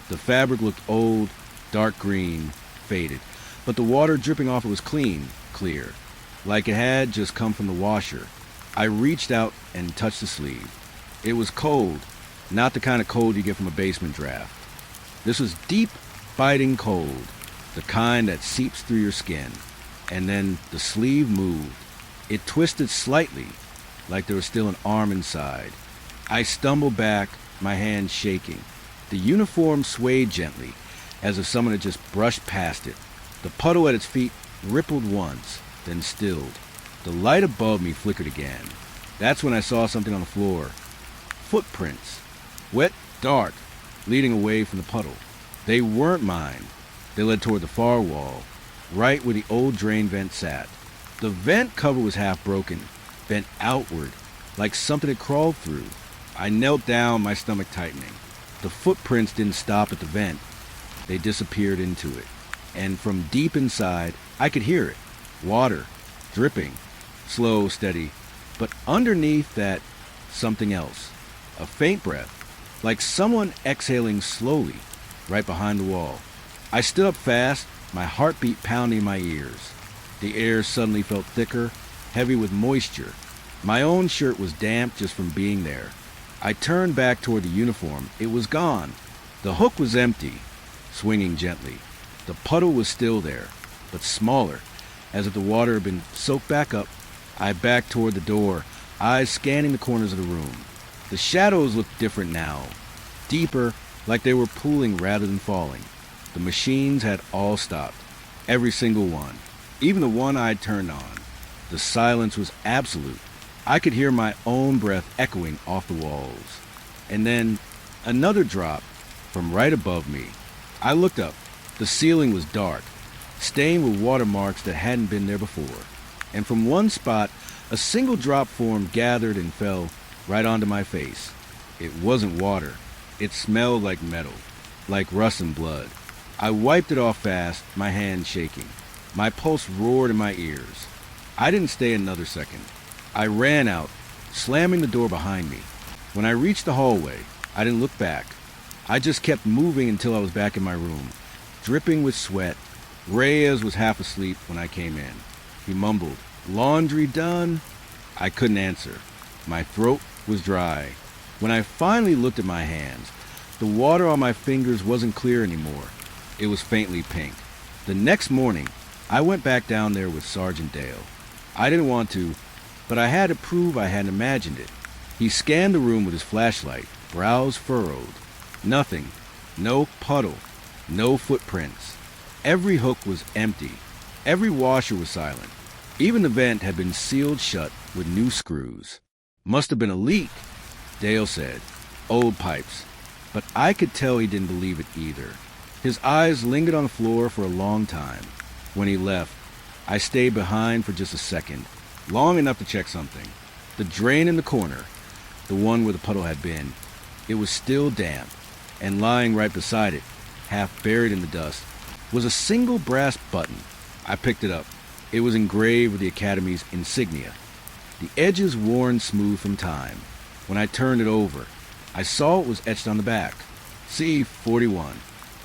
The fabric looked old, dark green, faded, but the water dripping off it was clean, clear, like it had just come from the washer. I reached out and touched the sleeve. It was cold, not the kind of cold you get from a basement draft. This was deep, biting cold, the kind that seeps through your skin. And then the sleeve moved. It twisted slightly, like there was still an arm inside. I stumbled back, my hand shaking. The uniform swayed gently, as if someone had just brushed past it. The puddle at its feet rippled once, then stilled. The light above me flickered again. That's when I saw something on the floor. Footprints. Wet, dark, leading away from the puddle. They weren't mine. They led toward the far wall, right where the old drain vent sat. The vent cover was half broken, bent outward, like something had crawled through. I knelt down, my stomach tightening. The footprints didn't stop at the vent. They disappeared into it. And from deep inside, I could hear it. Water, dripping, slow, steady. But underneath that, something else. A faint breath, like someone exhaling slowly, right behind the wall. I stood up fast, my heartbeat pounding in my ears. The air suddenly felt thicker, heavy with moisture. My own shirt was damp just from being there. I turned back toward the uniform. It was gone. The hook was empty, swinging gently. The puddle was still there, but smaller, as if the water had been soaked back up. I backed toward the door, eyes scanning the corners of the room. The shadows looked different now, deeper, like they were pooling rather than falling. The machines had all stopped, every single one, even the one I'd turned on. The silence was absolute. I could hear my own breath echoing off the walls. And then another drop from right above me. I looked up. The ceiling was dark, stained with watermarks that hadn't been there before. And from one spot, a single drop formed, gathered and fell right onto my face. It wasn't water. It smelled like metal, like rust and blood. I wiped it off fast, my hand shaking. My pulse roared in my ears. I didn't stay another second. I ran out, slamming the door behind me. When I reached the hallway, I didn't look back. I just kept moving until I was back in my room, dripping with sweat. Reyes was half asleep when I came in. He mumbled, "Laundry done?" I couldn't answer. My throat was dry. When I finally looked at my hands, the water on my fingers wasn't clear anymore. It was faintly pink. The next morning, I went back down there with Sergeant Dale. I didn't want to, but I had to prove I hadn't imagined it. He scanned the room with his flashlight, brows furrowed. Nothing. No puddle. No footprints. Every hook was empty. Every washer was silent. Even the vent had been sealed shut with new screws. Must have been a leak, Dale said. Old pipes. But I could tell he didn't believe it either. His eyes lingered on the floor for a long time. When he left, I stayed behind for just a second, long enough to check something. The drain in the corner, the one where the puddle had been, it was still damp, and lying right beside it, half buried in the dust, was a single brass button. I picked it up. It was engraved with the Academy's insignia, the edges worn smooth from time. When I turned it over, I saw it was etched on the back. C-41.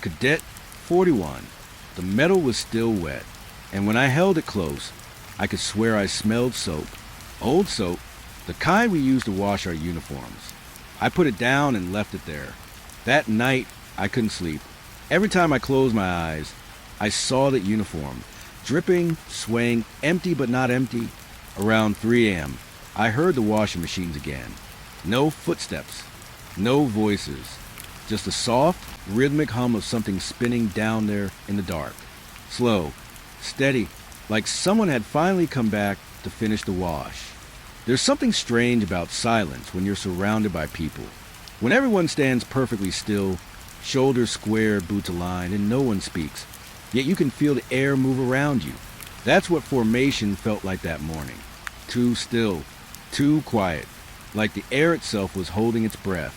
Cadet 41. The metal was still wet, and when I held it close, I could swear I smelled soap. Old soap, the kind we used to wash our uniforms. I put it down and left it there. That night, I couldn't sleep. Every time I closed my eyes, I saw that uniform, dripping, swaying, empty but not empty. Around 3 a.m., I heard the washing machines again. No footsteps, no voices, Just a soft, rhythmic hum of something spinning down there in the dark. Slow, steady, like someone had finally come back to finish the wash. There's something strange about silence when you're surrounded by people. When everyone stands perfectly still, shoulders square, boots aligned, and no one speaks, yet you can feel the air move around you. That's what formation felt like that morning. Too still, too quiet, like the air itself was holding its breath.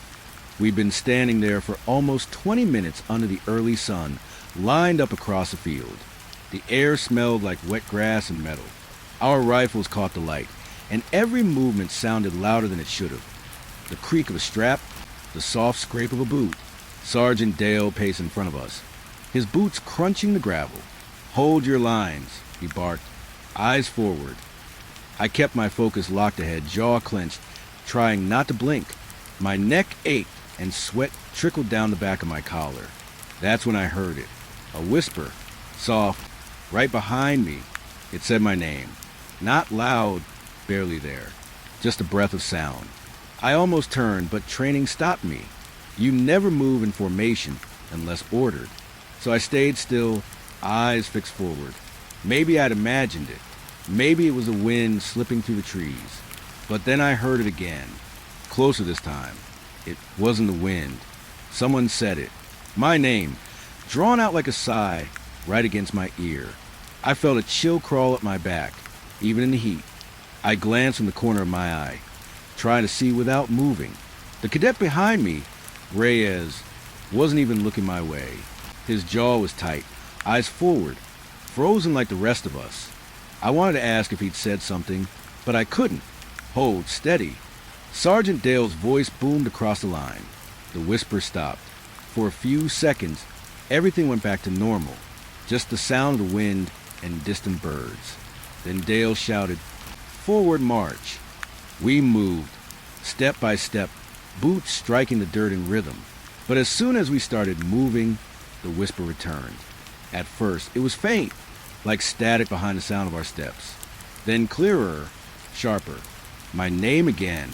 We'd been standing there for almost 20 minutes under the early sun, lined up across the field. The air smelled like wet grass and metal. Our rifles caught the light, and every movement sounded louder than it should have. The creak of a strap, the soft scrape of a boot. Sergeant Dale paced in front of us, his boots crunching the gravel. "Hold your lines," he barked, eyes forward. I kept my focus locked ahead, jaw clenched, trying not to blink. My neck ached, and sweat trickled down the back of my collar. That's when I heard it. A whisper, soft, right behind me. It said my name. Not loud, barely there. Just a breath of sound. I almost turned, but training stopped me. You never move in formation unless ordered. So I stayed still, eyes fixed forward. Maybe I'd imagined it. Maybe it was the wind slipping through the trees. But then I heard it again. Closer this time. It wasn't the wind. Someone said it. My name, drawn out like a sigh, right against my ear. I felt a chill crawl up my back, even in the heat. I glanced from the corner of my eye, trying to see without moving. The cadet behind me, Reyes, wasn't even looking my way. His jaw was tight, eyes forward, frozen like the rest of us. I wanted to ask if he'd said something, but I couldn't. Hold, steady. Sergeant Dale's voice boomed across the line. The whisper stopped. For a few seconds, everything went back to normal, just the sound of the wind and distant birds. Then Dale shouted, "Forward march." We moved, step by step, boots striking the dirt in rhythm. But as soon as we started moving, the whisper returned. At first, it was faint, like static behind the sound of our steps. Then clearer, sharper. My name again,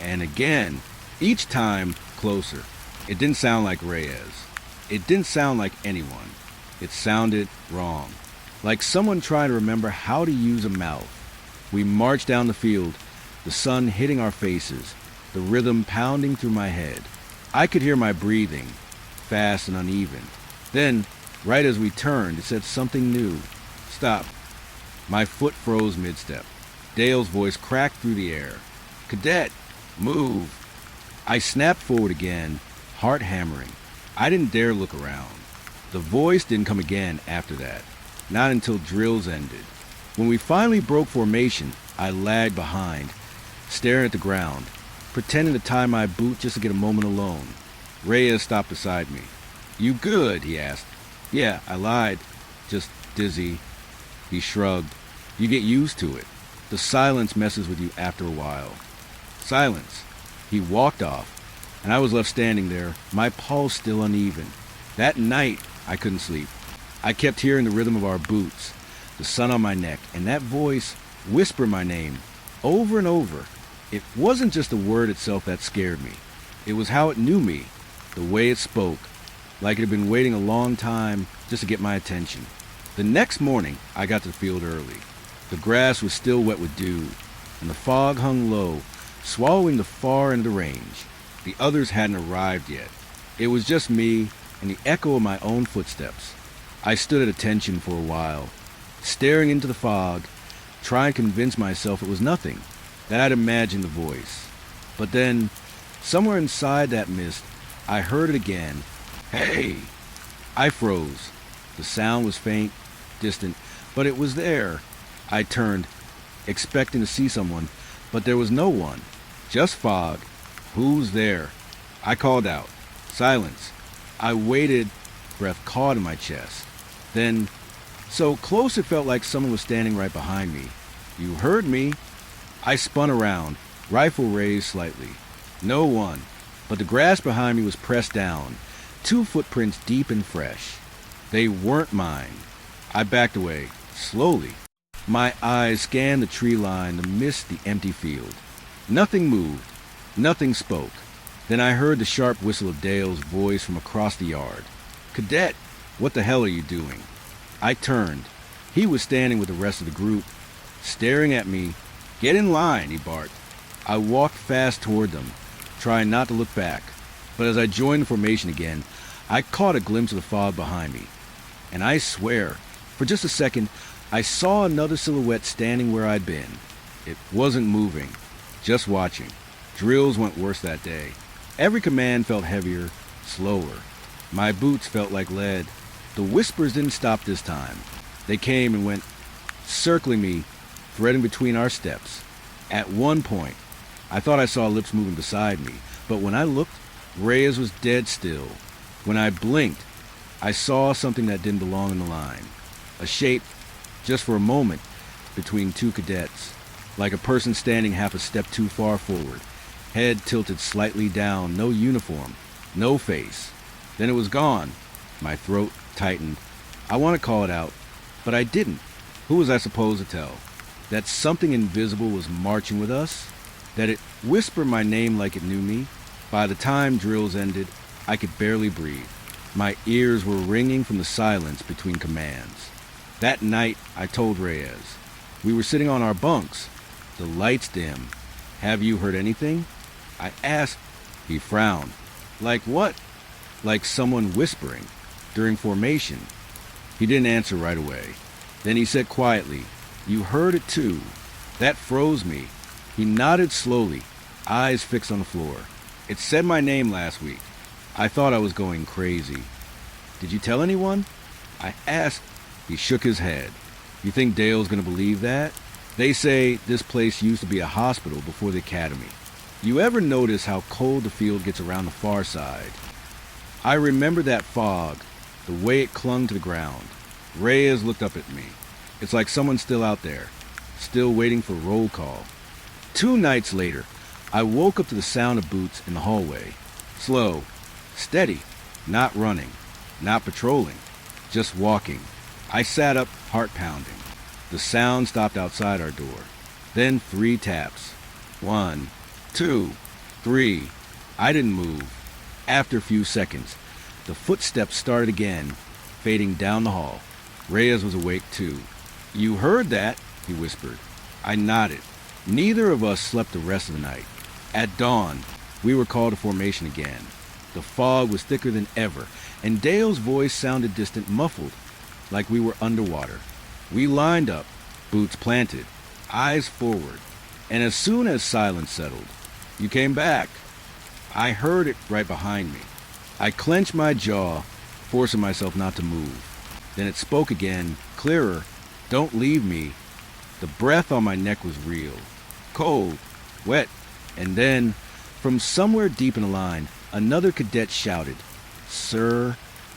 and again, each time closer. It didn't sound like Reyes. It didn't sound like anyone. It sounded wrong, like someone trying to remember how to use a mouth. We marched down the field, the sun hitting our faces, the rhythm pounding through my head. I could hear my breathing, fast and uneven. Then, right as we turned, it said something new. "Stop." My foot froze mid-step. Dale's voice cracked through the air. "Cadet, move." I snapped forward again, heart hammering. I didn't dare look around. The voice didn't come again after that, not until drills ended. When we finally broke formation, I lagged behind, staring at the ground, pretending to tie my boot just to get a moment alone. Reyes stopped beside me. "You good?" he asked. "Yeah, I lied. Just dizzy." He shrugged. "You get used to it. The silence messes with you after a while." Silence. He walked off, and I was left standing there, my pulse still uneven. That night, I couldn't sleep. I kept hearing the rhythm of our boots, the sun on my neck, and that voice whisper my name over and over. It wasn't just the word itself that scared me. It was how it knew me, the way it spoke, like it had been waiting a long time just to get my attention. The next morning, I got to the field early. The grass was still wet with dew, and the fog hung low, swallowing the far end of the range. The others hadn't arrived yet. It was just me and the echo of my own footsteps. I stood at attention for a while, staring into the fog, trying to convince myself it was nothing, that I'd imagined the voice. But then, somewhere inside that mist, I heard it again. "Hey!" I froze. The sound was faint, distant, but it was there. I turned, expecting to see someone, but there was no one. Just fog. "Who's there?" I called out. Silence. I waited, breath caught in my chest. Then, so close it felt like someone was standing right behind me. "You heard me." I spun around, rifle raised slightly. No one, but the grass behind me was pressed down, 2 footprints deep and fresh. They weren't mine. I backed away, slowly. My eyes scanned the tree line, the mist, the empty field. Nothing moved. Nothing spoke. Then I heard the sharp whistle of Dale's voice from across the yard. "Cadet, what the hell are you doing?" I turned. He was standing with the rest of the group, staring at me. "Get in line," he barked. I walked fast toward them, trying not to look back. But as I joined the formation again, I caught a glimpse of the fog behind me. And I swear, for just a second, I saw another silhouette standing where I'd been. It wasn't moving, just watching. Drills went worse that day. Every command felt heavier, slower. My boots felt like lead. The whispers didn't stop this time. They came and went, circling me, threading between our steps. At one point, I thought I saw lips moving beside me, but when I looked, Reyes was dead still. When I blinked, I saw something that didn't belong in the line. A shape, just for a moment, between two cadets, like a person standing half a step too far forward, head tilted slightly down, no uniform, no face. Then it was gone. My throat tightened. I want to call it out, but I didn't. Who was I supposed to tell? That something invisible was marching with us? That it whispered my name like it knew me? By the time drills ended, I could barely breathe. My ears were ringing from the silence between commands. That night, I told Reyes. We were sitting on our bunks, the lights dim. "Have you heard anything?" I asked. He frowned. "Like what?" "Like someone whispering. During formation." He didn't answer right away. Then he said quietly, "You heard it too." That froze me. He nodded slowly, eyes fixed on the floor. "It said my name last week." I thought I was going crazy. "Did you tell anyone?" I asked. He shook his head. "You think Dale's gonna believe that? They say this place used to be a hospital before the academy. You ever notice how cold the field gets around the far side?" I remember that fog, the way it clung to the ground. Reyes looked up at me. It's like someone's still out there, still waiting for roll call. 2 nights later, I woke up to the sound of boots in the hallway. Slow, steady, not running, not patrolling, just walking. I sat up, heart pounding. The sound stopped outside our door. Then 3 taps. 1, 2, 3. I didn't move. After a few seconds, the footsteps started again, fading down the hall. Reyes was awake too. "You heard that?" he whispered. I nodded. Neither of us slept the rest of the night. At dawn, we were called to formation again. The fog was thicker than ever, and Dale's voice sounded distant, muffled, like we were underwater. We lined up, boots planted, eyes forward, and as soon as silence settled, "You came back." I heard it right behind me. I clenched my jaw, forcing myself not to move. Then it spoke again, clearer. "Don't leave me." The breath on my neck was real, cold, wet, and then, from somewhere deep in the line, another cadet shouted, "Sir,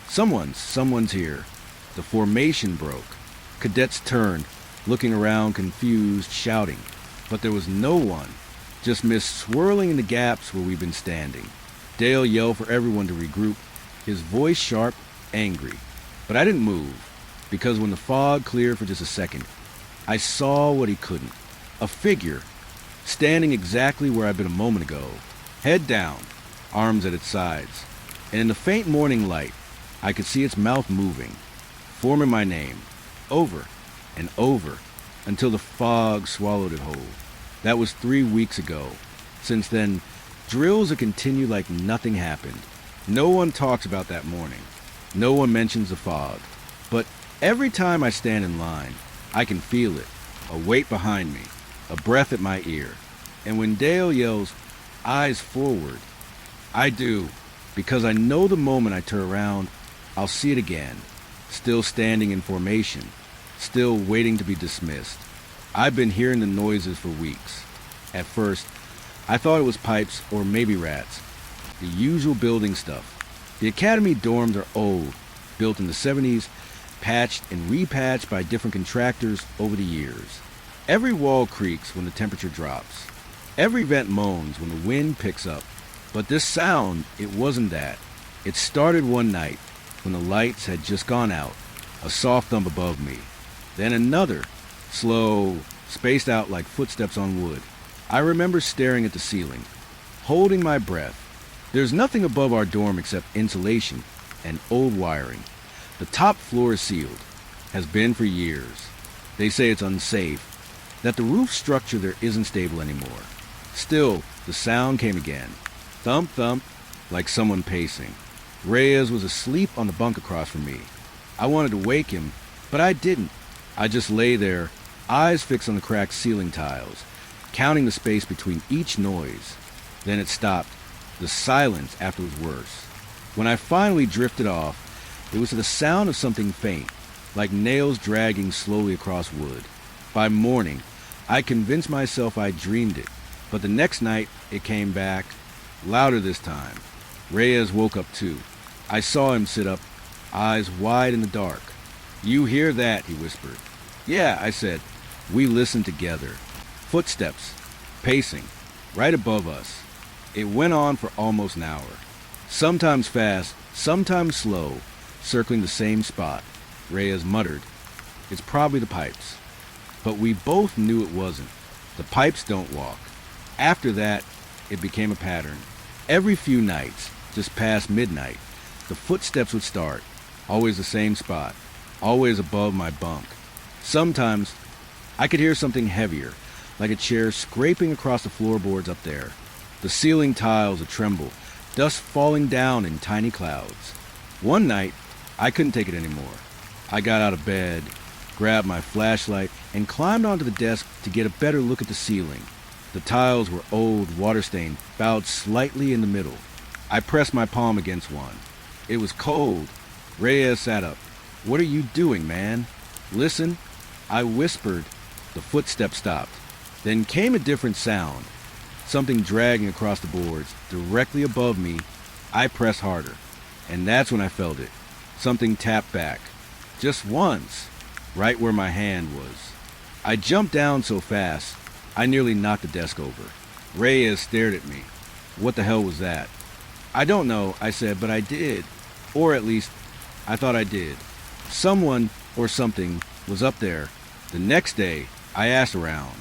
someone's here." The formation broke. Cadets turned, looking around confused, shouting. But there was no one, just mist swirling in the gaps where we'd been standing. Dale yelled for everyone to regroup, his voice sharp, angry. But I didn't move, because when the fog cleared for just a second, I saw what he couldn't. A figure, standing exactly where I'd been a moment ago, head down, arms at its sides. And in the faint morning light, I could see its mouth moving, forming my name, over and over, until the fog swallowed it whole. That was 3 weeks ago. Since then, drills have continued like nothing happened. No one talks about that morning. No one mentions the fog. But every time I stand in line, I can feel it, a weight behind me, a breath at my ear. And when Dale yells, "Eyes forward," I do, because I know the moment I turn around, I'll see it again, still standing in formation, still waiting to be dismissed. I've been hearing the noises for weeks. At first, I thought it was pipes or maybe rats, the usual building stuff. The academy dorms are old, built in the 70s, patched and repatched by different contractors over the years. Every wall creaks when the temperature drops. Every vent moans when the wind picks up. But this sound, it wasn't that. It started one night when the lights had just gone out, a soft thump above me. Then another, slow, spaced out like footsteps on wood. I remember staring at the ceiling, holding my breath, There's nothing above our dorm except insulation and old wiring. The top floor is sealed. Has been for years. They say it's unsafe, that the roof structure there isn't stable anymore. Still, the sound came again. Thump, thump, like someone pacing. Reyes was asleep on the bunk across from me. I wanted to wake him, but I didn't. I just lay there, eyes fixed on the cracked ceiling tiles, counting the space between each noise. Then it stopped. The silence after was worse. When I finally drifted off, it was to the sound of something faint, like nails dragging slowly across wood. By morning, I convinced myself I dreamed it, but the next night it came back, louder this time. Reyes woke up too. I saw him sit up, eyes wide in the dark. "You hear that?" he whispered. "Yeah," I said. We listened together. Footsteps, pacing, right above us. It went on for almost an hour. Sometimes fast, sometimes slow, circling the same spot. Reyes muttered, "It's probably the pipes." But we both knew it wasn't. The pipes don't walk. After that, it became a pattern. Every few nights, just past midnight, the footsteps would start. Always the same spot, always above my bunk. Sometimes, I could hear something heavier, like a chair scraping across the floorboards up there. The ceiling tiles a tremble, dust falling down in tiny clouds. One night, I couldn't take it anymore. I got out of bed, grabbed my flashlight, and climbed onto the desk to get a better look at the ceiling. The tiles were old, water-stained, bowed slightly in the middle. I pressed my palm against one. It was cold. Reyes sat up. "What are you doing, man?" "Listen," I whispered. The footsteps stopped. Then came a different sound. Something dragging across the boards, directly above me. I pressed harder, and that's when I felt it. Something tapped back. Just once, right where my hand was. I jumped down so fast, I nearly knocked the desk over. Reyes stared at me. "What the hell was that?" "I don't know," I said, "but I did. Or at least, I thought I did. Someone or something was up there." The next day, I asked around.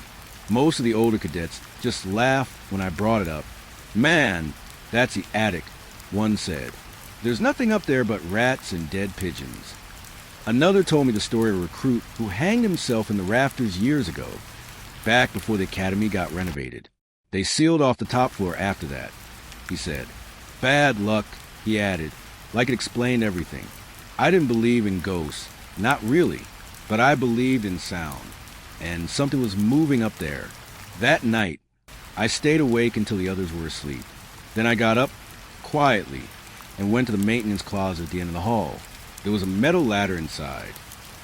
Most of the older cadets just laughed when I brought it up. "Man, that's the attic," one said. "There's nothing up there but rats and dead pigeons." Another told me the story of a recruit who hanged himself in the rafters years ago, back before the academy got renovated. They sealed off the top floor after that, he said. "Bad luck," he added, like it explained everything. I didn't believe in ghosts, not really, but I believed in sound, and something was moving up there. That night, I stayed awake until the others were asleep. Then I got up, quietly, and went to the maintenance closet at the end of the hall. There was a metal ladder inside,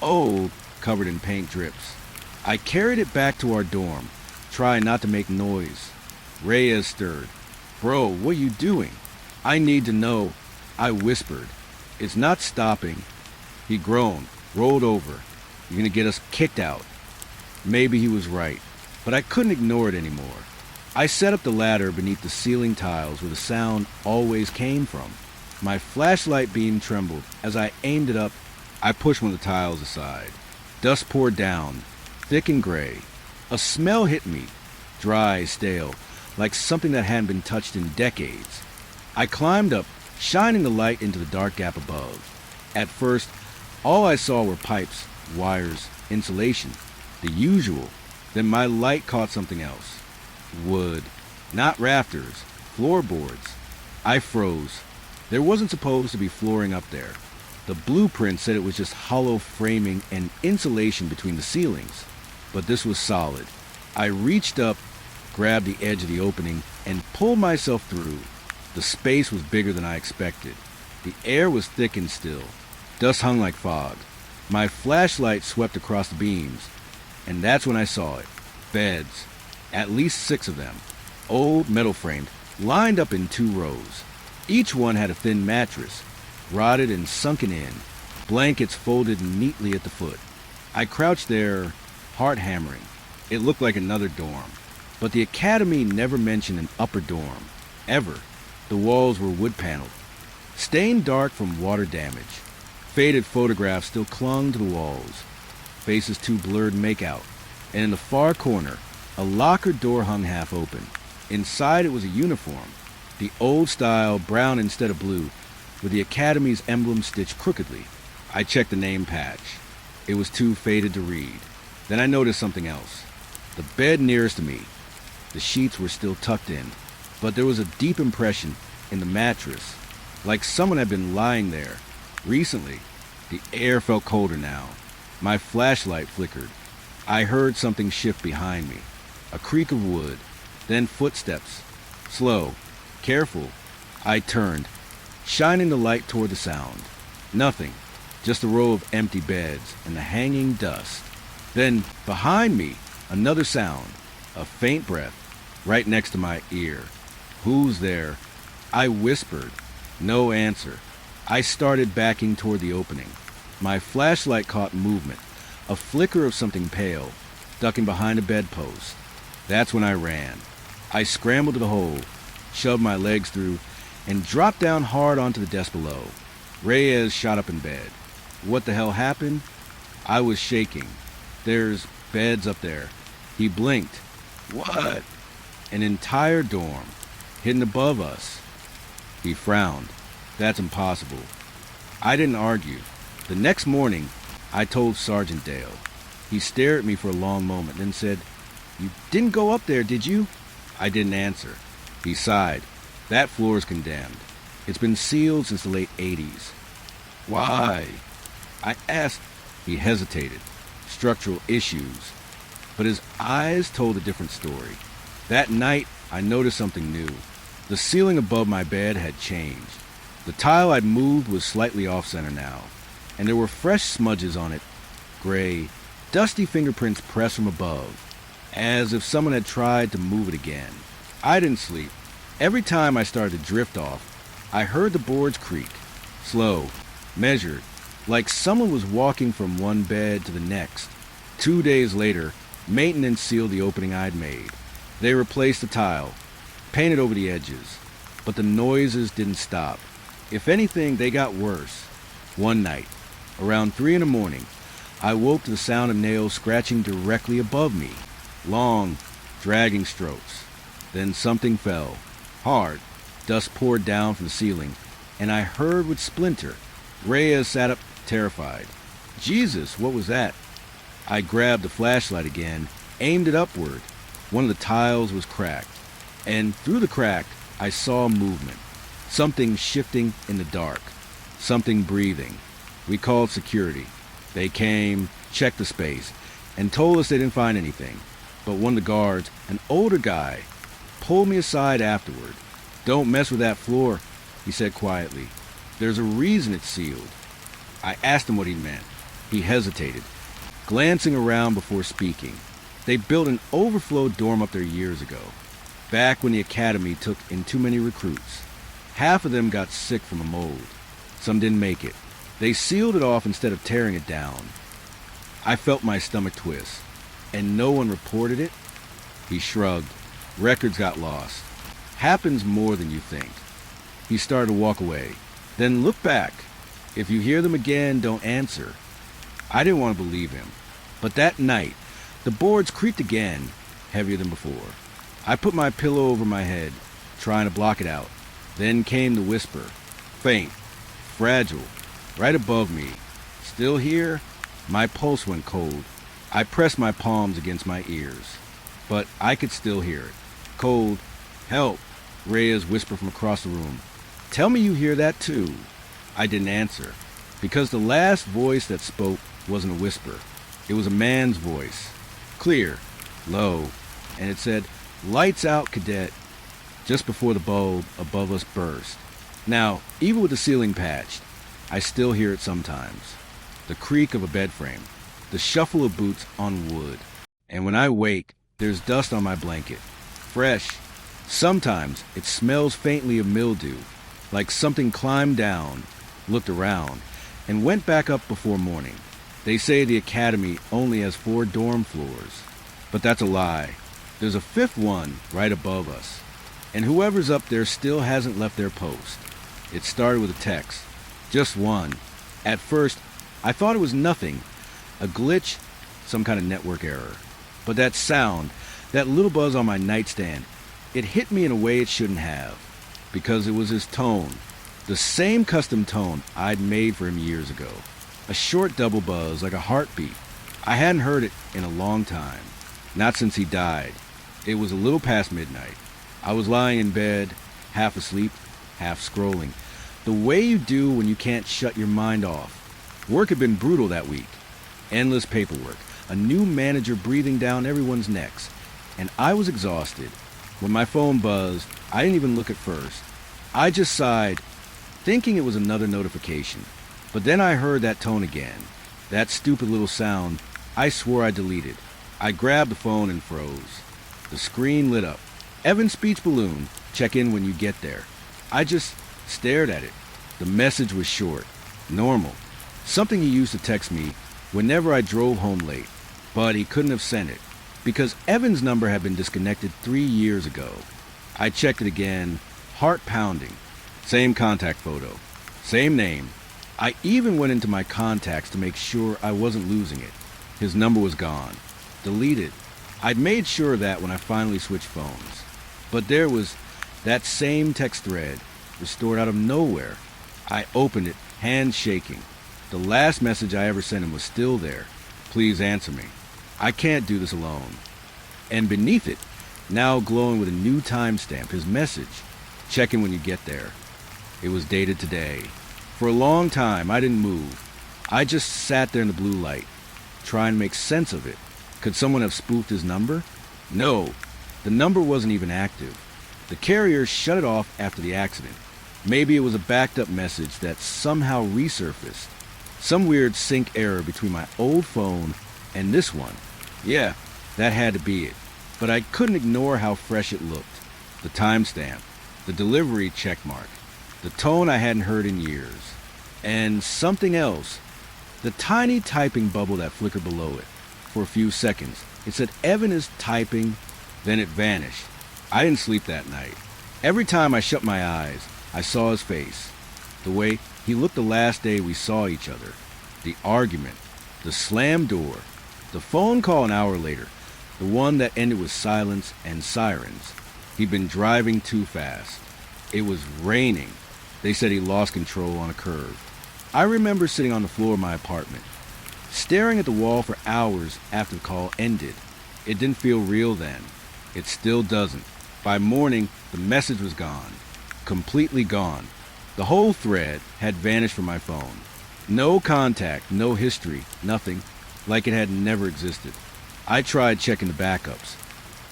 old, covered in paint drips. I carried it back to our dorm, trying not to make noise. Reyes stirred. "Bro, what are you doing?" "I need to know," I whispered. "It's not stopping." He groaned, rolled over. "You're gonna get us kicked out." Maybe he was right, but I couldn't ignore it anymore. I set up the ladder beneath the ceiling tiles where the sound always came from. My flashlight beam trembled. As I aimed it up, I pushed one of the tiles aside. Dust poured down, thick and gray. A smell hit me, dry, stale, like something that hadn't been touched in decades. I climbed up, shining the light into the dark gap above. At first, all I saw were pipes, wires, insulation, the usual. Then my light caught something else. Wood. Not rafters, floorboards. I froze. There wasn't supposed to be flooring up there. The blueprint said it was just hollow framing and insulation between the ceilings. But this was solid. I reached up, grabbed the edge of the opening, and pulled myself through. The space was bigger than I expected. The air was thick and still. Dust hung like fog. My flashlight swept across the beams, and that's when I saw it. Beds. At least 6 of them. Old, metal-framed, lined up in 2 rows. Each one had a thin mattress, rotted and sunken in, blankets folded neatly at the foot. I crouched there, heart hammering. It looked like another dorm. But the academy never mentioned an upper dorm. Ever. The walls were wood-paneled, stained dark from water damage. Faded photographs still clung to the walls. Faces too blurred to make out. And in the far corner, a locker door hung half open. Inside it was a uniform, The old style, brown instead of blue, with the Academy's emblem stitched crookedly. I checked the name patch. It was too faded to read. Then I noticed something else. The bed nearest to me. The sheets were still tucked in, but there was a deep impression in the mattress, like someone had been lying there recently. The air felt colder now. My flashlight flickered. I heard something shift behind me. A creak of wood, then footsteps. Slow, careful. I turned, shining the light toward the sound. Nothing, just a row of empty beds and the hanging dust. Then, behind me, another sound, a faint breath, right next to my ear. "Who's there?" I whispered. No answer. I started backing toward the opening. My flashlight caught movement, a flicker of something pale, ducking behind a bedpost. That's when I ran. I scrambled to the hole, shoved my legs through, and dropped down hard onto the desk below. Reyes shot up in bed. What the hell happened? I was shaking. "There's beds up there." He blinked. "What?" "An entire dorm, hidden above us." He frowned. "That's impossible." I didn't argue. The next morning, I told Sergeant Dale. He stared at me for a long moment, then said, "You didn't go up there, did you?" I didn't answer. He sighed. "That floor is condemned. It's been sealed since the late 80s. "Why?" I asked. He hesitated. Structural issues. But his eyes told a different story. That night, I noticed something new. The ceiling above my bed had changed. The tile I'd moved was slightly off-center now, and there were fresh smudges on it, gray, dusty fingerprints pressed from above, as if someone had tried to move it again. I didn't sleep. Every time I started to drift off, I heard the boards creak, slow, measured, like someone was walking from one bed to the next. 2 days later, maintenance sealed the opening I'd made. They replaced the tile, painted over the edges, but the noises didn't stop. If anything, they got worse. One night, around 3 a.m, I woke to the sound of nails scratching directly above me. Long, dragging strokes. Then something fell. Hard. Dust poured down from the ceiling, and I heard would splinter. Reyes sat up, terrified. "Jesus, what was that?" I grabbed the flashlight again, aimed it upward. One of the tiles was cracked, and through the crack, I saw movement. Something shifting in the dark. Something breathing. We called security. They came, checked the space, and told us they didn't find anything. But one of the guards, an older guy, pulled me aside afterward. "Don't mess with that floor," he said quietly. "There's a reason it's sealed." I asked him what he meant. He hesitated, glancing around before speaking. They built an overflow dorm up there years ago, back when the academy took in too many recruits. Half of them got sick from a mold. Some didn't make it. They sealed it off instead of tearing it down. I felt my stomach twist. "And no one reported it?" He shrugged. "Records got lost. Happens more than you think." He started to walk away. "Then look back. If you hear them again, don't answer." I didn't want to believe him. But that night, the boards creaked again, heavier than before. I put my pillow over my head, trying to block it out. Then came the whisper. Faint, fragile, right above me. "Still here?" My pulse went cold. I pressed my palms against my ears. But I could still hear it. Cold. "Help," Reyes whispered from across the room. "Tell me you hear that too." I didn't answer, because the last voice that spoke wasn't a whisper. It was a man's voice. Clear, low, and it said, "Lights out, cadet," just before the bulb above us burst. Now, even with the ceiling patched, I still hear it sometimes. The creak of a bed frame, the shuffle of boots on wood. And when I wake, there's dust on my blanket. Fresh. Sometimes it smells faintly of mildew, like something climbed down, looked around, and went back up before morning. They say the academy only has 4 dorm floors, but that's a lie. There's a 5th one right above us, and whoever's up there still hasn't left their post. It started with a text, just one. At first, I thought it was nothing, a glitch, some kind of network error. But that sound, that little buzz on my nightstand, it hit me in a way it shouldn't have. because it was his tone. The same custom tone I'd made for him years ago. A short double buzz like a heartbeat. I hadn't heard it in a long time. Not since he died. It was a little past midnight. I was lying in bed, half asleep, half scrolling. The way you do when you can't shut your mind off. Work had been brutal that week. Endless paperwork. A new manager breathing down everyone's necks. And I was exhausted. When my phone buzzed, I didn't even look at first. I just sighed, thinking it was another notification. But then I heard that tone again. That stupid little sound I swore I deleted. I grabbed the phone and froze. The screen lit up. Evan's speech balloon, check in when you get there. I just stared at it. The message was short, normal, something he used to text me whenever I drove home late. But he couldn't have sent it, because Evan's number had been disconnected 3 years ago. I checked it again, heart pounding. Same contact photo, same name. I even went into my contacts to make sure I wasn't losing it. His number was gone, deleted. I'd made sure of that when I finally switched phones. But there was that same text thread, restored out of nowhere. I opened it, hands shaking. The last message I ever sent him was still there. Please answer me. I can't do this alone. And beneath it, now glowing with a new timestamp, his message. Check in when you get there. It was dated today. For a long time, I didn't move. I just sat there in the blue light, trying to make sense of it. Could someone have spoofed his number? No, the number wasn't even active. The carrier shut it off after the accident. Maybe it was a backed up message that somehow resurfaced. Some weird sync error between my old phone and this one. Yeah, that had to be it. But I couldn't ignore how fresh it looked. The timestamp, the delivery checkmark, the tone I hadn't heard in years. And something else. The tiny typing bubble that flickered below it. For a few seconds, it said Evan is typing, then it vanished. I didn't sleep that night. Every time I shut my eyes, I saw his face. The way he looked the last day we saw each other. The argument, the slammed door, the phone call an hour later, the one that ended with silence and sirens. He'd been driving too fast. It was raining. They said he lost control on a curve. I remember sitting on the floor of my apartment, staring at the wall for hours after the call ended. It didn't feel real then. It still doesn't. By morning, the message was gone. Completely gone. The whole thread had vanished from my phone. No contact, no history, nothing. Like it had never existed. I tried checking the backups,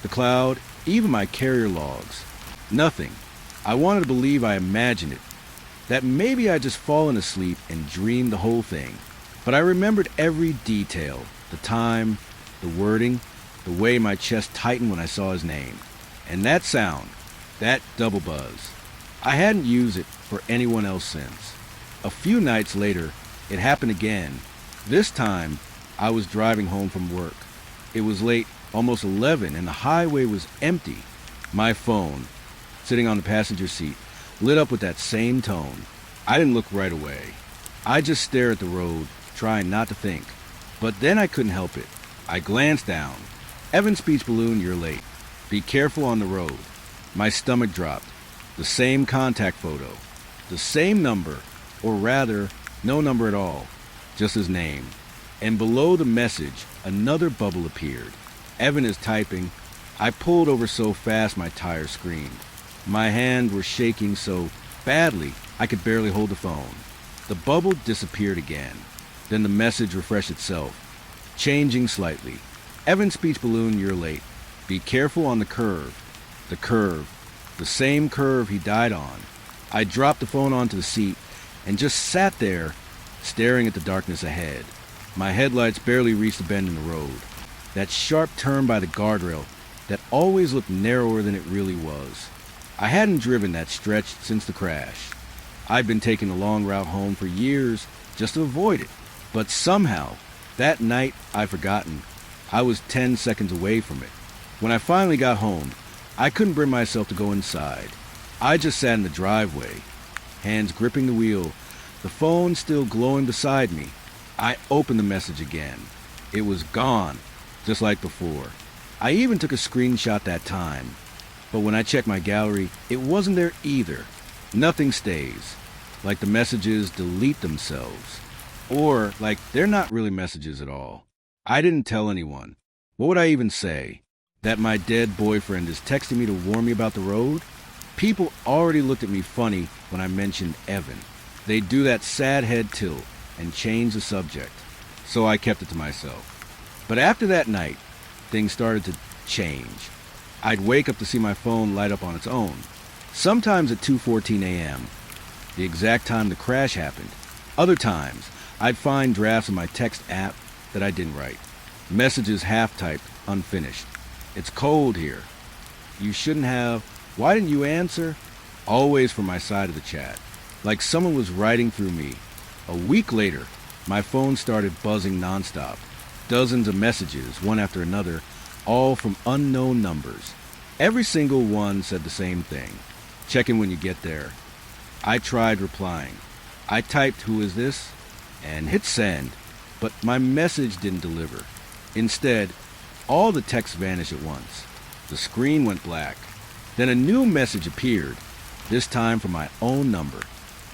the cloud, even my carrier logs. Nothing. I wanted to believe I imagined it, that maybe I'd just fallen asleep and dreamed the whole thing. But I remembered every detail, the time, the wording, the way my chest tightened when I saw his name. And that sound, that double buzz. I hadn't used it for anyone else since. A few nights later, it happened again. This time, I was driving home from work. It was late, almost 11, and the highway was empty. My phone, sitting on the passenger seat, lit up with that same tone. I didn't look right away. I just stared at the road, trying not to think. But then I couldn't help it. I glanced down. Evan speech balloon, you're late. Be careful on the road. My stomach dropped. The same contact photo. The same number, or rather, no number at all. Just his name. And below the message, another bubble appeared. Evan is typing. I pulled over so fast my tires screamed. My hands were shaking so badly I could barely hold the phone. The bubble disappeared again. Then the message refreshed itself, changing slightly. Evan speech balloon, you're late. Be careful on the curve. The curve. The same curve he died on. I dropped the phone onto the seat and just sat there, staring at the darkness ahead. My headlights barely reached a bend in the road. That sharp turn by the guardrail that always looked narrower than it really was. I hadn't driven that stretch since the crash. I'd been taking the long route home for years just to avoid it. But somehow, that night I'd forgotten, I was 10 seconds away from it. When I finally got home, I couldn't bring myself to go inside. I just sat in the driveway, hands gripping the wheel, the phone still glowing beside me. I opened the message again. It was gone, just like before. I even took a screenshot that time. But when I checked my gallery, it wasn't there either. Nothing stays. Like the messages delete themselves. Or like they're not really messages at all. I didn't tell anyone. What would I even say? That my dead boyfriend is texting me to warn me about the road? People already looked at me funny when I mentioned Evan. They'd do that sad head tilt and change the subject. So I kept it to myself. But after that night, things started to change. I'd wake up to see my phone light up on its own. Sometimes at 2:14 a.m., the exact time the crash happened. Other times, I'd find drafts in my text app that I didn't write. Messages half-typed, unfinished. It's cold here. You shouldn't have. Why didn't you answer? Always from my side of the chat. Like someone was writing through me. A week later, my phone started buzzing nonstop. Dozens of messages, one after another, all from unknown numbers. Every single one said the same thing. Check in when you get there. I tried replying. I typed, "Who is this?" and hit send, but my message didn't deliver. Instead, all the text vanished at once. The screen went black. Then a new message appeared, this time from my own number.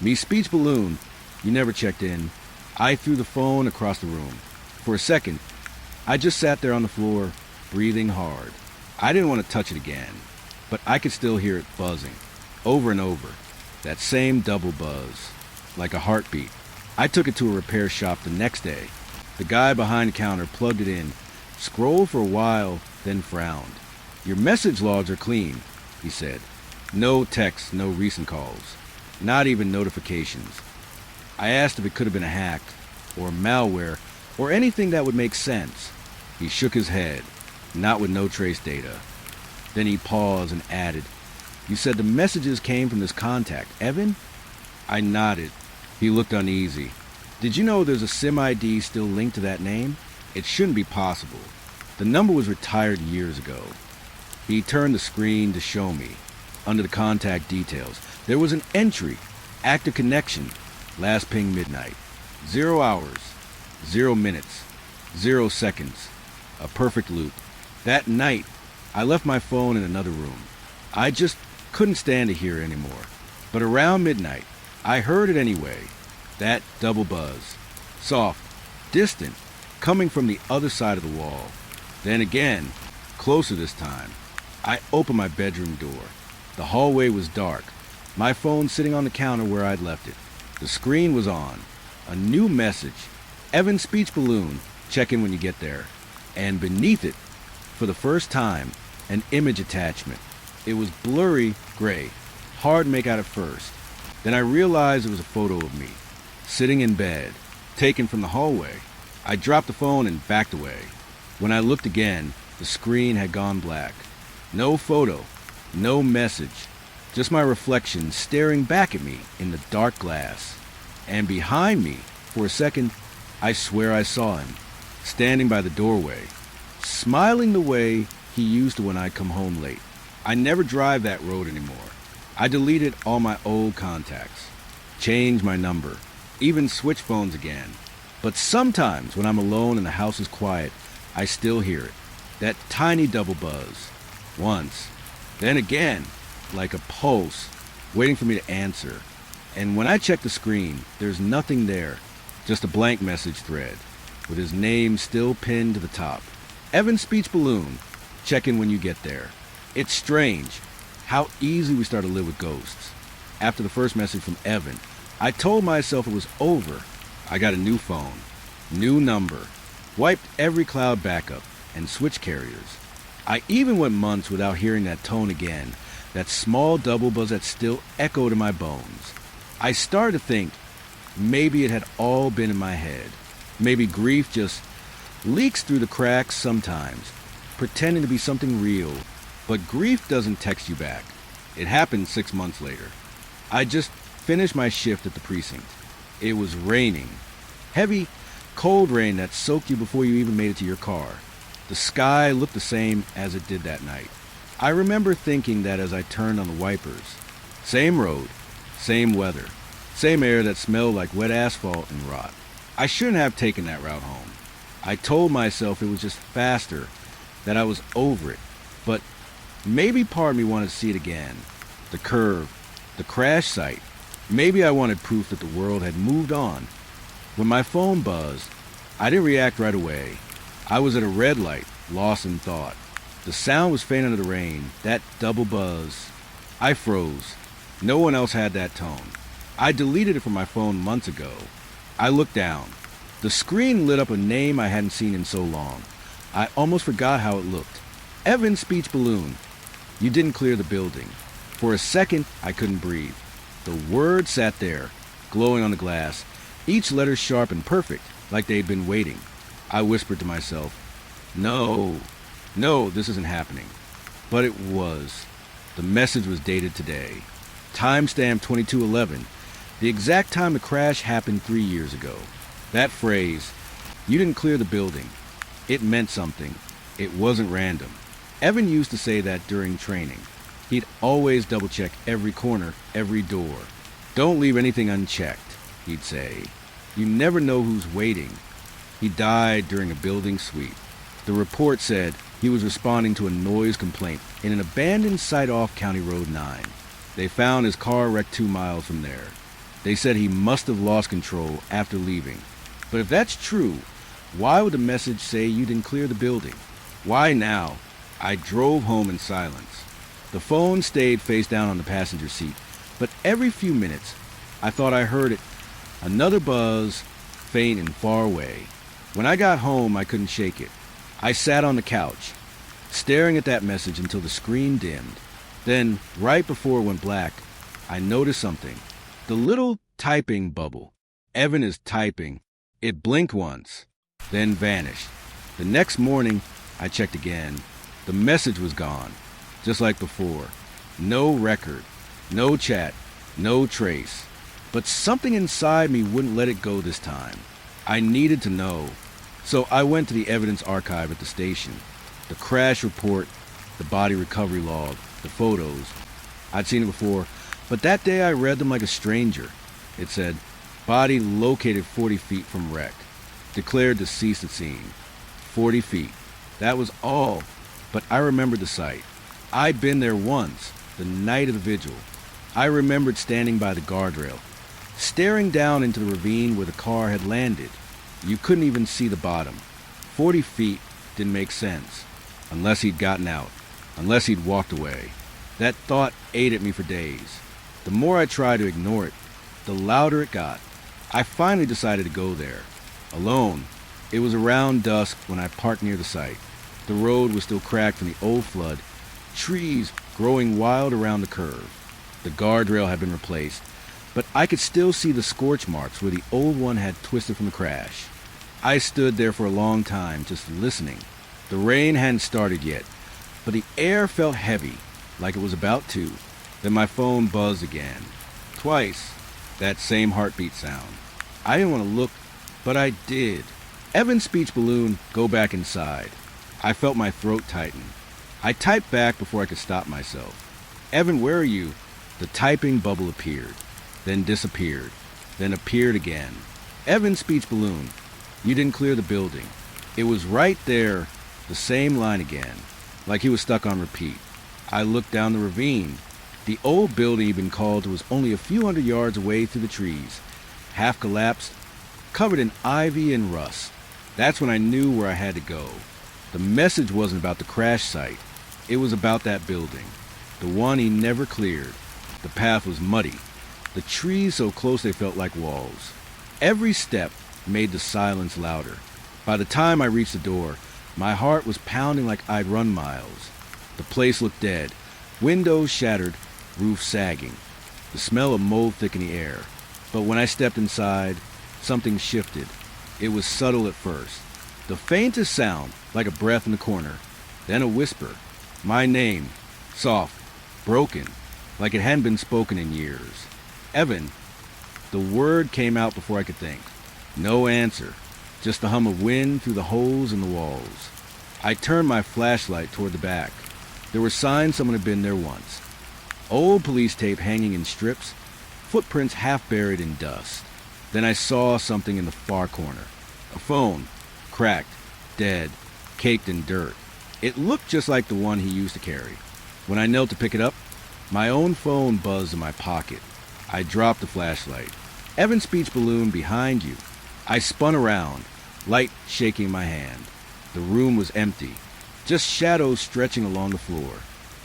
"Me speech balloon, you never checked in." I threw the phone across the room. For a second, I just sat there on the floor, breathing hard. I didn't want to touch it again, but I could still hear it buzzing, over and over. That same double buzz, like a heartbeat. I took it to a repair shop the next day. The guy behind the counter plugged it in, scrolled for a while, then frowned. "Your message logs are clean," he said. "No texts, no recent calls, not even notifications." I asked if it could have been a hack, or malware, or anything that would make sense. He shook his head, not with no trace data. Then he paused and added, "You said the messages came from this contact, Evan?" I nodded. He looked uneasy. "Did you know there's a SIM ID still linked to that name? It shouldn't be possible. The number was retired years ago." He turned the screen to show me. Under the contact details, there was an entry, active connection, last ping midnight. 0 hours, 0 minutes, 0 seconds. A perfect loop. That night, I left my phone in another room. I just couldn't stand to hear it anymore. But around midnight, I heard it anyway. That double buzz. Soft, distant, coming from the other side of the wall. Then again, closer this time. I opened my bedroom door. The hallway was dark. My phone sitting on the counter where I'd left it. The screen was on. A new message. "Evan speech balloon. Check in when you get there." And beneath it, for the first time, an image attachment. It was blurry gray, hard to make out at first. Then I realized it was a photo of me, sitting in bed, taken from the hallway. I dropped the phone and backed away. When I looked again, the screen had gone black. No photo, no message, just my reflection staring back at me in the dark glass. And behind me, for a second, I swear I saw him, standing by the doorway, smiling the way he used to when I'd come home late. I never drive that road anymore. I deleted all my old contacts, changed my number, even switched phones again. But sometimes when I'm alone and the house is quiet, I still hear it. That tiny double buzz. Once, then again, like a pulse, waiting for me to answer. And when I check the screen, there's nothing there, just a blank message thread, with his name still pinned to the top. "Evan speech balloon. Check in when you get there." It's strange how easy we start to live with ghosts. After the first message from Evan, I told myself it was over. I got a new phone, new number, wiped every cloud backup, and switched carriers. I even went months without hearing that tone again, that small double buzz that still echoed in my bones. I started to think maybe it had all been in my head. Maybe grief just leaks through the cracks sometimes, pretending to be something real. But grief doesn't text you back. It happened 6 months later. I just finished my shift at the precinct. It was raining. Heavy, cold rain that soaked you before you even made it to your car. The sky looked the same as it did that night. I remember thinking that as I turned on the wipers. Same road, same weather, same air that smelled like wet asphalt and rot. I shouldn't have taken that route home. I told myself it was just faster, that I was over it. But Maybe part of me wanted to see it again. The curve, the crash site. Maybe I wanted proof that the world had moved on. When my phone buzzed, I didn't react right away. I was at a red light, lost in thought. The sound was faint under the rain, that double buzz. I froze. No one else had that tone. I deleted it from my phone months ago. I looked down. The screen lit up a name I hadn't seen in so long. I almost forgot how it looked. Evan Speech Balloon. You didn't clear the building. For a second, I couldn't breathe. The word sat there, glowing on the glass, each letter sharp and perfect, like they'd been waiting. I whispered to myself, no, this isn't happening. But it was. The message was dated today. Timestamp 2211, the exact time the crash happened 3 years ago. That phrase, you didn't clear the building, it meant something. It wasn't random. Evan used to say that during training. He'd always double-check every corner, every door. Don't leave anything unchecked, he'd say. You never know who's waiting. He died during a building sweep. The report said he was responding to a noise complaint in an abandoned site off County Road 9. They found his car wrecked 2 miles from there. They said he must have lost control after leaving. But if that's true, why would the message say you didn't clear the building? Why now? I drove home in silence. The phone stayed face down on the passenger seat, but every few minutes, I thought I heard it. Another buzz, faint and far away. When I got home, I couldn't shake it. I sat on the couch, staring at that message until the screen dimmed. Then, right before it went black, I noticed something. The little typing bubble. Evan is typing. It blinked once, then vanished. The next morning, I checked again. The message was gone, just like before. No record, no chat, no trace. But something inside me wouldn't let it go this time. I needed to know. So I went to the evidence archive at the station. The crash report, the body recovery log, the photos. I'd seen it before, but that day I read them like a stranger. It said, body located 40 feet from wreck. Declared deceased at scene. 40 feet. That was all. But I remembered the site. I'd been there once, the night of the vigil. I remembered standing by the guardrail, staring down into the ravine where the car had landed. You couldn't even see the bottom. 40 feet didn't make sense. Unless he'd gotten out. Unless he'd walked away. That thought ate at me for days. The more I tried to ignore it, the louder it got. I finally decided to go there. Alone. It was around dusk when I parked near the site. The road was still cracked from the old flood. Trees growing wild around the curve. The guardrail had been replaced, but I could still see the scorch marks where the old one had twisted from the crash. I stood there for a long time, just listening. The rain hadn't started yet, but the air felt heavy, like it was about to. Then my phone buzzed again. Twice, that same heartbeat sound. I didn't want to look, but I did. Evan's speech balloon, go back inside. I felt my throat tighten. I typed back before I could stop myself. Evan, where are you? The typing bubble appeared, then disappeared, then appeared again. Evan's speech balloon, you didn't clear the building. It was right there, the same line again, like he was stuck on repeat. I looked down the ravine. The old building he'd been called to was only a few hundred yards away through the trees, half collapsed, covered in ivy and rust. That's when I knew where I had to go. The message wasn't about the crash site. It was about that building, the one he never cleared. The path was muddy, the trees so close they felt like walls. Every step made the silence louder. By the time I reached the door, my heart was pounding like I'd run miles. The place looked dead, windows shattered, roof sagging, the smell of mold thick in the air. But when I stepped inside, something shifted. It was subtle at first. The faintest sound, like a breath in the corner, then a whisper. My name, soft, broken, like it hadn't been spoken in years. Evan. The word came out before I could think. No answer, just the hum of wind through the holes in the walls. I turned my flashlight toward the back. There were signs someone had been there once. Old police tape hanging in strips, footprints half buried in dust. Then I saw something in the far corner. A phone, cracked, dead, caked in dirt. It looked just like the one he used to carry. When I knelt to pick it up, my own phone buzzed in my pocket. I dropped the flashlight. Evan's speech balloon behind you. I spun around, light shaking my hand. The room was empty, just shadows stretching along the floor.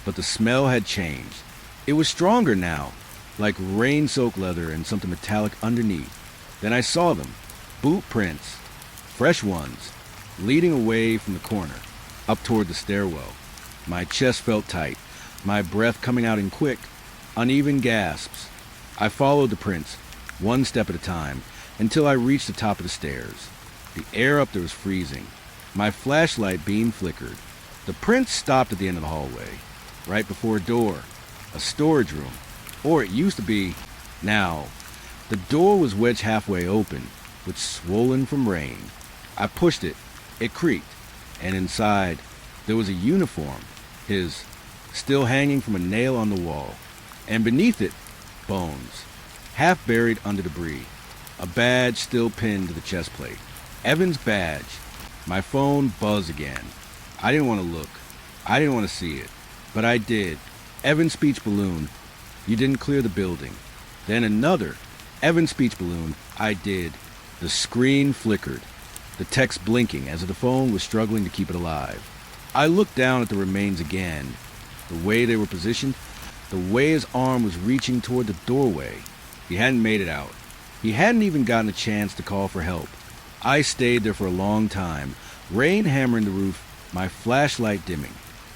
But the smell had changed. It was stronger now, like rain-soaked leather and something metallic underneath. Then I saw them, boot prints, fresh ones, leading away from the corner, up toward the stairwell. My chest felt tight, my breath coming out in quick, uneven gasps. I followed the prints, one step at a time, until I reached the top of the stairs. The air up there was freezing. My flashlight beam flickered. The prints stopped at the end of the hallway, right before a door, a storage room, or it used to be. Now, the door was wedged halfway open, which swollen from rain. I pushed it. It creaked, and inside there was a uniform, his, still hanging from a nail on the wall, and beneath it, bones, half buried under debris, a badge still pinned to the chest plate. Evan's badge. My phone buzzed again. I didn't want to look. I didn't want to see it, but I did. Evan's speech balloon. You didn't clear the building. Then another. Evan's speech balloon. I did. The screen flickered, the text blinking as if the phone was struggling to keep it alive. I looked down at the remains again, the way they were positioned, the way his arm was reaching toward the doorway. He hadn't made it out. He hadn't even gotten a chance to call for help. I stayed there for a long time, rain hammering the roof, my flashlight dimming.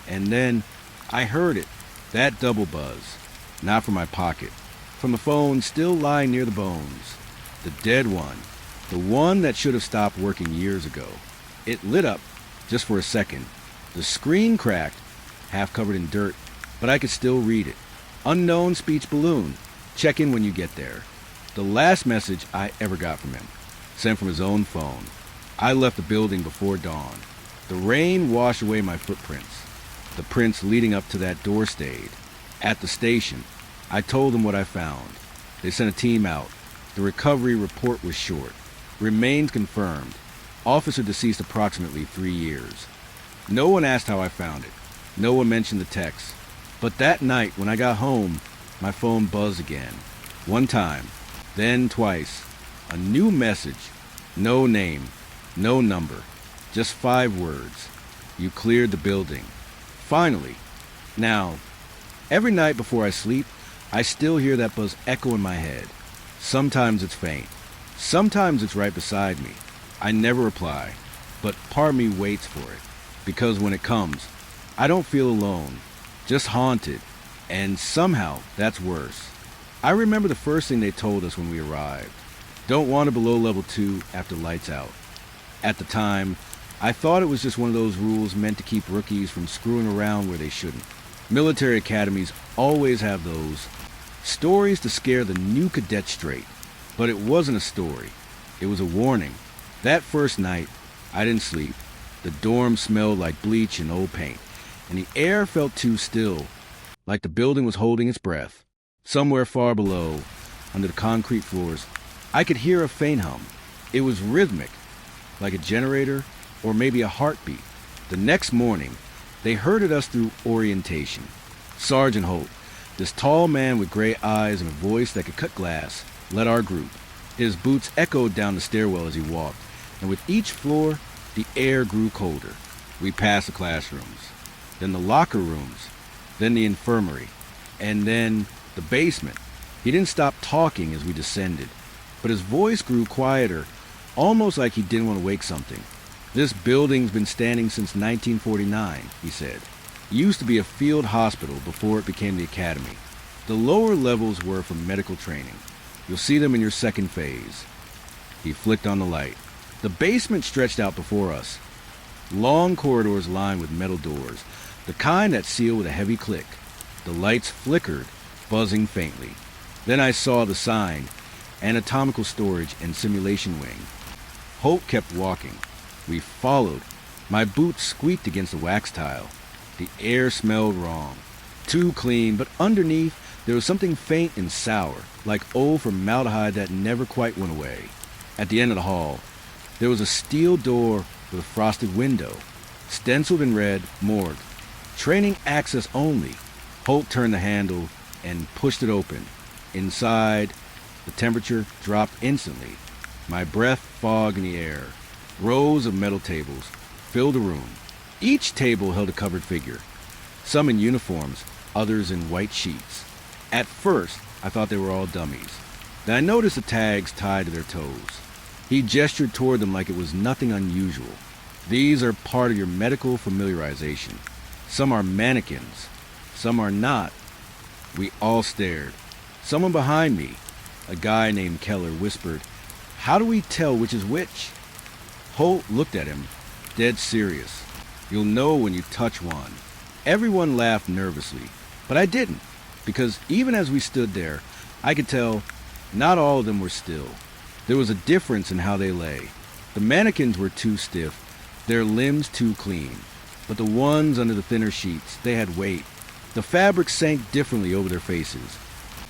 And then I heard it, that double buzz, not from my pocket, from the phone still lying near the bones. The dead one, the one that should have stopped working years ago. It lit up, just for a second. The screen cracked, half covered in dirt, but I could still read it. Unknown speech balloon. Check in when you get there. The last message I ever got from him, sent from his own phone. I left the building before dawn. The rain washed away my footprints. The prints leading up to that door stayed. At the station, I told them what I found. They sent a team out. The recovery report was short. Remains confirmed. Officer deceased approximately 3 years. No one asked how I found it. No one mentioned the text. But that night, when I got home, my phone buzzed again. One time, then twice. A new message. No name, no number. Just 5 words. You cleared the building. Finally. Now, every night before I sleep, I still hear that buzz echo in my head. Sometimes it's faint. Sometimes it's right beside me. I never reply, but part of me waits for it. Because when it comes, I don't feel alone, just haunted, and somehow that's worse. I remember the first thing they told us when we arrived. Don't wander below level 2 after lights out. At the time, I thought it was just one of those rules meant to keep rookies from screwing around where they shouldn't. Military academies always have those stories to scare the new cadet straight. But it wasn't a story. It was a warning. That first night, I didn't sleep. The dorm smelled like bleach and old paint, and the air felt too still, like the building was holding its breath. Somewhere far below, under the concrete floors, I could hear a faint hum. It was rhythmic, like a generator or maybe a heartbeat. The next morning, they herded us through orientation. Sergeant Holt, this tall man with gray eyes and a voice that could cut glass, led our group. His boots echoed down the stairwell as he walked, and with each floor, the air grew colder. We passed the classrooms, then the locker rooms, then the infirmary, and then the basement. He didn't stop talking as we descended, but his voice grew quieter, almost like he didn't want to wake something. This building's been standing since 1949, he said. It used to be a field hospital before it became the academy. The lower levels were for medical training. You'll see them in your second phase. He flicked on the light. The basement stretched out before us. Long corridors lined with metal doors, the kind that seal with a heavy click. The lights flickered, buzzing faintly. Then I saw the sign, Anatomical Storage and Simulation Wing. Holt kept walking. We followed. My boots squeaked against the wax tile. The air smelled wrong. Too clean, but underneath there was something faint and sour, like old formaldehyde that never quite went away. At the end of the hall, there was a steel door with a frosted window. Stenciled in red, morgue. Training access only. Holt turned the handle and pushed it open. Inside, the temperature dropped instantly. My breath fogged in the air. Rows of metal tables filled the room. Each table held a covered figure, some in uniforms, others in white sheets. At first, I thought they were all dummies. Then I noticed the tags tied to their toes. He gestured toward them like it was nothing unusual. These are part of your medical familiarization. Some are mannequins, some are not. We all stared. Someone behind me, a guy named Keller, whispered, "How do we tell which is which?" Holt looked at him, dead serious. "You'll know when you touch one." Everyone laughed nervously, but I didn't, because even as we stood there, I could tell not all of them were still. There was a difference in how they lay. The mannequins were too stiff, their limbs too clean, but the ones under the thinner sheets, they had weight. The fabric sank differently over their faces,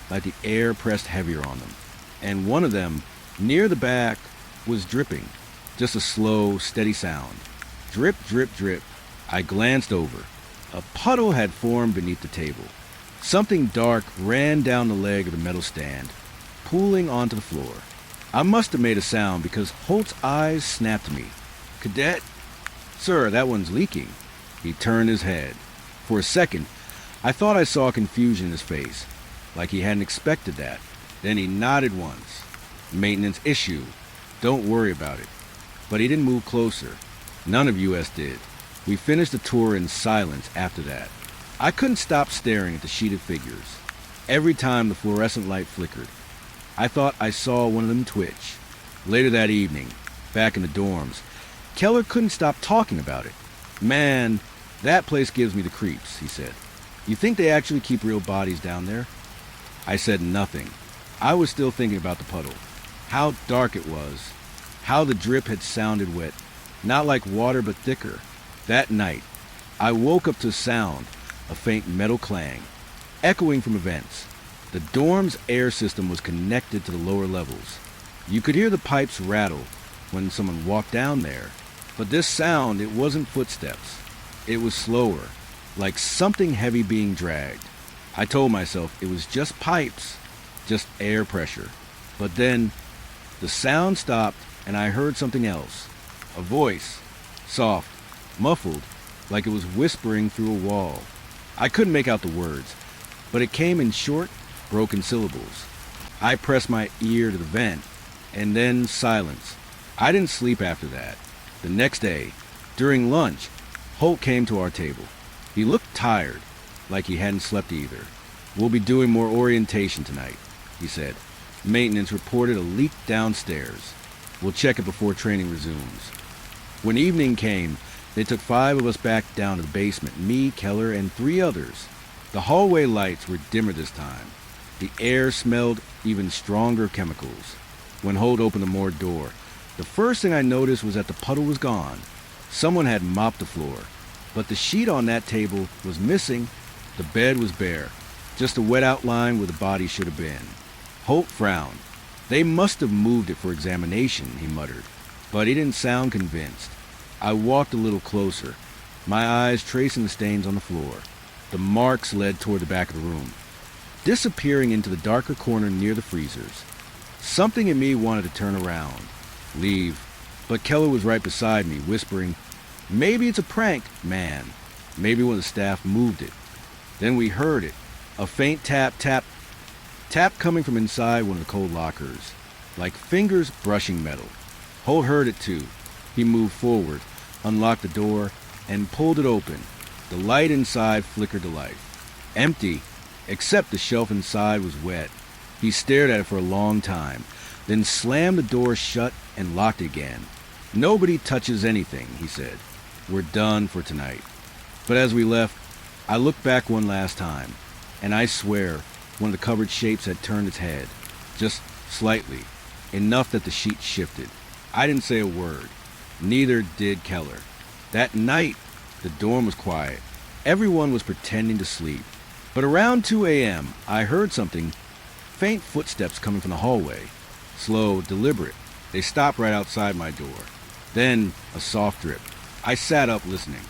like the air pressed heavier on them. And one of them, near the back, was dripping. Just a slow, steady sound. Drip, drip, drip. I glanced over. A puddle had formed beneath the table. Something dark ran down the leg of the metal stand, pooling onto the floor. I must have made a sound because Holt's eyes snapped at me. "Cadet?" "Sir, that one's leaking." He turned his head. For a second, I thought I saw confusion in his face, like he hadn't expected that. Then he nodded once. "Maintenance issue. Don't worry about it." But he didn't move closer. None of US did. We finished the tour in silence after that. I couldn't stop staring at the sheeted figures. Every time the fluorescent light flickered, I thought I saw one of them twitch. Later that evening, back in the dorms, Keller couldn't stop talking about it. "Man, that place gives me the creeps," he said. "You think they actually keep real bodies down there?" I said nothing. I was still thinking about the puddle. How dark it was. How the drip had sounded wet. Not like water, but thicker. That night, I woke up to sound, a faint metal clang, echoing from vents. The dorm's air system was connected to the lower levels. You could hear the pipes rattle when someone walked down there. But this sound, it wasn't footsteps. It was slower, like something heavy being dragged. I told myself it was just pipes, just air pressure. But then, the sound stopped and I heard something else. A voice, soft, muffled, like it was whispering through a wall. I couldn't make out the words, but it came in short, broken syllables. I pressed my ear to the vent, and then silence. I didn't sleep after that. The next day, during lunch, Holt came to our table. He looked tired, like he hadn't slept either. "We'll be doing more orientation tonight," he said. "Maintenance reported a leak downstairs. We'll check it before training resumes." When evening came, they took 5 of us back down to the basement, me, Keller, and 3 others. The hallway lights were dimmer this time. The air smelled even stronger chemicals. When Holt opened the moored door, the first thing I noticed was that the puddle was gone. Someone had mopped the floor, but the sheet on that table was missing. The bed was bare, just a wet outline where the body should have been. Holt frowned. "They must have moved it for examination," he muttered, but he didn't sound convinced. I walked a little closer, my eyes tracing the stains on the floor. The marks led toward the back of the room, disappearing into the darker corner near the freezers. Something in me wanted to turn around, leave, but Keller was right beside me, whispering, "Maybe it's a prank, man. Maybe one of the staff moved it." Then we heard it, a faint tap, tap, tap coming from inside one of the cold lockers, like fingers brushing metal. Holt heard it too. He moved forward, unlocked the door, and pulled it open. The light inside flickered to life. Empty, except the shelf inside was wet. He stared at it for a long time, then slammed the door shut and locked it again. "Nobody touches anything," he said. "We're done for tonight." But as we left, I looked back one last time, and I swear one of the cupboard shapes had turned its head, just slightly, enough that the sheet shifted. I didn't say a word. Neither did Keller. That night, the dorm was quiet. Everyone was pretending to sleep. But around 2 a.m., I heard something, faint footsteps coming from the hallway. Slow, deliberate. They stopped right outside my door. Then, a soft drip. I sat up listening.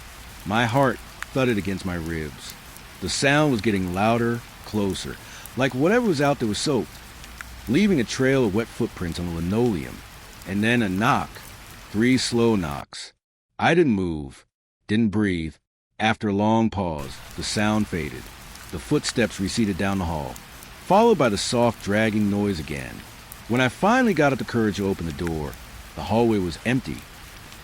My heart thudded against my ribs. The sound was getting louder, closer, like whatever was out there was soaked, leaving a trail of wet footprints on the linoleum. And then a knock. 3 slow knocks. I didn't move, didn't breathe. After a long pause, the sound faded. The footsteps receded down the hall, followed by the soft, dragging noise again. When I finally got up the courage to open the door, the hallway was empty,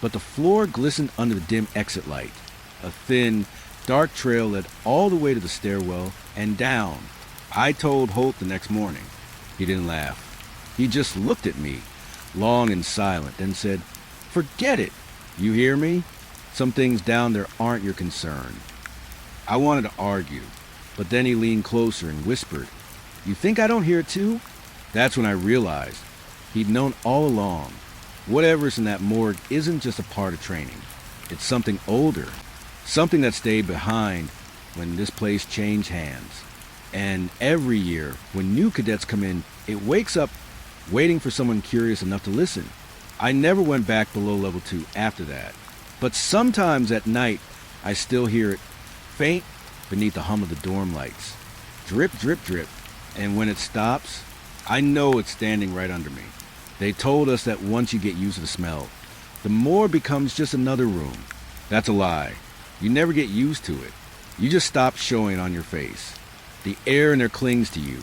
but the floor glistened under the dim exit light. A thin, dark trail led all the way to the stairwell and down. I told Holt the next morning. He didn't laugh. He just looked at me, long and silent, and said, "Forget it. You hear me? Some things down there aren't your concern." I wanted to argue, but then he leaned closer and whispered, "You think I don't hear it too?" That's when I realized he'd known all along. Whatever's in that morgue isn't just a part of training. It's something older, something that stayed behind when this place changed hands. And every year, when new cadets come in, it wakes up waiting for someone curious enough to listen. I never went back below level 2 after that. But sometimes at night, I still hear it, faint beneath the hum of the dorm lights. Drip, drip, drip. And when it stops, I know it's standing right under me. They told us that once you get used to the smell, the morgue becomes just another room. That's a lie. You never get used to it. You just stop showing it on your face. The air in there clings to you,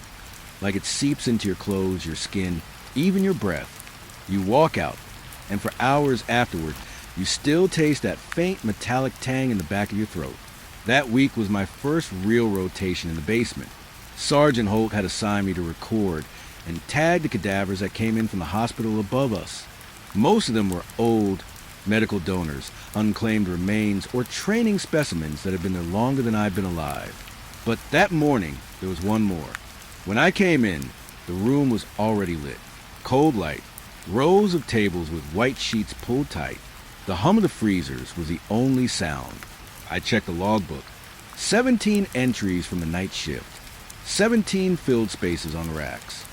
like it seeps into your clothes, your skin, even your breath. You walk out, and for hours afterward, you still taste that faint metallic tang in the back of your throat. That week was my first real rotation in the basement. Sergeant Holt had assigned me to record and tag the cadavers that came in from the hospital above us. Most of them were old medical donors, unclaimed remains, or training specimens that had been there longer than I'd been alive. But that morning, there was one more. When I came in, the room was already lit. Cold light, rows of tables with white sheets pulled tight. The hum of the freezers was the only sound. I checked the logbook. 17 entries from the night shift. 17 filled spaces on the racks.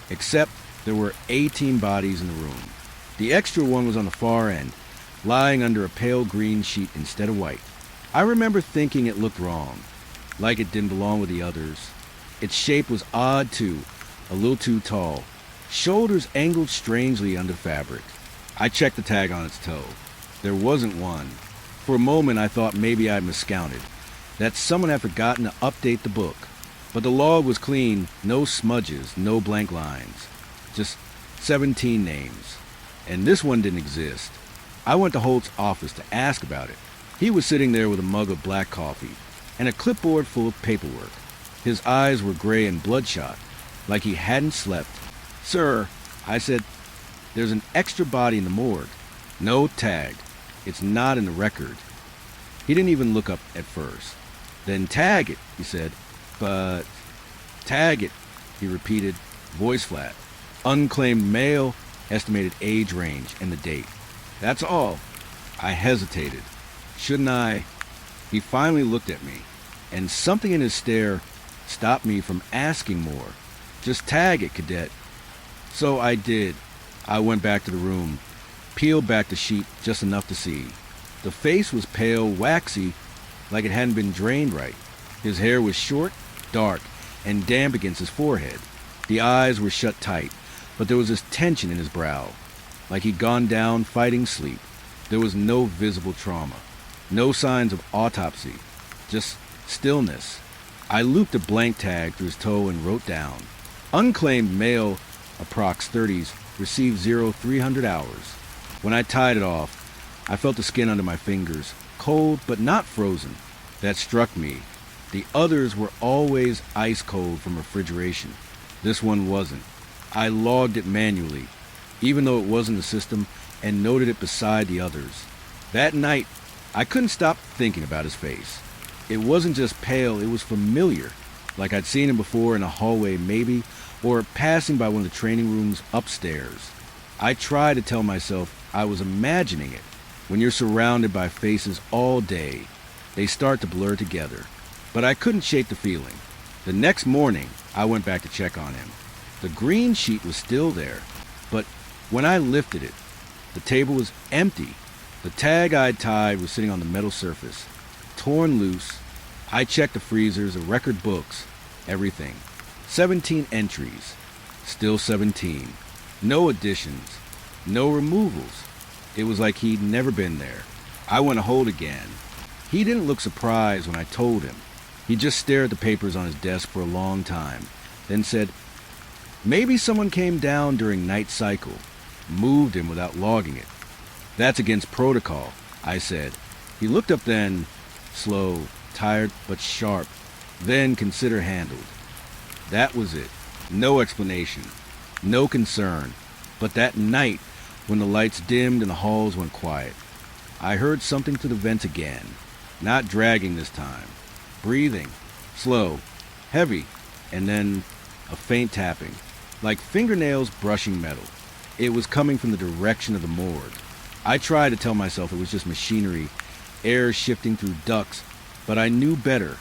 Except there were 18 bodies in the room. The extra one was on the far end, lying under a pale green sheet instead of white. I remember thinking it looked wrong, like it didn't belong with the others. Its shape was odd too, a little too tall. Shoulders angled strangely under fabric. I checked the tag on its toe. There wasn't one. For a moment I thought maybe I'd miscounted, that someone had forgotten to update the book. But the log was clean, no smudges, no blank lines. Just 17 names. And this one didn't exist. I went to Holt's office to ask about it. He was sitting there with a mug of black coffee and a clipboard full of paperwork. His eyes were gray and bloodshot, like he hadn't slept. "Sir," I said, "there's an extra body in the morgue. No tag. It's not in the record." He didn't even look up at first. "Then tag it," he said. "But tag it," he repeated, voice flat. "Unclaimed male, estimated age range, and the date. That's all." I hesitated. Shouldn't I? He finally looked at me, and something in his stare stopped me from asking more. "Just tag it, cadet." So I did. I went back to the room, peeled back the sheet just enough to see. The face was pale, waxy, like it hadn't been drained right. His hair was short, dark, and damp against his forehead. The eyes were shut tight, but there was this tension in his brow, like he'd gone down fighting sleep. There was no visible trauma, no signs of autopsy, just stillness. I looped a blank tag through his toe and wrote down, "Unclaimed male, approx 30s, received 0300 hours." When I tied it off, I felt the skin under my fingers, cold but not frozen. That struck me. The others were always ice cold from refrigeration. This one wasn't. I logged it manually, even though it wasn't the system, and noted it beside the others. That night, I couldn't stop thinking about his face. It wasn't just pale, it was familiar, like I'd seen him before in a hallway maybe, or passing by one of the training rooms upstairs. I tried to tell myself I was imagining it. When you're surrounded by faces all day, they start to blur together. But I couldn't shake the feeling. The next morning, I went back to check on him. The green sheet was still there, but when I lifted it, the table was empty. The tag I'd tied was sitting on the metal surface, torn loose. I checked the freezers, the record books, everything. 17 entries. Still 17. No additions. No removals. It was like he'd never been there. I went to hold again. He didn't look surprised when I told him. He just stared at the papers on his desk for a long time, then said, "Maybe someone came down during night cycle, moved him without logging it." "That's against protocol," I said. He looked up then, slow, tired but sharp, then consider handled. That was it. No explanation, no concern. But that night, when the lights dimmed and the halls went quiet, I heard something through the vents again, not dragging this time. Breathing, slow, heavy, and then a faint tapping, like fingernails brushing metal. It was coming from the direction of the morgue. I tried to tell myself it was just machinery, air shifting through ducts, but I knew better.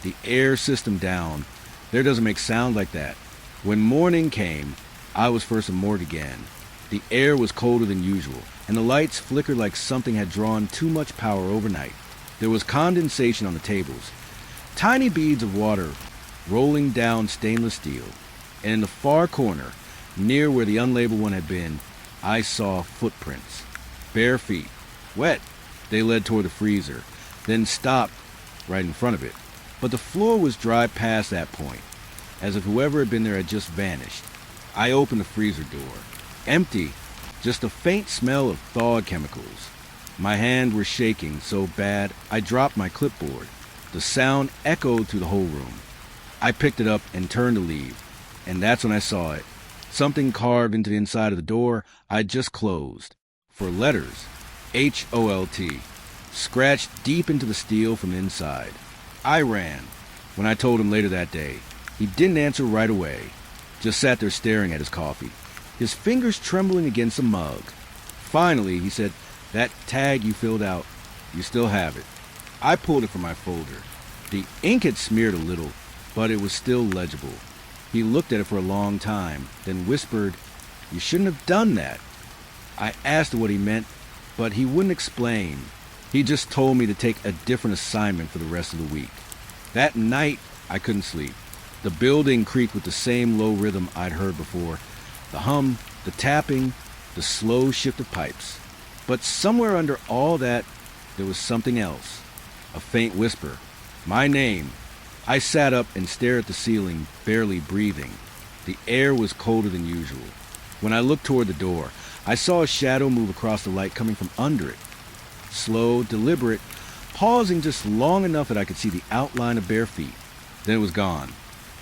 The air system down, there doesn't make sound like that. When morning came, I was first in morgue again. The air was colder than usual, and the lights flickered like something had drawn too much power overnight. There was condensation on the tables, tiny beads of water rolling down stainless steel, and in the far corner, near where the unlabeled one had been, I saw footprints. Bare feet, wet. They led toward the freezer, then stopped right in front of it. But the floor was dry past that point, as if whoever had been there had just vanished. I opened the freezer door. Empty, just a faint smell of thawed chemicals. My hands were shaking so bad I dropped my clipboard. The sound echoed through the whole room. I picked it up and turned to leave, and that's when I saw it. Something carved into the inside of the door I'd just closed. For letters, HOLT, scratched deep into the steel from inside. I ran. When I told him later that day, he didn't answer right away, just sat there staring at his coffee, his fingers trembling against a mug. Finally, he said, "That tag you filled out, you still have it." I pulled it from my folder. The ink had smeared a little, but it was still legible. He looked at it for a long time, then whispered, "You shouldn't have done that." I asked what he meant, but he wouldn't explain. He just told me to take a different assignment for the rest of the week. That night, I couldn't sleep. The building creaked with the same low rhythm I'd heard before. The hum, the tapping, the slow shift of pipes. But somewhere under all that, there was something else. A faint whisper. My name. I sat up and stared at the ceiling, barely breathing. The air was colder than usual. When I looked toward the door, I saw a shadow move across the light coming from under it. Slow, deliberate, pausing just long enough that I could see the outline of bare feet. Then it was gone.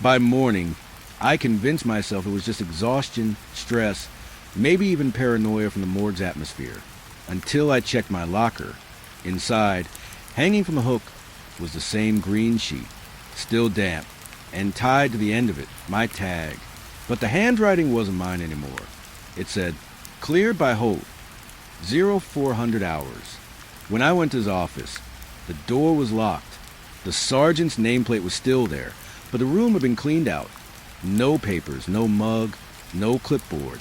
By morning, I convinced myself it was just exhaustion, stress, maybe even paranoia from the morgue's atmosphere. Until I checked my locker. Inside, hanging from a hook, was the same green sheet, still damp, and tied to the end of it, my tag. But the handwriting wasn't mine anymore. It said, "Cleared by Holt, 0400 hours." When I went to his office, the door was locked. The sergeant's nameplate was still there, but the room had been cleaned out. No papers, no mug, no clipboard,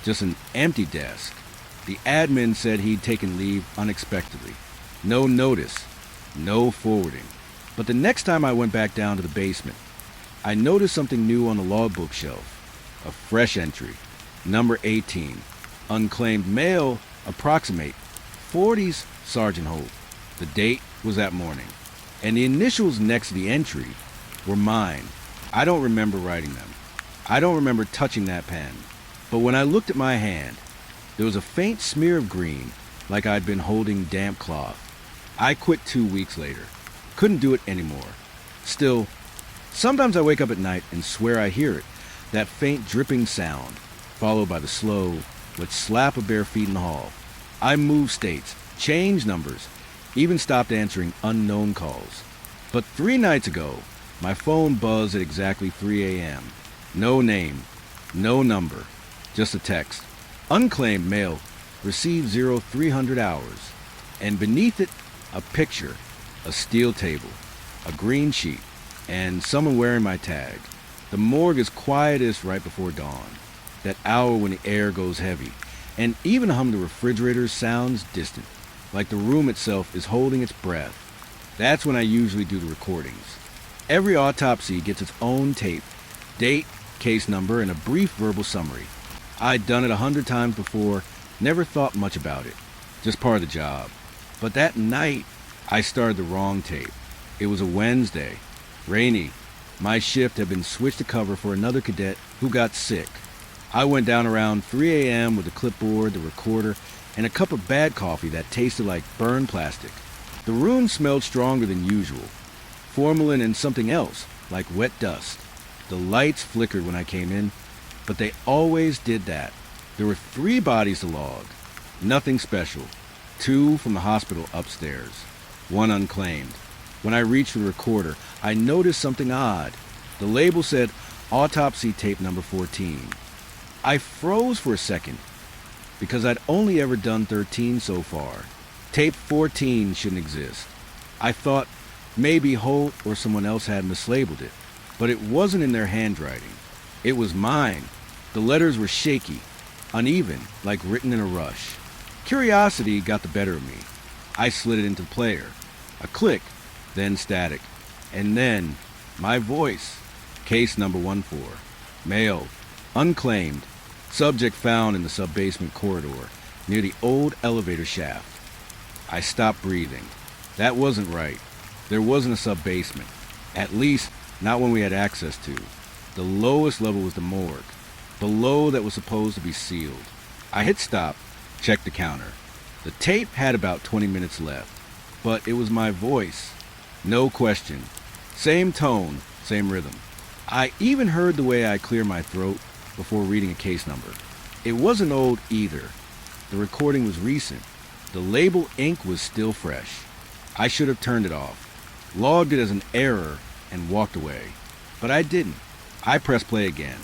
just an empty desk. The admin said he'd taken leave unexpectedly. No notice, no forwarding. But the next time I went back down to the basement, I noticed something new on the logbook shelf. A fresh entry, number 18. Unclaimed mail, approximate 40s Sergeant Holt. The date was that morning, and the initials next to the entry were mine. I don't remember writing them. I don't remember touching that pen. But when I looked at my hand, there was a faint smear of green, like I'd been holding damp cloth. I quit 2 weeks later. Couldn't do it anymore. Still, sometimes I wake up at night and swear I hear it, that faint dripping sound, followed by the slow, wet slap of bare feet in the hall. I moved states, changed numbers, even stopped answering unknown calls. But 3 nights ago, my phone buzzed at exactly 3 a.m. No name, no number, just a text. Unclaimed mail, received 0300 hours. And beneath it, a picture, a steel table, a green sheet, and someone wearing my tag. The morgue is quietest right before dawn, that hour when the air goes heavy, and even the hum of the refrigerator sounds distant, like the room itself is holding its breath. That's when I usually do the recordings. Every autopsy gets its own tape, date, case number, and a brief verbal summary. I'd done it 100 times before, never thought much about it. Just part of the job. But that night, I started the wrong tape. It was a Wednesday. Rainy. My shift had been switched to cover for another cadet who got sick. I went down around 3 a.m. with the clipboard, the recorder, and a cup of bad coffee that tasted like burned plastic. The room smelled stronger than usual. Formalin and something else, like wet dust. The lights flickered when I came in, but they always did that. There were 3 bodies to log. Nothing special. 2 from the hospital upstairs. 1 unclaimed. When I reached the recorder, I noticed something odd. The label said autopsy tape number 14. I froze for a second because I'd only ever done 13 so far. Tape 14 shouldn't exist. I thought maybe Holt or someone else had mislabeled it, but it wasn't in their handwriting. It was mine. The letters were shaky, uneven, like written in a rush. Curiosity got the better of me. I slid it into the player. A click, then static, and then my voice. Case number 14. Male, unclaimed, subject found in the sub-basement corridor near the old elevator shaft. I stopped breathing. That wasn't right. There wasn't a sub-basement. At least, not when we had access to. The lowest level was the morgue. Below that was supposed to be sealed. I hit stop, checked the counter. The tape had about 20 minutes left. But it was my voice. No question. Same tone, same rhythm. I even heard the way I clear my throat before reading a case number. It wasn't old either. The recording was recent. The label ink was still fresh. I should have turned it off, logged it as an error, and walked away. But I didn't. I pressed play again.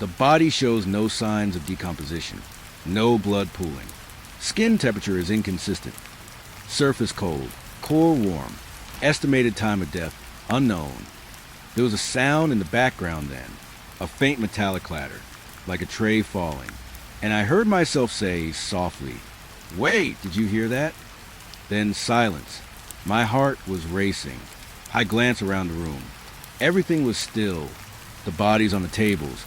The body shows no signs of decomposition. No blood pooling. Skin temperature is inconsistent. Surface cold. Core warm. Estimated time of death unknown. There was a sound in the background then. A faint metallic clatter, like a tray falling. And I heard myself say softly, "Wait, did you hear that?" Then silence. My heart was racing. I glanced around the room. Everything was still. The bodies on the tables.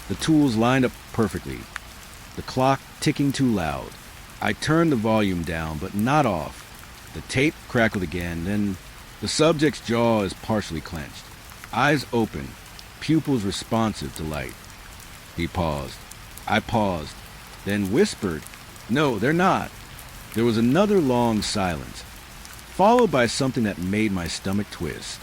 The tools lined up perfectly. The clock ticking too loud. I turned the volume down, but not off. The tape crackled again, then the subject's jaw is partially clenched. Eyes open, pupils responsive to light. He paused. I paused, then whispered, "No, they're not." There was another long silence, followed by something that made my stomach twist.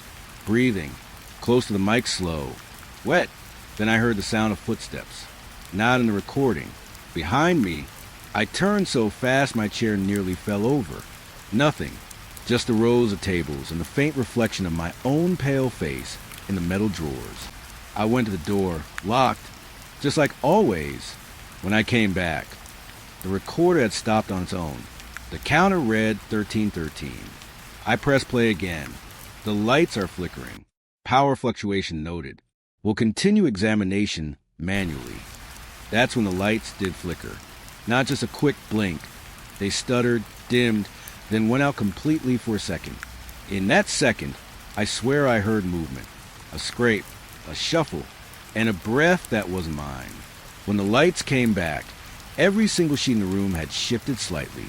Breathing, close to the mic, slow. Wet. Then I heard the sound of footsteps. Not in the recording. Behind me, I turned so fast my chair nearly fell over. Nothing. Just the rows of tables and the faint reflection of my own pale face in the metal drawers. I went to the door, locked, just like always. When I came back, the recorder had stopped on its own. The counter read 1313. I pressed play again. The lights are flickering. Power fluctuation noted. Will continue examination manually. That's when the lights did flicker. Not just a quick blink. They stuttered, dimmed, then went out completely for a second. In that second, I swear I heard movement. A scrape, a shuffle, and a breath that wasn't mine. When the lights came back, every single sheet in the room had shifted slightly.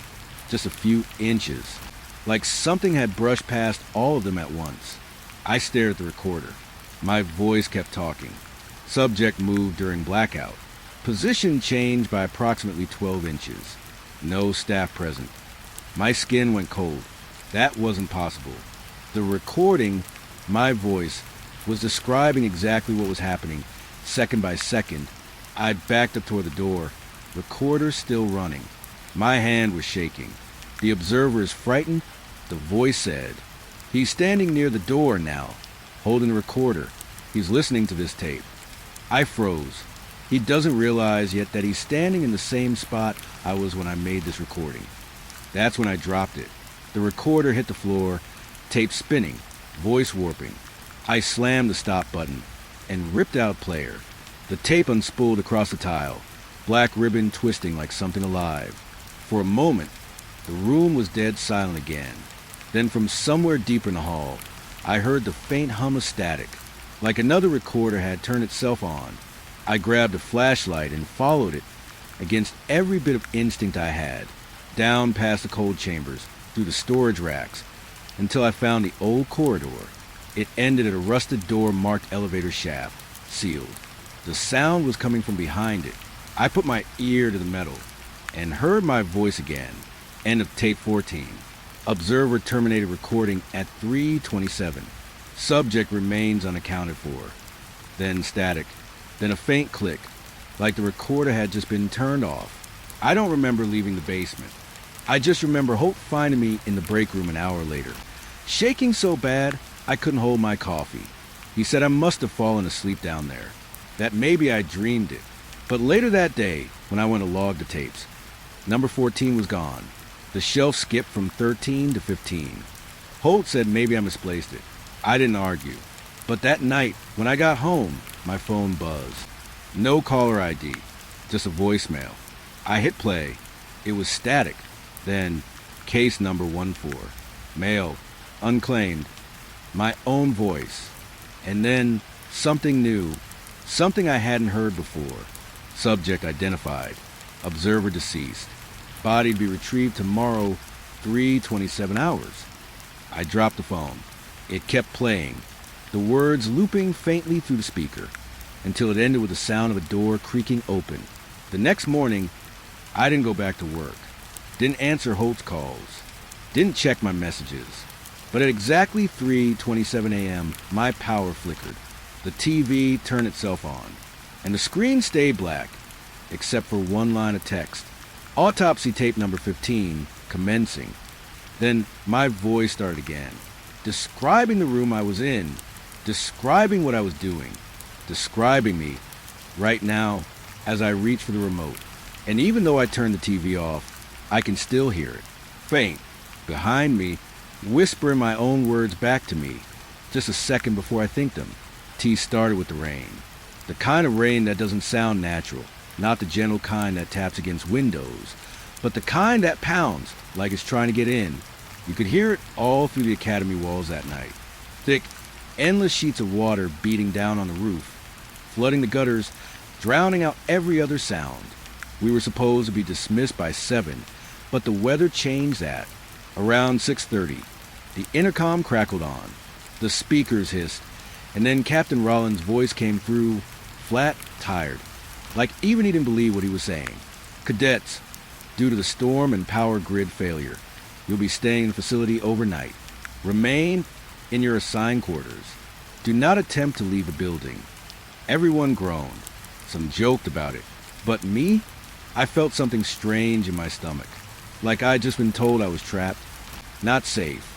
Just a few inches. Like something had brushed past all of them at once. I stared at the recorder. My voice kept talking. Subject moved during blackout. Position changed by approximately 12 inches. No staff present. My skin went cold. That wasn't possible. The recording, my voice, was describing exactly what was happening, second by second. I backed up toward the door. Recorder still running. My hand was shaking. The observer is frightened, the voice said. He's standing near the door now, holding the recorder. He's listening to this tape. I froze. He doesn't realize yet that he's standing in the same spot I was when I made this recording. That's when I dropped it. The recorder hit the floor, tape spinning, voice warping. I slammed the stop button and ripped out player. The tape unspooled across the tile, black ribbon twisting like something alive. For a moment, the room was dead silent again. Then from somewhere deeper in the hall, I heard the faint hum of static, like another recorder had turned itself on. I grabbed a flashlight and followed it against every bit of instinct I had, down past the cold chambers, through the storage racks, until I found the old corridor. It ended at a rusted door marked elevator shaft, sealed. The sound was coming from behind it. I put my ear to the metal and heard my voice again. End of tape 14. Observer terminated recording at 3:27. Subject remains unaccounted for. Then static. Then a faint click, like the recorder had just been turned off. I don't remember leaving the basement. I just remember Hope finding me in the break room an hour later, shaking so bad I couldn't hold my coffee. He said I must have fallen asleep down there, that maybe I dreamed it. But later that day, when I went to log the tapes, number 14 was gone. The shelf skipped from 13 to 15. Holt said maybe I misplaced it. I didn't argue. But that night, when I got home, my phone buzzed. No caller ID, just a voicemail. I hit play. It was static. Then, case number 14. Mail. Unclaimed. My own voice. And then, something new. Something I hadn't heard before. Subject identified. Observer deceased. Body to be retrieved tomorrow, 3:27 hours. I dropped the phone. It kept playing, the words looping faintly through the speaker, until it ended with the sound of a door creaking open. The next morning, I didn't go back to work. Didn't answer Holt's calls. Didn't check my messages. But at exactly 3:27 a.m., my power flickered. The TV turned itself on, and the screen stayed black, except for one line of text. Autopsy tape number 15, commencing. Then my voice started again, describing the room I was in, describing what I was doing, describing me right now as I reach for the remote. And even though I turned the TV off, I can still hear it, faint, behind me, whispering my own words back to me, just a second before I think them. T started with the rain. The kind of rain that doesn't sound natural, not the gentle kind that taps against windows, but the kind that pounds like it's trying to get in. You could hear it all through the academy walls that night. Thick, endless sheets of water beating down on the roof, flooding the gutters, drowning out every other sound. We were supposed to be dismissed by 7, but the weather changed that. Around 6:30, the intercom crackled on. The speakers hissed, and then Captain Rollins' voice came through, flat, tired, like even he didn't believe what he was saying. Cadets, due to the storm and power grid failure, you'll be staying in the facility overnight. Remain in your assigned quarters. Do not attempt to leave the building. Everyone groaned. Some joked about it. But me? I felt something strange in my stomach. Like I'd just been told I was trapped. Not safe.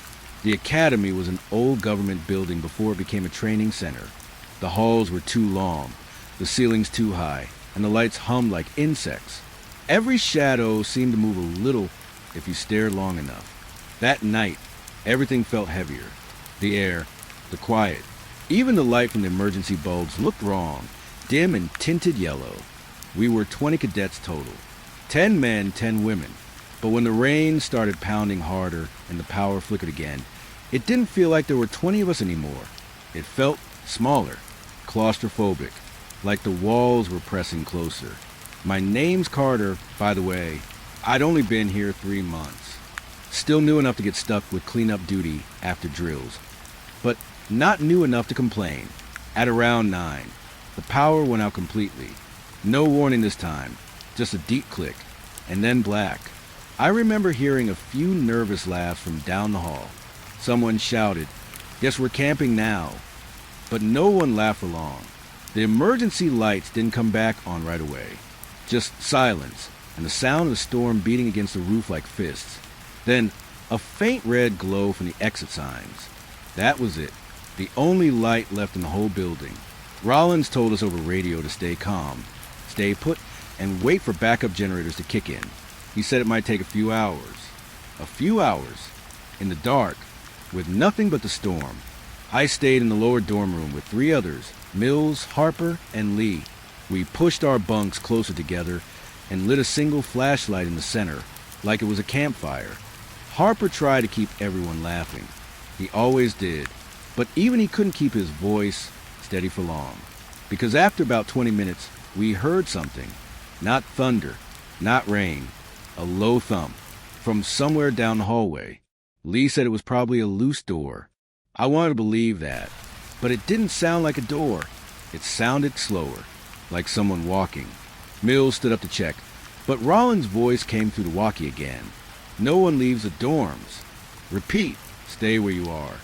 The academy was an old government building before it became a training center. The halls were too long, the ceilings too high, and the lights hummed like insects. Every shadow seemed to move a little if you stared long enough. That night, everything felt heavier. The air, the quiet, even the light from the emergency bulbs looked wrong, dim and tinted yellow. We were 20 cadets total, 10 men, 10 women. But when the rain started pounding harder and the power flickered again, it didn't feel like there were 20 of us anymore. It felt smaller, claustrophobic, like the walls were pressing closer. My name's Carter, by the way. I'd only been here 3 months. Still new enough to get stuck with cleanup duty after drills, but not new enough to complain. At around 9, the power went out completely. No warning this time, just a deep click, and then black. I remember hearing a few nervous laughs from down the hall. Someone shouted, "Guess we're camping now." But no one laughed for long. The emergency lights didn't come back on right away. Just silence, and the sound of the storm beating against the roof like fists. Then, a faint red glow from the exit signs. That was it. The only light left in the whole building. Rollins told us over radio to stay calm, stay put, and wait for backup generators to kick in. He said it might take a few hours. A few hours. In the dark, with nothing but the storm. I stayed in the lower dorm room with 3 others, Mills, Harper, and Lee. We pushed our bunks closer together and lit a single flashlight in the center, like it was a campfire. Harper tried to keep everyone laughing. He always did. But even he couldn't keep his voice steady for long. Because after about 20 minutes, we heard something. Not thunder, not rain. A low thump from somewhere down the hallway. Lee said it was probably a loose door. I wanted to believe that. But it didn't sound like a door. It sounded slower, like someone walking. Mills stood up to check, but Rollins' voice came through the walkie again. No one leaves the dorms. Repeat, stay where you are.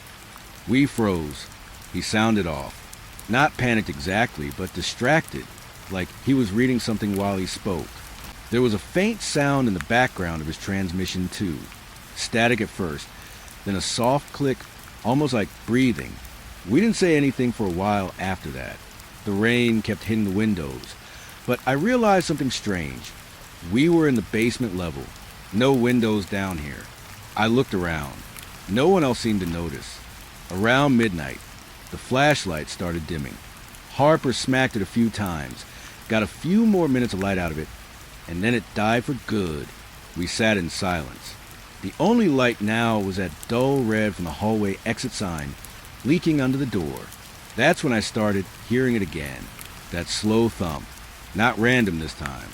We froze. He sounded off. Not panicked exactly, but distracted, like he was reading something while he spoke. There was a faint sound in the background of his transmission too. Static at first, then a soft click, almost like breathing. We didn't say anything for a while after that. The rain kept hitting the windows, but I realized something strange. We were in the basement level. No windows down here. I looked around. No one else seemed to notice. Around midnight, the flashlight started dimming. Harper smacked it a few times, got a few more minutes of light out of it, and then it died for good. We sat in silence. The only light now was that dull red from the hallway exit sign leaking under the door. That's when I started hearing it again. That slow thump. Not random this time.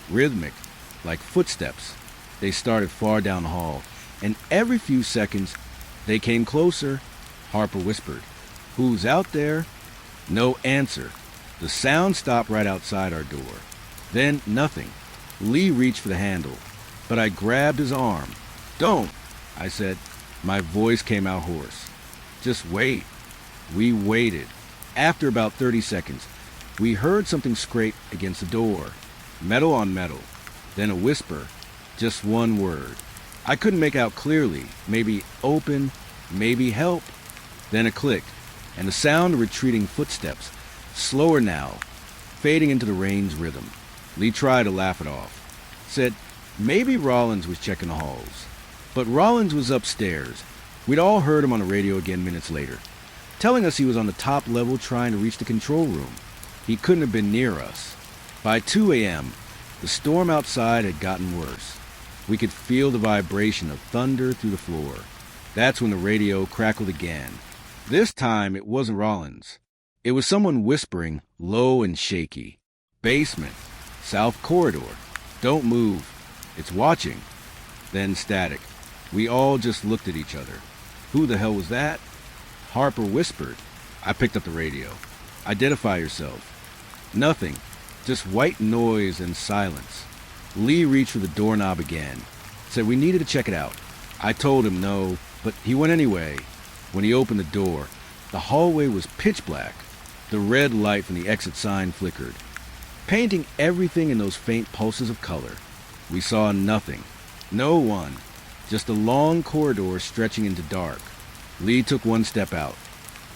Rhythmic, like footsteps. They started far down the hall, and every few seconds, they came closer. Harper whispered, "Who's out there?" No answer. The sound stopped right outside our door. Then nothing. Lee reached for the handle, but I grabbed his arm. "Don't," I said. My voice came out hoarse. "Just wait." We waited. After about 30 seconds, we heard something scrape against the door. Metal on metal. Then a whisper. Just one word. I couldn't make out clearly. Maybe open, maybe help. Then a click, and the sound of retreating footsteps. Slower now, fading into the rain's rhythm. Lee tried to laugh it off. Said maybe Rollins was checking the halls. But Rollins was upstairs. We'd all heard him on the radio again minutes later, telling us he was on the top level trying to reach the control room. He couldn't have been near us. By 2 a.m., the storm outside had gotten worse. We could feel the vibration of thunder through the floor. That's when the radio crackled again. This time, it wasn't Rollins. It was someone whispering, low and shaky. "Basement. South corridor. Don't move. It's watching." Then static. We all just looked at each other. Who the hell was that? Harper whispered. I picked up the radio. "Identify yourself." Nothing. Just white noise and silence. Lee reached for the doorknob again. Said we needed to check it out. I told him no, but he went anyway. When he opened the door, the hallway was pitch black. The red light from the exit sign flickered, painting everything in those faint pulses of color. We saw nothing. No one. Just a long corridor stretching into dark. Lee took one step out,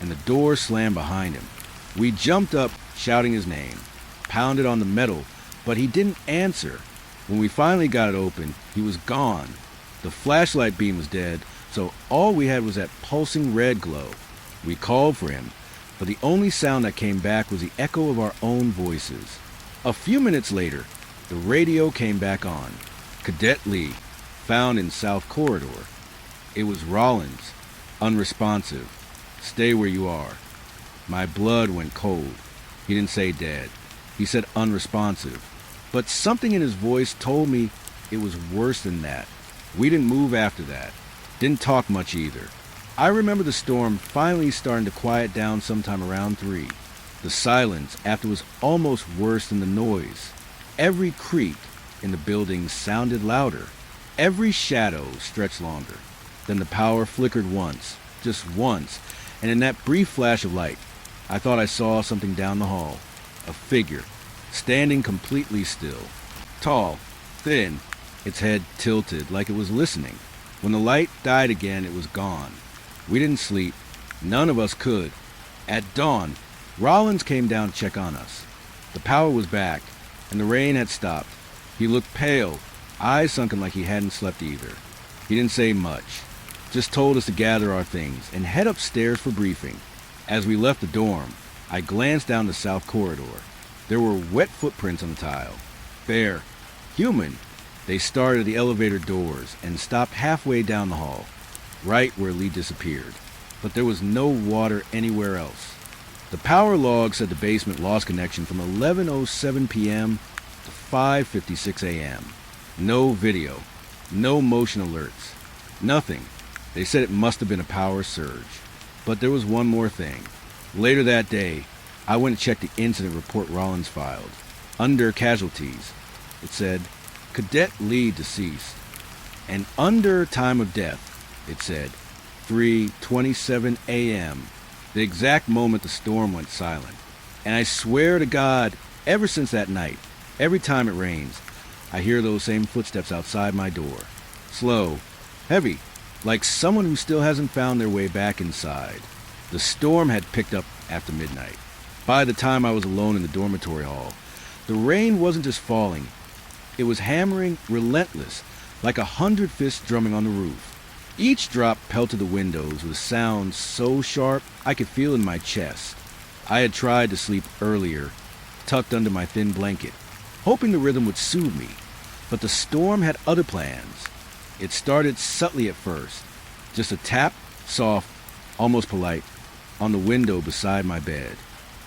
and the door slammed behind him. We jumped up, shouting his name, pounded on the metal, but he didn't answer. When we finally got it open, he was gone. The flashlight beam was dead, so all we had was that pulsing red glow. We called for him, but the only sound that came back was the echo of our own voices. A few minutes later, the radio came back on. Cadet Lee, found in South Corridor. It was Rollins, unresponsive. "Stay where you are." My blood went cold. He didn't say dead. He said unresponsive. But something in his voice told me it was worse than that. We didn't move after that. Didn't talk much either. I remember the storm finally starting to quiet down sometime around 3. The silence after was almost worse than the noise. Every creak in the building sounded louder. Every shadow stretched longer. Then the power flickered once, just once, and in that brief flash of light, I thought I saw something down the hall. A figure, standing completely still. Tall, thin, its head tilted like it was listening. When the light died again, it was gone. We didn't sleep. None of us could. At dawn, Rollins came down to check on us. The power was back, and the rain had stopped. He looked pale, eyes sunken like he hadn't slept either. He didn't say much, just told us to gather our things and head upstairs for briefing. As we left the dorm, I glanced down the south corridor. There were wet footprints on the tile. Bare, human, They started at the elevator doors and stopped halfway down the hall, right where Lee disappeared. But there was no water anywhere else. The power log said the basement lost connection from 11:07 p.m. to 5:56 a.m. No video, no motion alerts, nothing. They said it must have been a power surge. But there was one more thing. Later that day, I went to check the incident report Rollins filed. Under casualties, it said, Cadet Lee deceased. And under time of death, it said, 3:27 a.m., the exact moment the storm went silent. And I swear to God, ever since that night, every time it rains, I hear those same footsteps outside my door. Slow, heavy, like someone who still hasn't found their way back inside. The storm had picked up after midnight. By the time I was alone in the dormitory hall, the rain wasn't just falling. It was hammering relentless, like 100 fists drumming on the roof. Each drop pelted the windows with a sound so sharp I could feel it in my chest. I had tried to sleep earlier, tucked under my thin blanket, hoping the rhythm would soothe me. But the storm had other plans. It started subtly at first, just a tap, soft, almost polite, on the window beside my bed.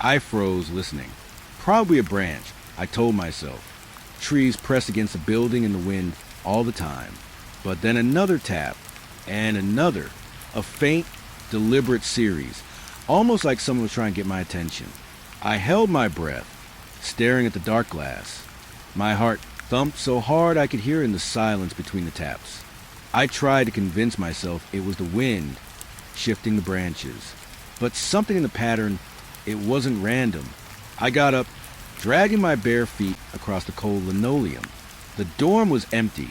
I froze listening. Probably a branch, I told myself. Trees pressed against the building in the wind all the time. But then another tap, and another, a faint, deliberate series, almost like someone was trying to get my attention. I held my breath, staring at the dark glass. My heart thumped so hard I could hear it in the silence between the taps. I tried to convince myself it was the wind shifting the branches. But something in the pattern, it wasn't random. I got up, dragging my bare feet across the cold linoleum. The dorm was empty,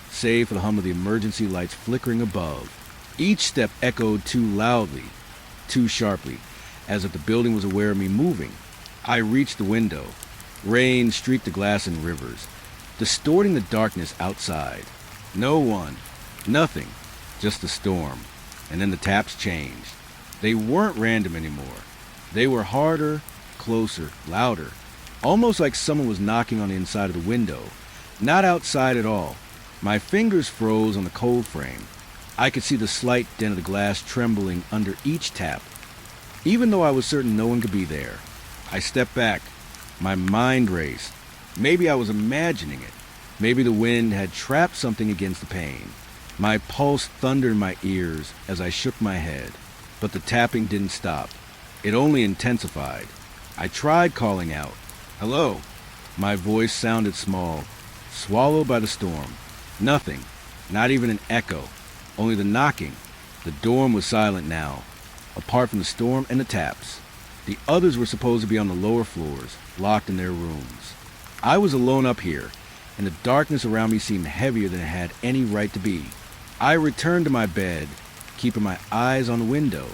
save for the hum of the emergency lights flickering above. Each step echoed too loudly, too sharply, as if the building was aware of me moving. I reached the window. Rain streaked the glass in rivers, distorting the darkness outside. No one, nothing, just the storm. And then the taps changed. They weren't random anymore. They were harder, closer, louder, almost like someone was knocking on the inside of the window, not outside at all. My fingers froze on the cold frame. I could see the slight dent of the glass trembling under each tap, even though I was certain no one could be there. I stepped back. My mind raced. Maybe I was imagining it. Maybe the wind had trapped something against the pane. My pulse thundered in my ears as I shook my head. But the tapping didn't stop. It only intensified. I tried calling out. Hello. My voice sounded small, swallowed by the storm. Nothing. Not even an echo. Only the knocking. The dorm was silent now, apart from the storm and the taps. The others were supposed to be on the lower floors, locked in their rooms. I was alone up here, and the darkness around me seemed heavier than it had any right to be. I returned to my bed, keeping my eyes on the window.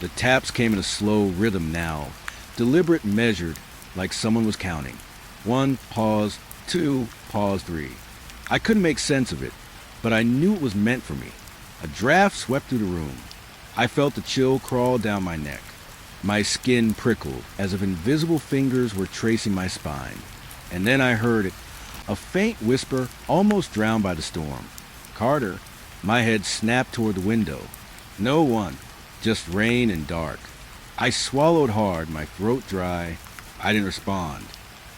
The taps came in a slow rhythm now, deliberate, measured, like someone was counting. 1, pause, 2, pause, 3. I couldn't make sense of it, but I knew it was meant for me. A draft swept through the room. I felt the chill crawl down my neck. My skin prickled, as if invisible fingers were tracing my spine. And then I heard it, a faint whisper almost drowned by the storm. Carter. My head snapped toward the window. No one, just rain and dark. I swallowed hard, my throat dry. I didn't respond.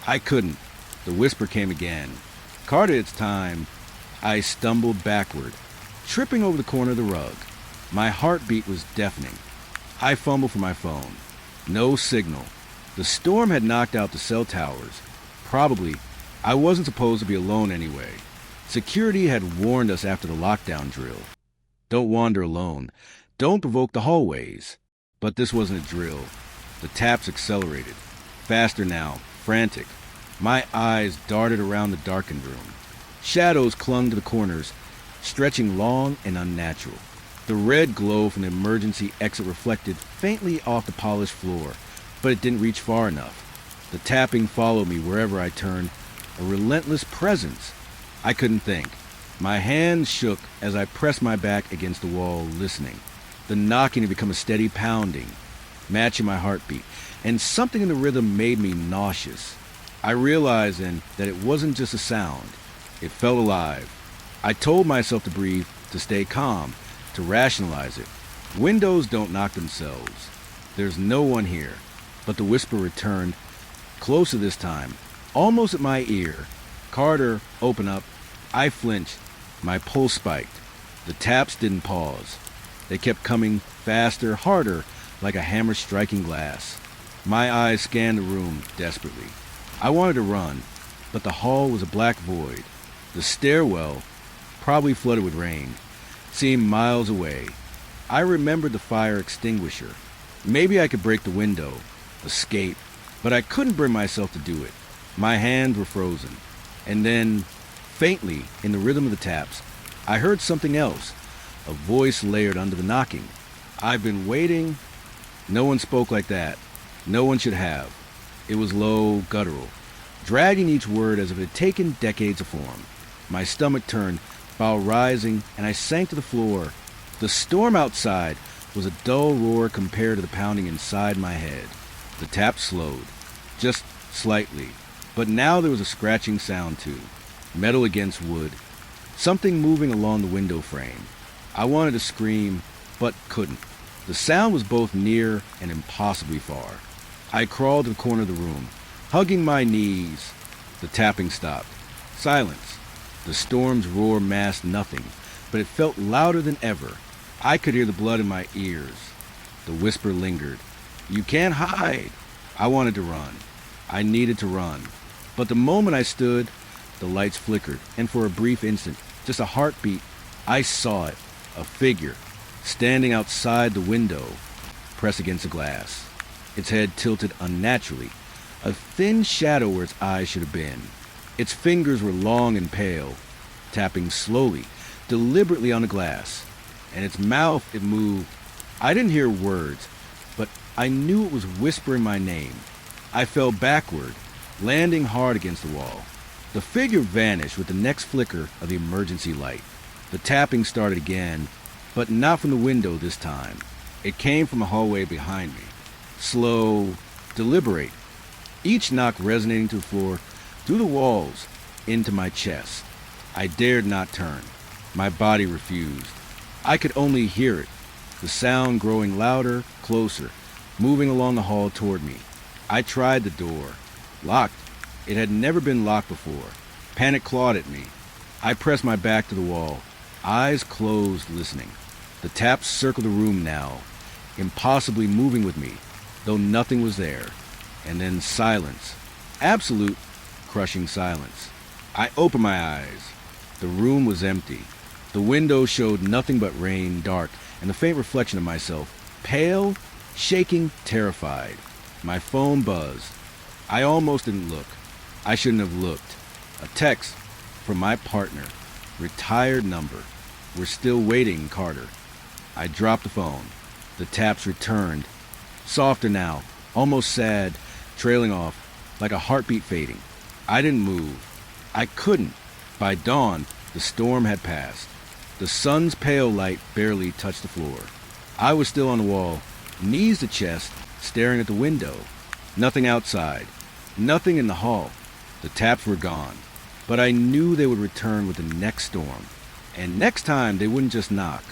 I couldn't. The whisper came again. Carter, it's time. I stumbled backward, tripping over the corner of the rug. My heartbeat was deafening. I fumbled for my phone. No signal. The storm had knocked out the cell towers. Probably, I wasn't supposed to be alone anyway. Security had warned us after the lockdown drill. Don't wander alone. Don't provoke the hallways. But this wasn't a drill. The taps accelerated. Faster now, frantic. My eyes darted around the darkened room. Shadows clung to the corners, stretching long and unnatural. The red glow from the emergency exit reflected faintly off the polished floor, but it didn't reach far enough. The tapping followed me wherever I turned, a relentless presence. I couldn't think. My hands shook as I pressed my back against the wall, listening. The knocking had become a steady pounding, matching my heartbeat, and something in the rhythm made me nauseous. I realized then that it wasn't just a sound. It felt alive. I told myself to breathe, to stay calm, to rationalize it. Windows don't knock themselves. There's no one here. But the whisper returned, closer this time, almost at my ear. "Carter, open up." I flinched. My pulse spiked. The taps didn't pause. They kept coming faster, harder, like a hammer striking glass. My eyes scanned the room desperately. I wanted to run, but the hall was a black void. The stairwell, probably flooded with rain, seemed miles away. I remembered the fire extinguisher. Maybe I could break the window, escape, but I couldn't bring myself to do it. My hands were frozen. And then, faintly, in the rhythm of the taps, I heard something else, a voice layered under the knocking. "I've been waiting." No one spoke like that. No one should have. It was low, guttural, dragging each word as if it had taken decades to form. My stomach turned, bowel rising, and I sank to the floor. The storm outside was a dull roar compared to the pounding inside my head. The tap slowed, just slightly, but now there was a scratching sound too, metal against wood, something moving along the window frame. I wanted to scream, but couldn't. The sound was both near and impossibly far. I crawled to the corner of the room, hugging my knees. The tapping stopped. Silence. The storm's roar masked nothing, but it felt louder than ever. I could hear the blood in my ears. The whisper lingered. "You can't hide." I wanted to run. I needed to run. But the moment I stood, the lights flickered, and for a brief instant, just a heartbeat, I saw it, a figure, standing outside the window, pressed against the glass. Its head tilted unnaturally, a thin shadow where its eyes should have been. Its fingers were long and pale, tapping slowly, deliberately on the glass. And its mouth, it moved. I didn't hear words, but I knew it was whispering my name. I fell backward, landing hard against the wall. The figure vanished with the next flicker of the emergency light. The tapping started again, but not from the window this time. It came from a hallway behind me. Slow, deliberate. Each knock resonating to the floor, through the walls, into my chest. I dared not turn. My body refused. I could only hear it, the sound growing louder, closer, moving along the hall toward me. I tried the door. Locked. It had never been locked before. Panic clawed at me. I pressed my back to the wall, eyes closed, listening. The taps circled the room now, impossibly moving with me, though nothing was there. And then silence. Absolute, crushing silence. I opened my eyes. The room was empty. The window showed nothing but rain, dark, and the faint reflection of myself, pale, shaking, terrified. My phone buzzed. I almost didn't look. I shouldn't have looked. A text from my partner. Retired number. "We're still waiting, Carter." I dropped the phone. The taps returned. Softer now, almost sad, trailing off, like a heartbeat fading. I didn't move. I couldn't. By dawn, the storm had passed. The sun's pale light barely touched the floor. I was still on the wall, knees to chest, staring at the window. Nothing outside. Nothing in the hall. The taps were gone. But I knew they would return with the next storm. And next time, they wouldn't just knock.